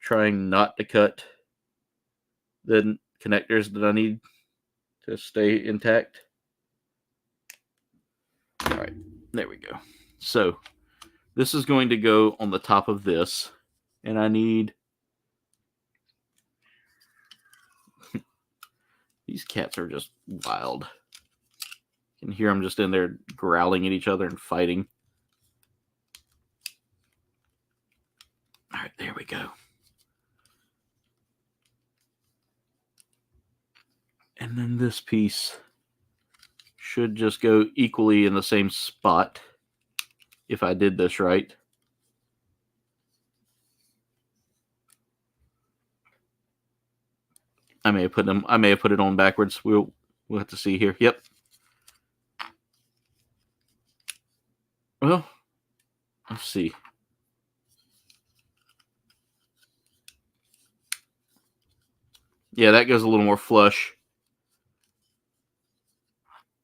trying not to cut the connectors that I need to stay intact. All right, there we go. So this is going to go on the top of this, and I need these cats are just wild. You can hear them just in there growling at each other and fighting. All right, there we go. And then this piece should just go equally in the same spot if I did this right. I may have put it on backwards. We'll have to see here. Yep. Well, let's see. Yeah, that goes a little more flush.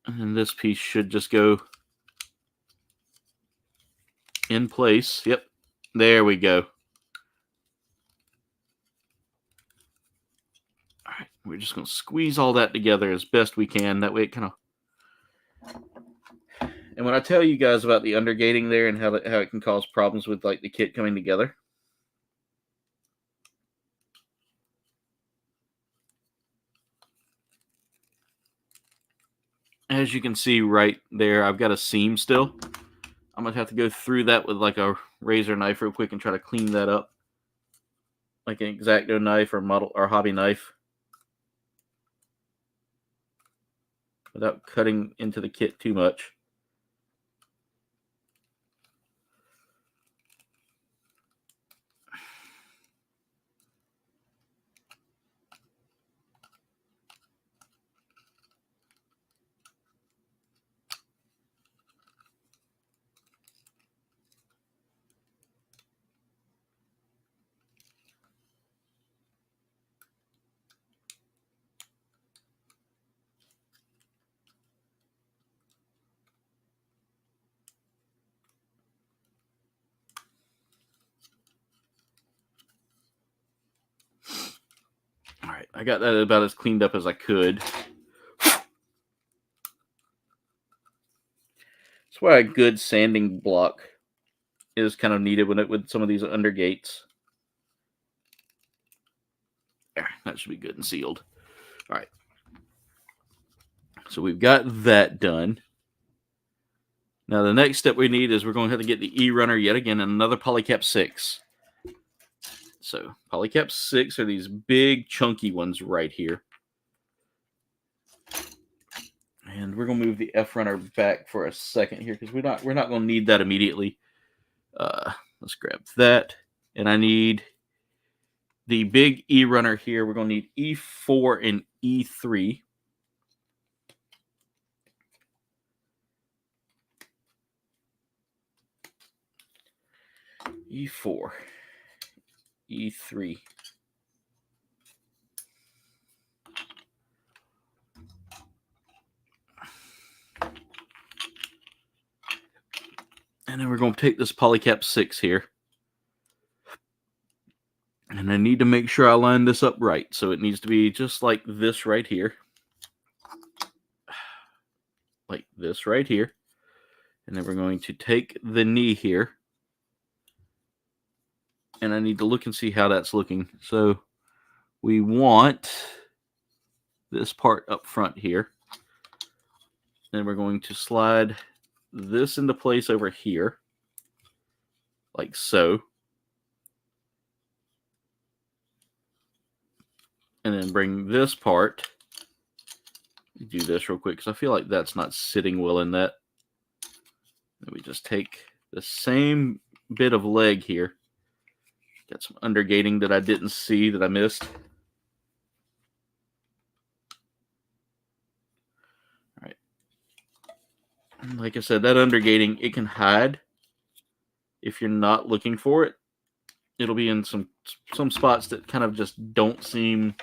And then this piece should just go in place. Yep. There we go. All right. We're just going to squeeze all that together as best we can. That way it kind of... And when I tell you guys about the undergating there and how it can cause problems with like the kit coming together, as you can see right there, I've got a seam still. I'm going to have to go through that with like a razor knife real quick and try to clean that up. Like an X-Acto knife or model or hobby knife. Without cutting into the kit too much. All right, I got that about as cleaned up as I could. That's why a good sanding block is kind of needed with some of these undergates. There, that should be good and sealed. All right. So we've got that done. Now the next step we need is we're going to have to get the E-runner yet again and another polycap 6. So polycap 6 are these big chunky ones right here. And we're going to move the F-runner back for a second here because we're not going to need that immediately. Let's grab that. And I need the big E-runner here. We're going to need E4 and E3. E4, E3. And then we're going to take this polycap 6 here. And I need to make sure I line this up right. So it needs to be just like this right here. Like this right here. And then we're going to take the knee here. And I need to look and see how that's looking. So we want this part up front here. Then we're going to slide this into place over here. Like so. And then bring this part. Do this real quick because I feel like that's not sitting well in that. And we just take the same bit of leg here. Got some undergating that I didn't see that I missed. All right. And like I said, that undergating, it can hide if you're not looking for it. It'll be in some spots that kind of just don't seem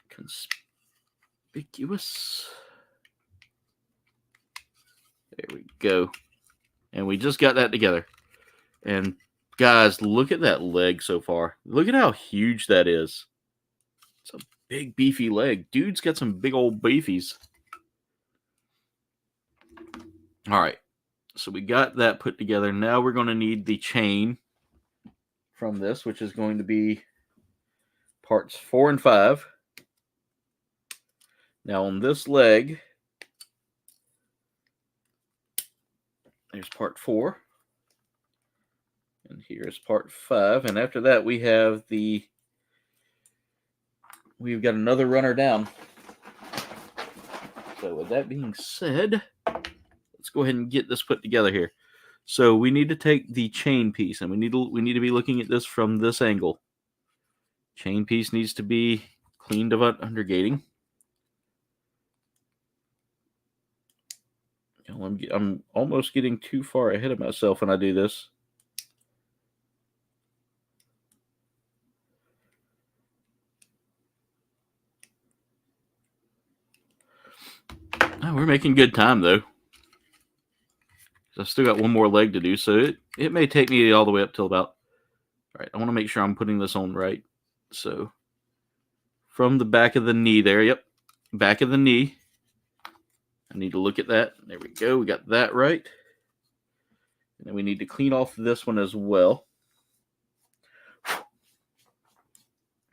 conspicuous. There we go. And we just got that together. And guys, look at that leg so far. Look at how huge that is. It's a big, beefy leg. Dude's got some big old beefies. All right. So we got that put together. Now we're going to need the chain from this, which is going to be parts 4 and 5. Now on this leg, there's part 4. And here's part 5. And after that, we've got another runner down. So with that being said, let's go ahead and get this put together here. So we need to take the chain piece, and we need to be looking at this from this angle. Chain piece needs to be cleaned of undergating. I'm almost getting too far ahead of myself when I do this. Oh, we're making good time though. I've still got one more leg to do, so it may take me all the way up till about. All right, I want to make sure I'm putting this on right. So from the back of the knee there, yep, back of the knee. I need to look at that. There we go. We got that right. And then we need to clean off this one as well.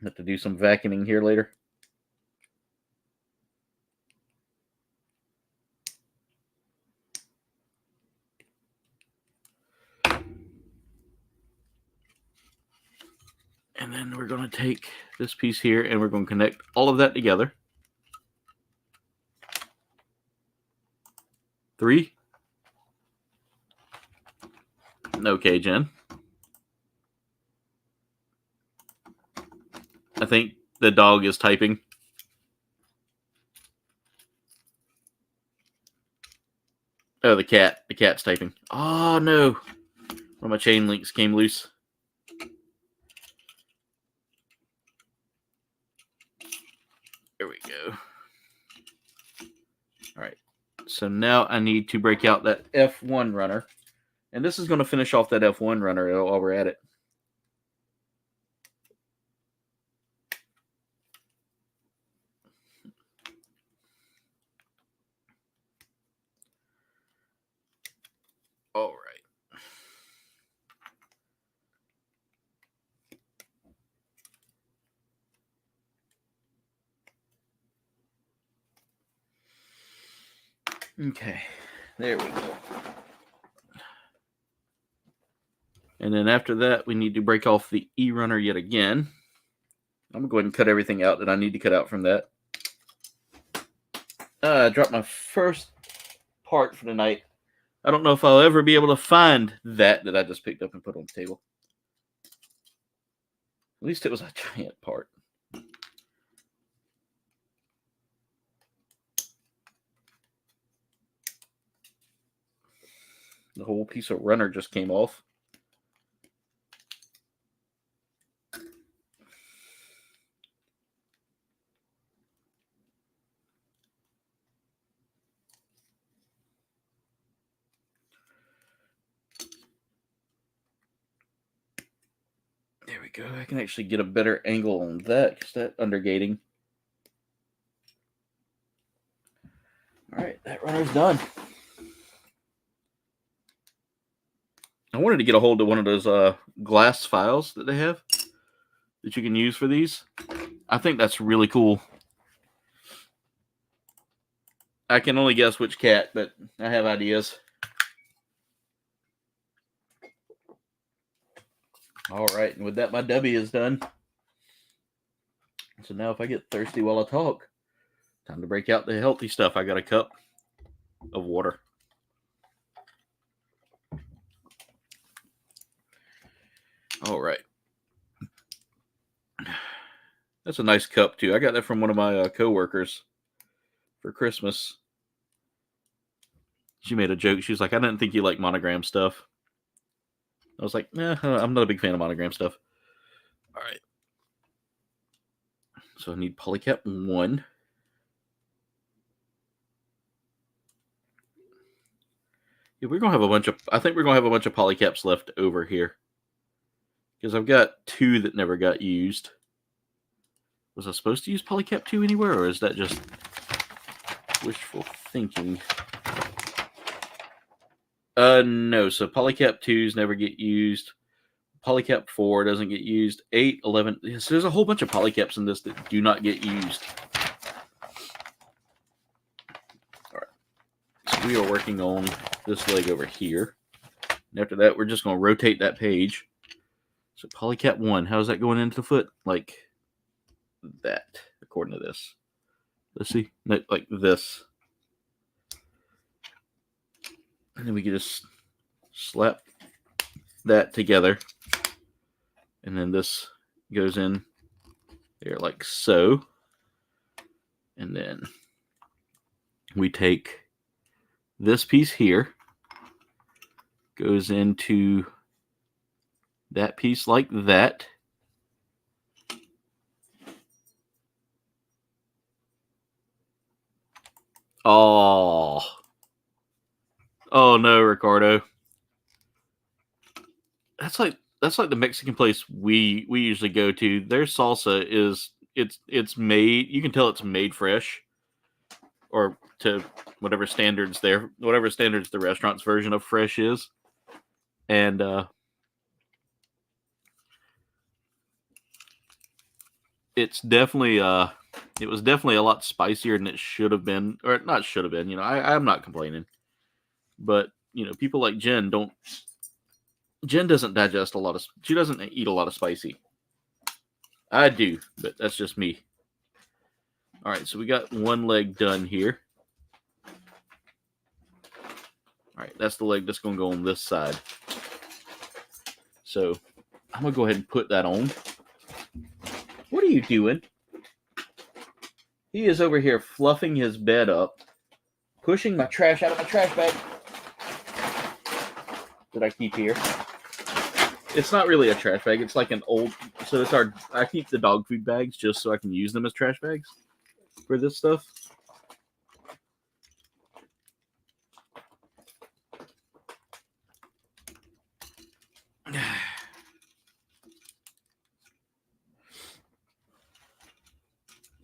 Have to do some vacuuming here later. And then we're going to take this piece here and we're going to connect all of that together. 3. No cage in. I think the dog is typing. Oh, the cat. The cat's typing. Oh, no. One of my chain links came loose. There we go. All right. So now I need to break out that F1 runner. And this is going to finish off that F1 runner while we're at it. All right. Okay, there we go. And then after that, we need to break off the E runner yet again. I'm going to go ahead and cut everything out that I need to cut out from that. I dropped my first part for the night. I don't know if I'll ever be able to find that I just picked up and put on the table. At least it was a giant part. The whole piece of runner just came off. There we go. I can actually get a better angle on that because that undergating. All right, that runner's done. I wanted to get a hold of one of those glass files that they have that you can use for these. I think that's really cool. I can only guess which cat, but I have ideas. All right, and with that, my W is done. So now if I get thirsty while I talk, time to break out the healthy stuff. I got a cup of water. All right. That's a nice cup, too. I got that from one of my coworkers for Christmas. She made a joke. She was like, I didn't think you like monogram stuff. I was like, nah, I'm not a big fan of monogram stuff. All right. So I need polycap 1. Yeah, we're gonna have a bunch of. I think we're gonna have a bunch of polycaps left over here because I've got 2 that never got used. Was I supposed to use polycap 2 anywhere, or is that just wishful thinking? No. So polycap 2s never get used. Polycap 4 doesn't get used. 8, 11. So there's a whole bunch of polycaps in this that do not get used. All right. So we are working on this leg over here. And after that, we're just going to rotate that page. So polycap 1, how's that going into the foot? Like that, according to this. Let's see. Like this. And then we can just slap that together. And then this goes in there like so. And then we take this piece here, goes into that piece like that. Oh no, Ricardo. That's like the Mexican place we usually go to. Their salsa is it's made. You can tell it's made fresh, or to whatever standards the restaurant's version of fresh is, and it's definitely it was definitely a lot spicier than it should have been, or not should have been. You know, I'm not complaining, but you know, people like Jen doesn't digest a lot of. She doesn't eat a lot of spicy. I do, but that's just me. All right, so we got one leg done here. All right, that's the leg that's going to go on this side. So I'm going to go ahead and put that on. What are you doing? He is over here fluffing his bed up, pushing my trash out of my trash bag that I keep here. It's not really a trash bag. It's like an old, so it's I keep the dog food bags just so I can use them as trash bags for this stuff.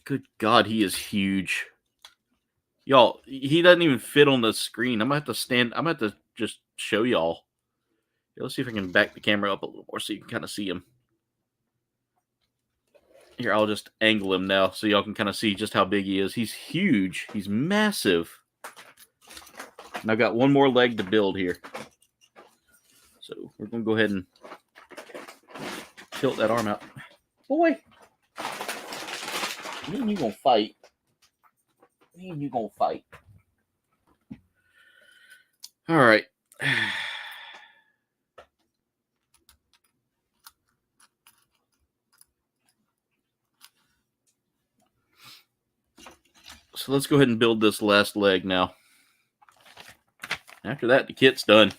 Good God, he is huge. Y'all, he doesn't even fit on the screen. I'm going to have to just show y'all. Let's see if I can back the camera up a little more so you can kind of see him. Here, I'll just angle him now so y'all can kind of see just how big he is. He's huge. He's massive. And I've got one more leg to build here. So we're going to go ahead and tilt that arm out. Boy! Me and you going to fight. Me and you going to fight. All right. So let's go ahead and build this last leg now. After that, the kit's done.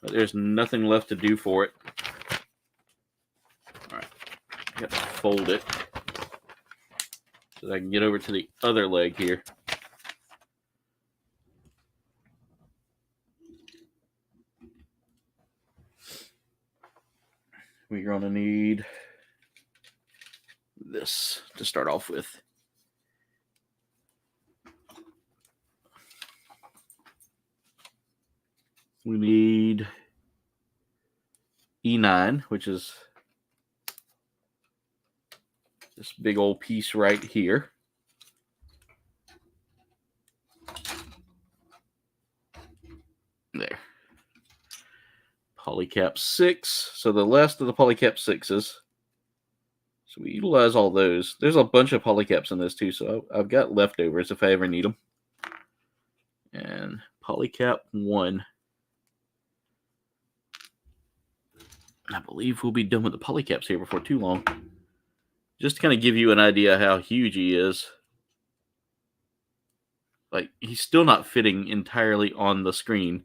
But there's nothing left to do for it. All right. I got to fold it so that I can get over to the other leg here. We're going to need this to start off with. We need E9, which is this big old piece right here. There. Polycap 6. So the last of the polycap 6s. So we utilize all those. There's a bunch of polycaps in this too, so I've got leftovers if I ever need them. And polycap 1. I believe we'll be done with the polycaps here before too long. Just to kind of give you an idea how huge he is. Like, he's still not fitting entirely on the screen.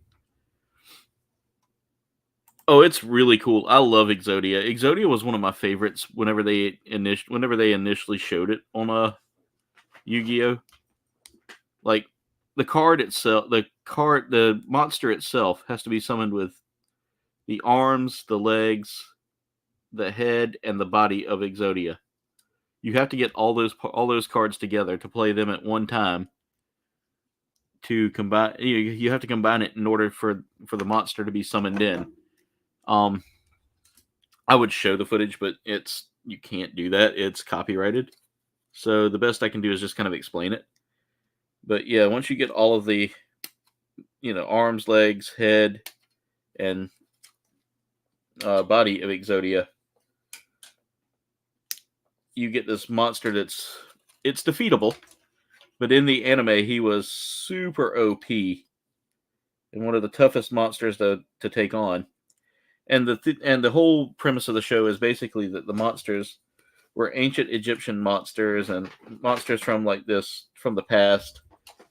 Oh, it's really cool. I love Exodia. Exodia was one of my favorites whenever they initially showed it on Yu-Gi-Oh. Like, the card itself, the monster itself has to be summoned with the arms, the legs, the head, and the body of Exodia. You have to get all those cards together to play them at one time. To combine, you have to combine it in order for the monster to be summoned in. I would show the footage, but you can't do that. It's copyrighted. So the best I can do is just kind of explain it. But yeah, once you get all of the, arms, legs, head, and body of Exodia, you get this monster it's defeatable. But in the anime, he was super OP and one of the toughest monsters to take on. And the whole premise of the show is basically that the monsters were ancient Egyptian monsters and monsters from the past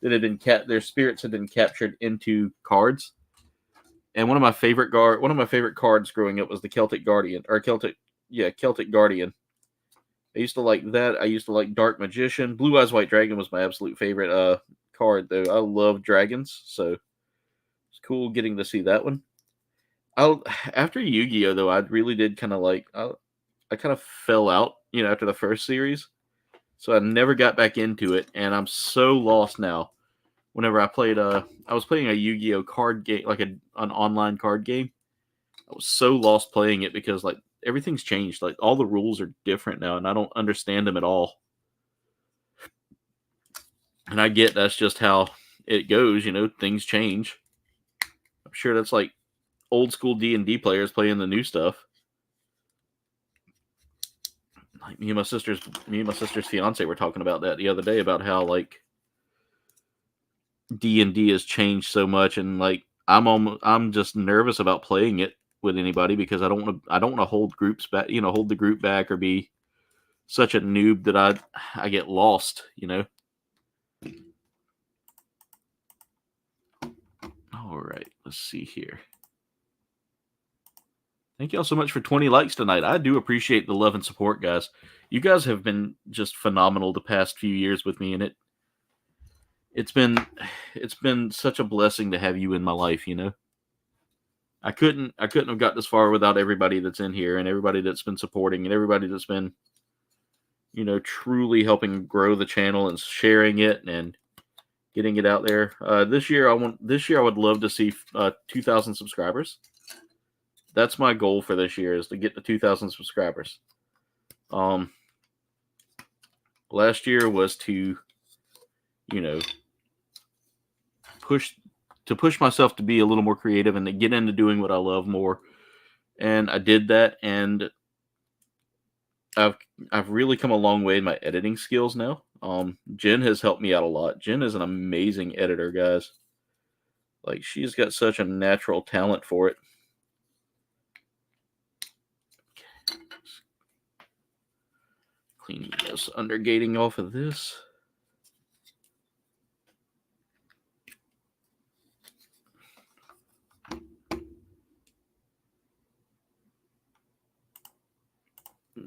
that had been their spirits had been captured into cards. And one of my favorite cards growing up was the Celtic Guardian Celtic Guardian. I used to like that. I used to like Dark Magician. Blue Eyes White Dragon was my absolute favorite card though. I love dragons, so it's cool getting to see that one. After Yu-Gi-Oh though, I really did kind of I kind of fell out, after the first series. So I never got back into it, and I'm so lost now. Whenever I was playing a Yu-Gi-Oh card game, like an online card game. I was so lost playing it because everything's changed. Like all the rules are different now, and I don't understand them at all. And I get that's just how it goes, things change. I'm sure that's like old school D&D players playing the new stuff. Like me and my sister's fiance were talking about that the other day about how D&D has changed so much, and I'm just nervous about playing it with anybody because I don't want to hold groups back, hold the group back or be such a noob that I get lost, All right, let's see here. Thank you all so much for 20 likes tonight. I do appreciate the love and support, guys. You guys have been just phenomenal the past few years with me, and it's been such a blessing to have you in my life, I couldn't have got this far without everybody that's in here and everybody that's been supporting and everybody that's been, truly helping grow the channel and sharing it and getting it out there. This year I would love to see 2,000 subscribers. That's my goal for this year, is to get to 2,000 subscribers. Last year was to, push myself to be a little more creative and to get into doing what I love more. And I did that, and I've really come a long way in my editing skills now. Jen has helped me out a lot. Jen is an amazing editor, guys. She's got such a natural talent for it. Cleaning this undergating off of this.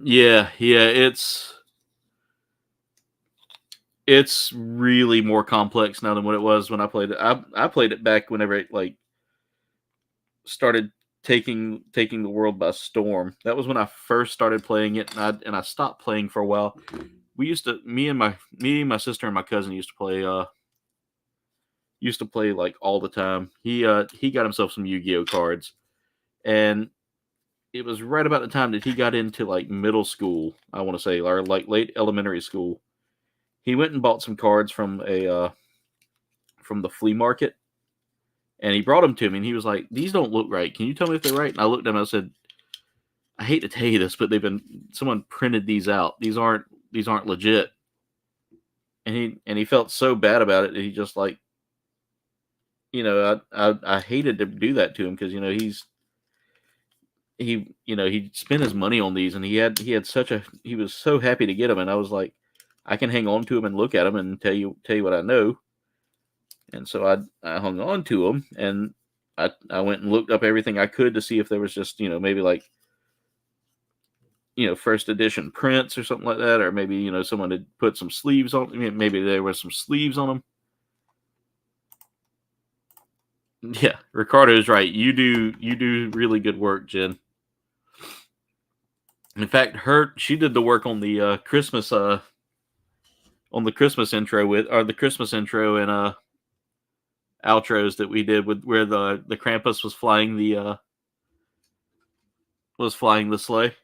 Yeah, it's really more complex now than what it was when I played it. I played it back whenever it started taking the world by storm. That was when I first started playing it, and I stopped playing for a while. Me and my sister and my cousin used to play all the time. He got himself some Yu-Gi-Oh cards, and it was right about the time that he got into middle school, I want to say, or late elementary school. He went and bought some cards from the flea market, and he brought them to me, and he was like, "These don't look right. Can you tell me if they're right?" And I looked at him and I said, "I hate to tell you this, but someone printed these out. These aren't legit." And he felt so bad about it that he just I hated to do that to him because he spent his money on these, and he was so happy to get them, and I was like, I can hang on to them and look at them and tell you what I know. And so I hung on to them, and I went and looked up everything I could to see if there was just, maybe like, first edition prints or something like that, or maybe, someone had put some sleeves on. Maybe there was some sleeves on them. Yeah, Ricardo's right. You do really good work, Jen. In fact, she did the work on the Christmas intro the Christmas intro and outros that we did with where the Krampus was flying the sleigh.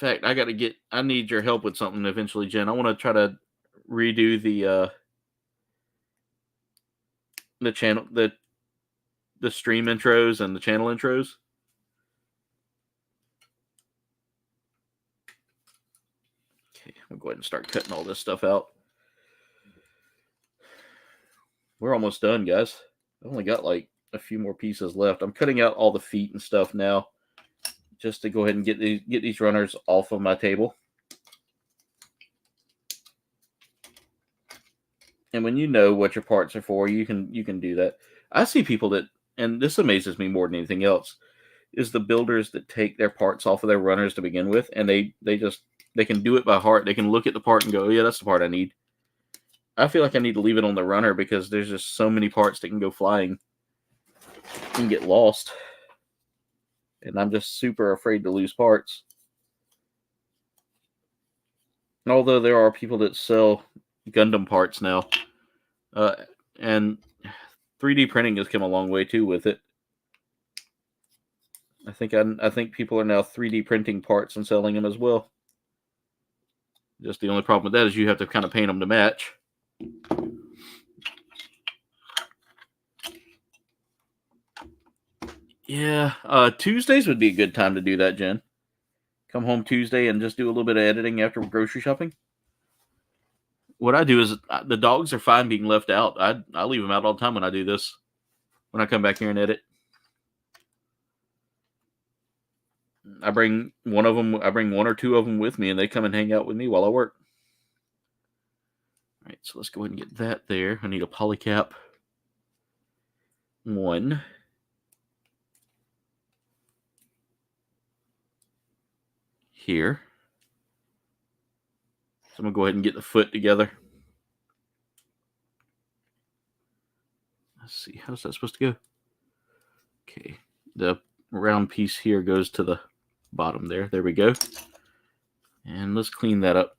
In fact, I need your help with something eventually, Jen. I want to try to redo the channel the stream intros and the channel intros. Okay, I'll go ahead and start cutting all this stuff out. We're almost done, guys. I've only got like a few more pieces left. I'm cutting out all the feet and stuff now, just to go ahead and get these runners off of my table. And when you know what your parts are for, you can do that. I see people that, and this amazes me more than anything else, is the builders that take their parts off of their runners to begin with, and they can do it by heart. They can look at the part and go, yeah, that's the part I need. I feel like I need to leave it on the runner because there's just so many parts that can go flying and get lost. And I'm just super afraid to lose parts. And although there are people that sell Gundam parts now, and 3D printing has come a long way too with it. I think people are now 3D printing parts and selling them as well. Just the only problem with that is you have to kind of paint them to match. Yeah, Tuesdays would be a good time to do that, Jen. Come home Tuesday and just do a little bit of editing after grocery shopping. What I do is the dogs are fine being left out. I leave them out all the time when I do this. When I come back here and edit, I bring one or two of them with me, and they come and hang out with me while I work. All right, so let's go ahead and get that there. I need a polycap 1. Here. So I'm going to go ahead and get the foot together. Let's see, how's that supposed to go? Okay, the round piece here goes to the bottom there. There we go. And let's clean that up.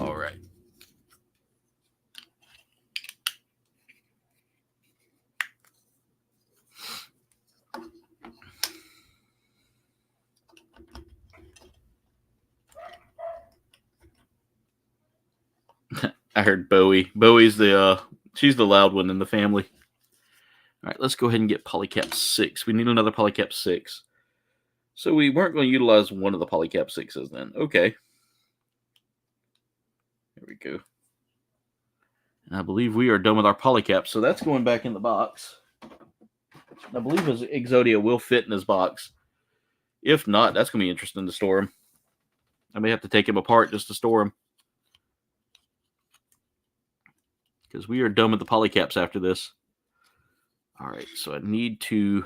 All right. I heard Bowie. Bowie's she's the loud one in the family. All right, let's go ahead and get polycap 6. We need another polycap 6. So we weren't going to utilize one of the polycap 6s then. Okay. There we go. And I believe we are done with our polycaps, so that's going back in the box. I believe his Exodia will fit in his box. If not, that's going to be interesting to store him. I may have to take him apart just to store him. Because we are done with the polycaps after this. All right, so I need to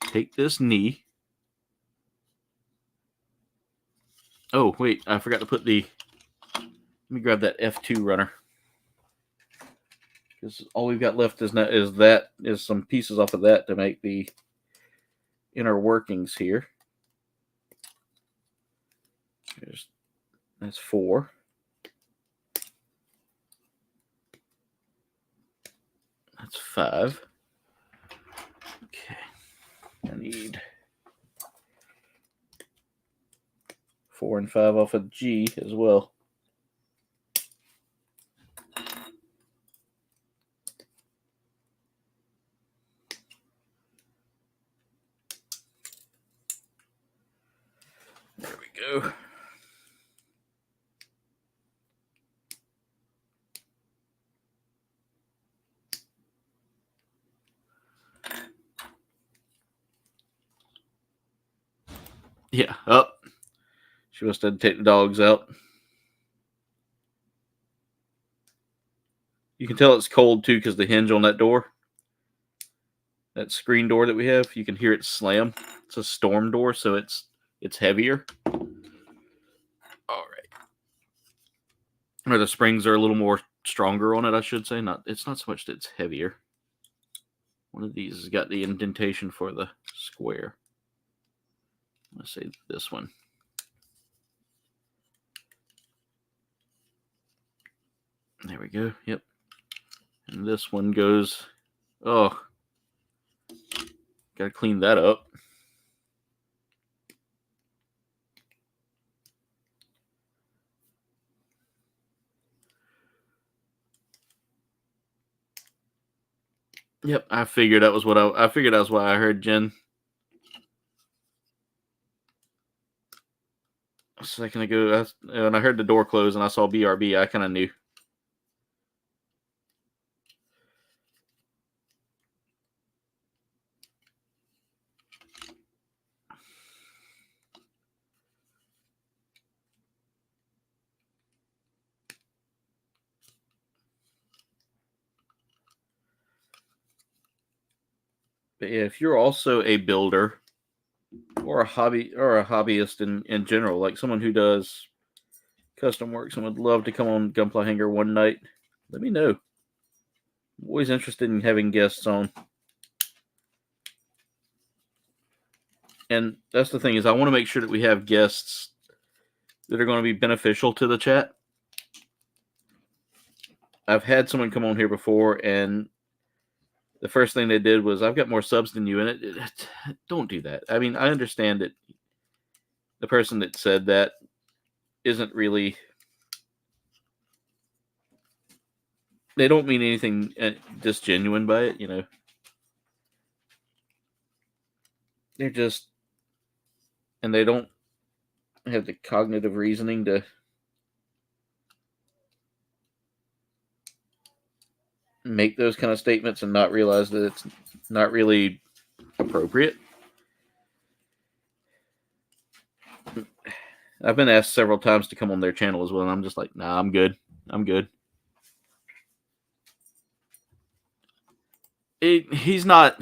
take this knee. Oh, wait, I forgot to put the... Let me grab that F2 runner. Because all we've got left is some pieces off of that to make the inner workings here. That's 4. That's 5. Okay. I need 4 and 5 off of G as well. Yeah, up. She must have to take the dogs out. You can tell it's cold too because the hinge on that door, that screen door that we have, you can hear it slam. It's a storm door, so it's heavier. All right. Or the springs are a little more stronger on it, I should say. It's not so much that it's heavier. One of these has got the indentation for the square. Let's say this one. There we go. Yep. And this one goes. Oh, gotta clean that up. Yep, I figured that was what I figured that was why I heard Jen a second ago. When I heard the door close and I saw BRB, I kind of knew. But yeah, if you're also a builder or a hobbyist in general, like someone who does custom work, someone would love to come on Gunpla Hangar one night, let me know. I'm always interested in having guests on. And that's the thing, is I want to make sure that we have guests that are going to be beneficial to the chat. I've had someone come on here before, and the first thing they did was, I've got more subs than you in it. Don't do that. I mean, I understand that the person that said that isn't really, they don't mean anything disgenuine by it, you know. They're just, and they don't have the cognitive reasoning to make those kind of statements and not realize that it's not really appropriate. I've been asked several times to come on their channel as well, and I'm just like, nah, I'm good. I'm good. He's not.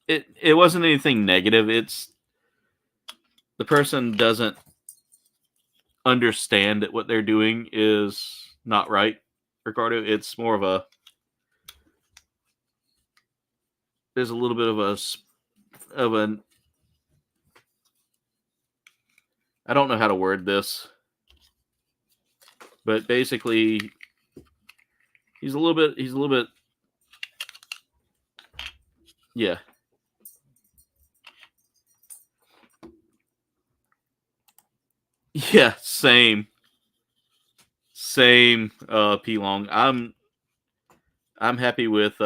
It wasn't anything negative. It's the person doesn't understand that what they're doing is not right, Ricardo. It's more of a, there's a little bit of an, I don't know how to word this, but basically he's a little bit yeah. Yeah, same P Long. I'm happy with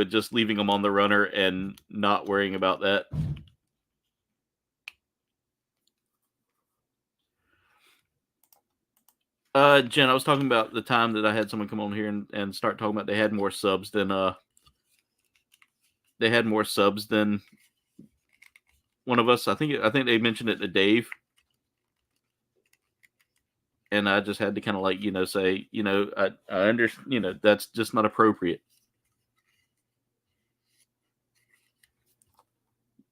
just leaving them on the runner and not worrying about that. Jen, I was talking about the time that I had someone come on here and start talking about they had more subs than one of us. I think they mentioned it to Dave. And I just had to kind of like, say, I understand, that's just not appropriate.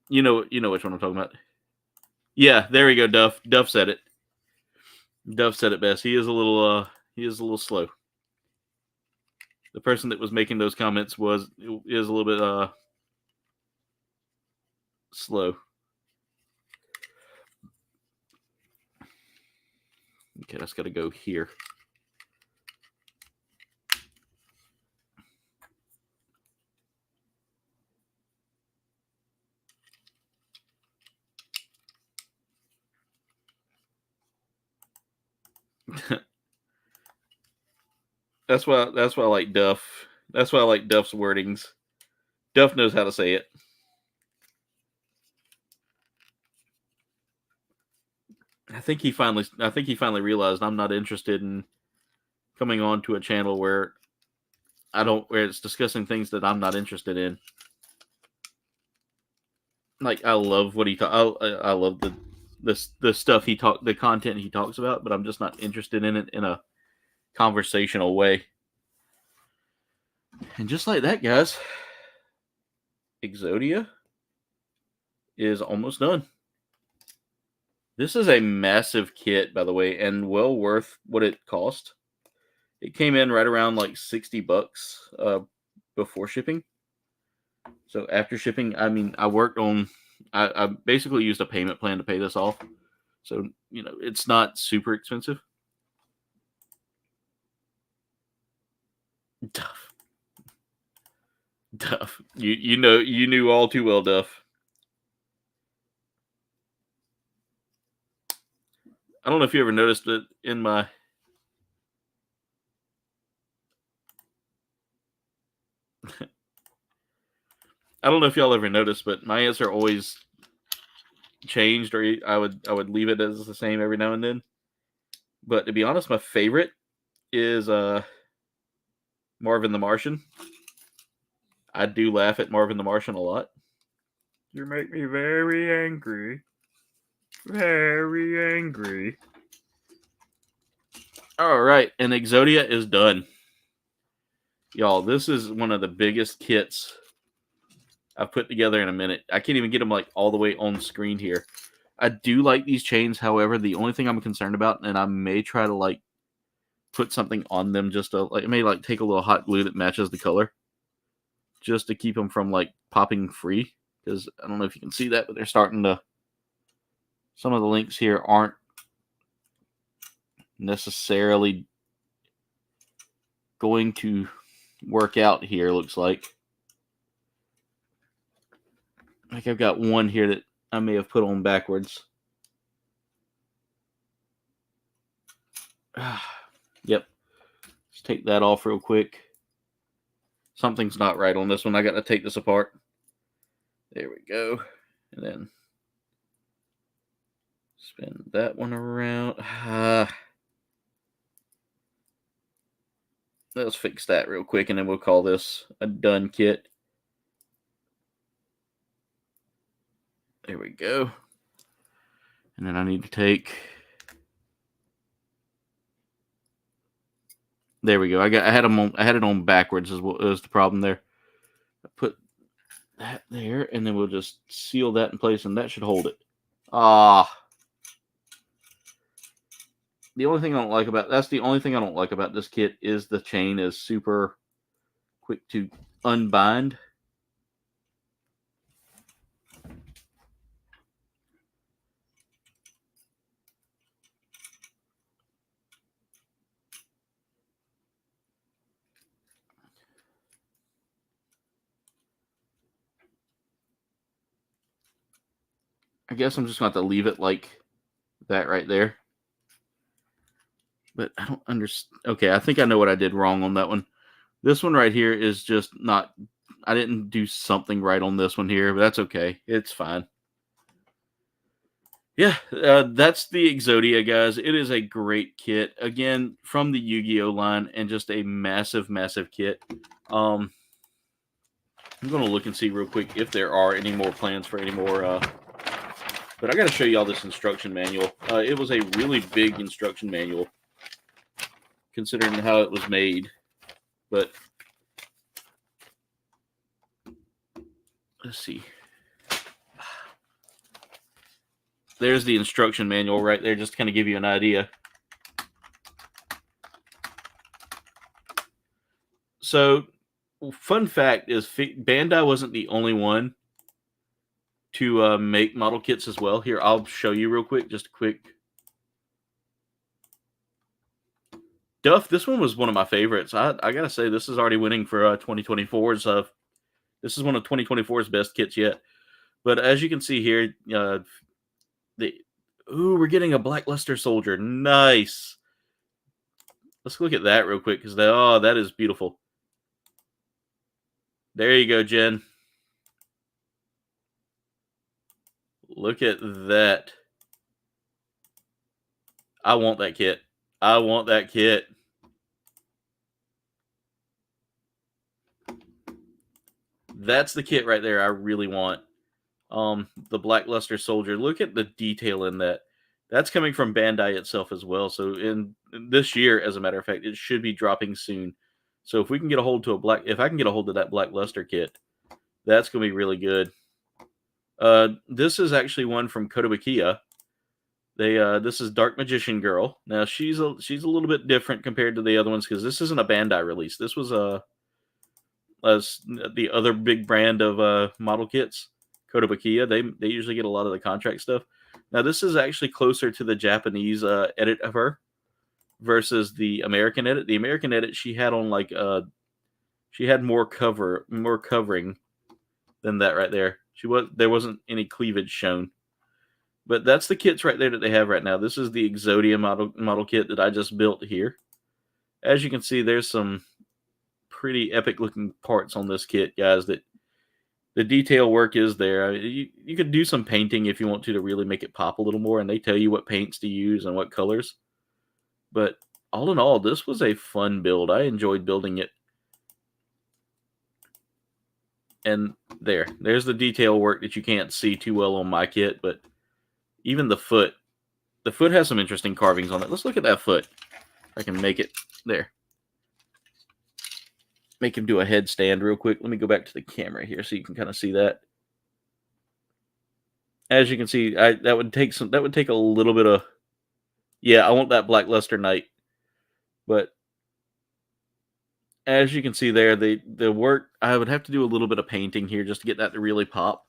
You know which one I'm talking about. Yeah, there we go, Duff. Duff said it. Duff said it best. He is a little slow. The person that was making those comments is a little bit slow. Okay, that's got to go here. That's why I like Duff. That's why I like Duff's wordings. Duff knows how to say it. I think he finally realized I'm not interested in coming on to a channel where it's discussing things that I'm not interested in. like I love what he I love the stuff the content he talks about, but I'm just not interested in it in a conversational way. And just like that, guys, Exodia is almost done. This is a massive kit, by the way, and well worth what it cost. It came in right around like $60 before shipping. So after shipping, I mean, I basically used a payment plan to pay this off. So, you know, it's not super expensive. Duff. You knew all too well, Duff. I don't know if you ever noticed it in my I don't know if y'all ever noticed, but my answer always changed, or I would leave it as the same every now and then. But to be honest, my favorite is Marvin the Martian. I do laugh at Marvin the Martian a lot. You make me very angry. Very angry. All right, and Exodia is done. Y'all, this is one of the biggest kits I've put together in a minute. I can't even get them like all the way on screen here. I do like these chains, however, the only thing I'm concerned about, and I may try to like put something on them just to like, it may like take a little hot glue that matches the color just to keep them from like popping free, because I don't know if you can see that, but they're starting to, some of the links here aren't necessarily going to work out here, looks like. Like I've got one here that I may have put on backwards. Yep. Let's take that off real quick. Something's not right on this one. I got to take this apart. There we go. And then spin that one around. Let's fix that real quick, and then we'll call this a done kit. There we go. And then I need to take... There we go. I had it on backwards is what was the problem there. I put that there, and then we'll just seal that in place, and that should hold it. The only thing I don't like about this kit is the chain is super quick to unbind. I guess I'm just going to have to leave it like that right there. But I don't understand. Okay, I think I know what I did wrong on that one. This one right here is just not... I didn't do something right on this one here, but that's okay. It's fine. Yeah, that's the Exodia, guys. It is a great kit. Again, from the Yu-Gi-Oh line, and just a massive, massive kit. I'm going to look and see real quick if there are any more plans for any more... But I got to show y'all this instruction manual. It was a really big instruction manual, considering how it was made. But let's see. There's the instruction manual right there, just to kind of give you an idea. So, fun fact is Bandai wasn't the only one to make model kits as well. Here, I'll show you real quick, just a quick. Duff, this one was one of my favorites. I got to say, this is already winning for 2024's. This is one of 2024's best kits yet. But as you can see here, we're getting a Blackluster Soldier. Nice. Let's look at that real quick, because that is beautiful. There you go, Jen. Look at that. I want that kit. I want that kit. That's the kit right there I really want. The Blackluster Soldier. Look at the detail in that. That's coming from Bandai itself as well. So in this year, as a matter of fact, it should be dropping soon. So if we can get a hold to if I can get a hold of that Blackluster kit, that's going to be really good. This is actually one from Kotobukiya. This is Dark Magician Girl. Now she's a little bit different compared to the other ones because this isn't a Bandai release. This was the other big brand of model kits, Kotobukiya. They usually get a lot of the contract stuff. Now this is actually closer to the Japanese edit of her versus the American edit. The American edit she had on like she had more covering than that right there. There wasn't any cleavage shown. But that's the kits right there that they have right now. This is the Exodia model kit that I just built here. As you can see, there's some pretty epic looking parts on this kit, guys. That the detail work is there. You could do some painting if you want to really make it pop a little more, and they tell you what paints to use and what colors. But all in all, this was a fun build. I enjoyed building it. And there's the detail work that you can't see too well on my kit, but even the foot has some interesting carvings on it. Let's look at that foot. If I can make it there. Make him do a headstand real quick. Let me go back to the camera here so you can kind of see that. As you can see, that would take a little bit of, yeah, I want that Blackluster Knight. But as you can see there, the work, I would have to do a little bit of painting here just to get that to really pop.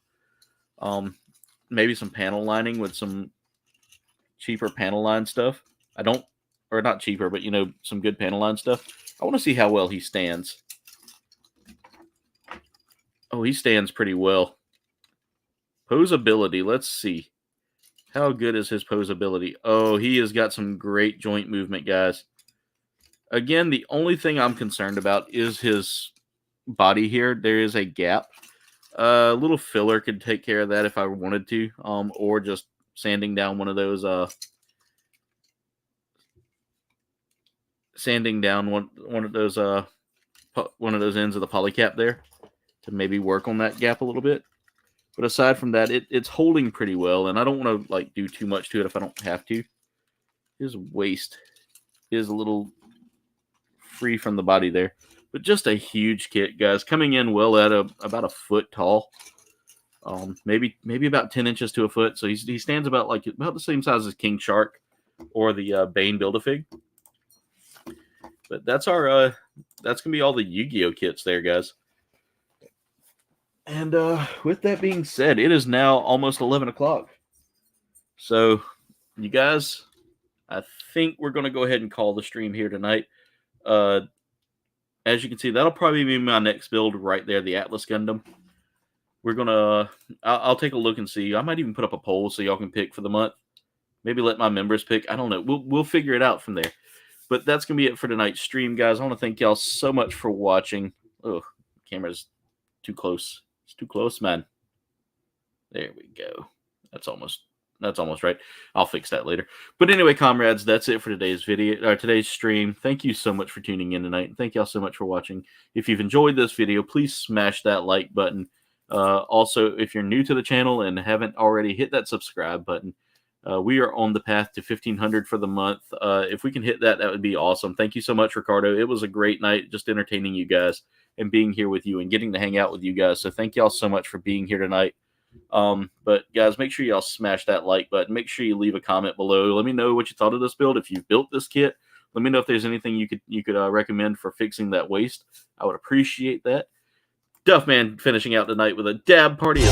Maybe some panel lining with some cheaper panel line stuff. Or not cheaper, but some good panel line stuff. I want to see how well he stands. Oh, he stands pretty well. Posability, let's see. How good is his posability? Oh, he has got some great joint movement, guys. Again, the only thing I'm concerned about is his body here. There is a gap. A little filler could take care of that if I wanted to, or just sanding down one of those one of those ends of the polycap there to maybe work on that gap a little bit. But aside from that, it's holding pretty well, and I don't want to like do too much to it if I don't have to. His waist is a little free from the body there. But just a huge kit, guys. Coming in well at about a foot tall. Maybe about 10 inches to a foot. So he stands about the same size as King Shark or the Bane Build-A-Fig. But that's gonna be all the Yu-Gi-Oh kits there, guys. And with that being said, it is now almost 11 o'clock. So, you guys, I think we're gonna go ahead and call the stream here tonight. As you can see, that'll probably be my next build right there, the Atlas Gundam. We're gonna, I'll take a look and see. I might even put up a poll so y'all can pick for the month. Maybe let my members pick. I don't know. We'll figure it out from there. But that's gonna be it for tonight's stream, guys. I want to thank y'all so much for watching. Oh, camera's too close. It's too close, man. There we go. That's almost right. I'll fix that later. But anyway, comrades, that's it for today's video, today's stream. Thank you so much for tuning in tonight. And thank y'all so much for watching. If you've enjoyed this video, please smash that like button. Also, if you're new to the channel and haven't already, hit that subscribe button. We are on the path to 1,500 for the month. If we can hit that, that would be awesome. Thank you so much, Ricardo. It was a great night just entertaining you guys and being here with you and getting to hang out with you guys. So thank y'all so much for being here tonight. But guys, make sure y'all smash that like button. Make sure you leave a comment below. Let me know what you thought of this build. If you've built this kit, let me know if there's anything you could recommend for fixing that waist. I would appreciate that. Duffman finishing out tonight with a dab party.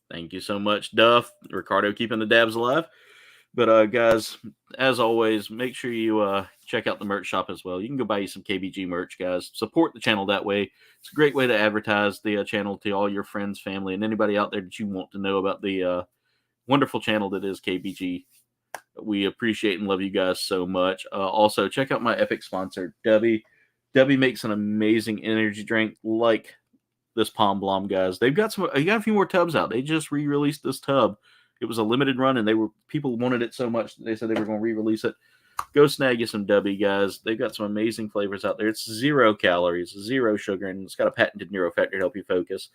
Thank you so much, Duff. Ricardo keeping the dabs alive. But guys, as always, make sure you check out the merch shop as well. You can go buy you some KBG merch, guys. Support the channel that way. It's a great way to advertise the channel to all your friends, family, and anybody out there that you want to know about the wonderful channel that is KBG. We appreciate and love you guys so much. Also, check out my epic sponsor, Debbie. Debbie makes an amazing energy drink like this Palm Blom, guys. They got a few more tubs out. They just re-released this tub. It was a limited run, and people wanted it so much that they said they were going to re-release it. Go snag you some W, guys. They've got some amazing flavors out there. It's 0 calories, 0 sugar, and it's got a patented neurofactor to help you focus.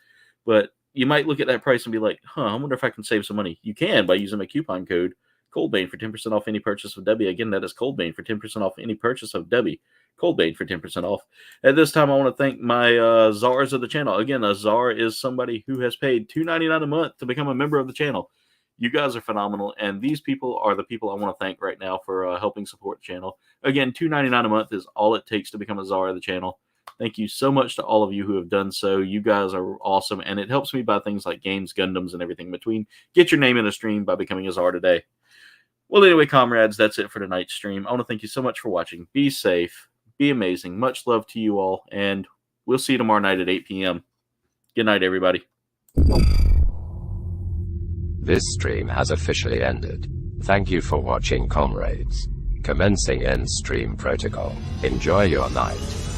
But you might look at that price and be like, I wonder if I can save some money. You can by using my coupon code Coldbane for 10% off any purchase of W. Again, that is Coldbane for 10% off any purchase of W. Coldbane for 10% off. At this time, I want to thank my czars of the channel. Again, a czar is somebody who has paid $2.99 a month to become a member of the channel. You guys are phenomenal, and these people are the people I want to thank right now for helping support the channel. Again, $2.99 a month is all it takes to become a czar of the channel. Thank you so much to all of you who have done so. You guys are awesome, and it helps me buy things like games, Gundams, and everything in between. Get your name in a stream by becoming a czar today. Well, anyway, comrades, that's it for tonight's stream. I want to thank you so much for watching. Be safe. Be amazing. Much love to you all, and we'll see you tomorrow night at 8 p.m. Good night, everybody. This stream has officially ended. Thank you for watching, comrades. Commencing end stream protocol. Enjoy your night.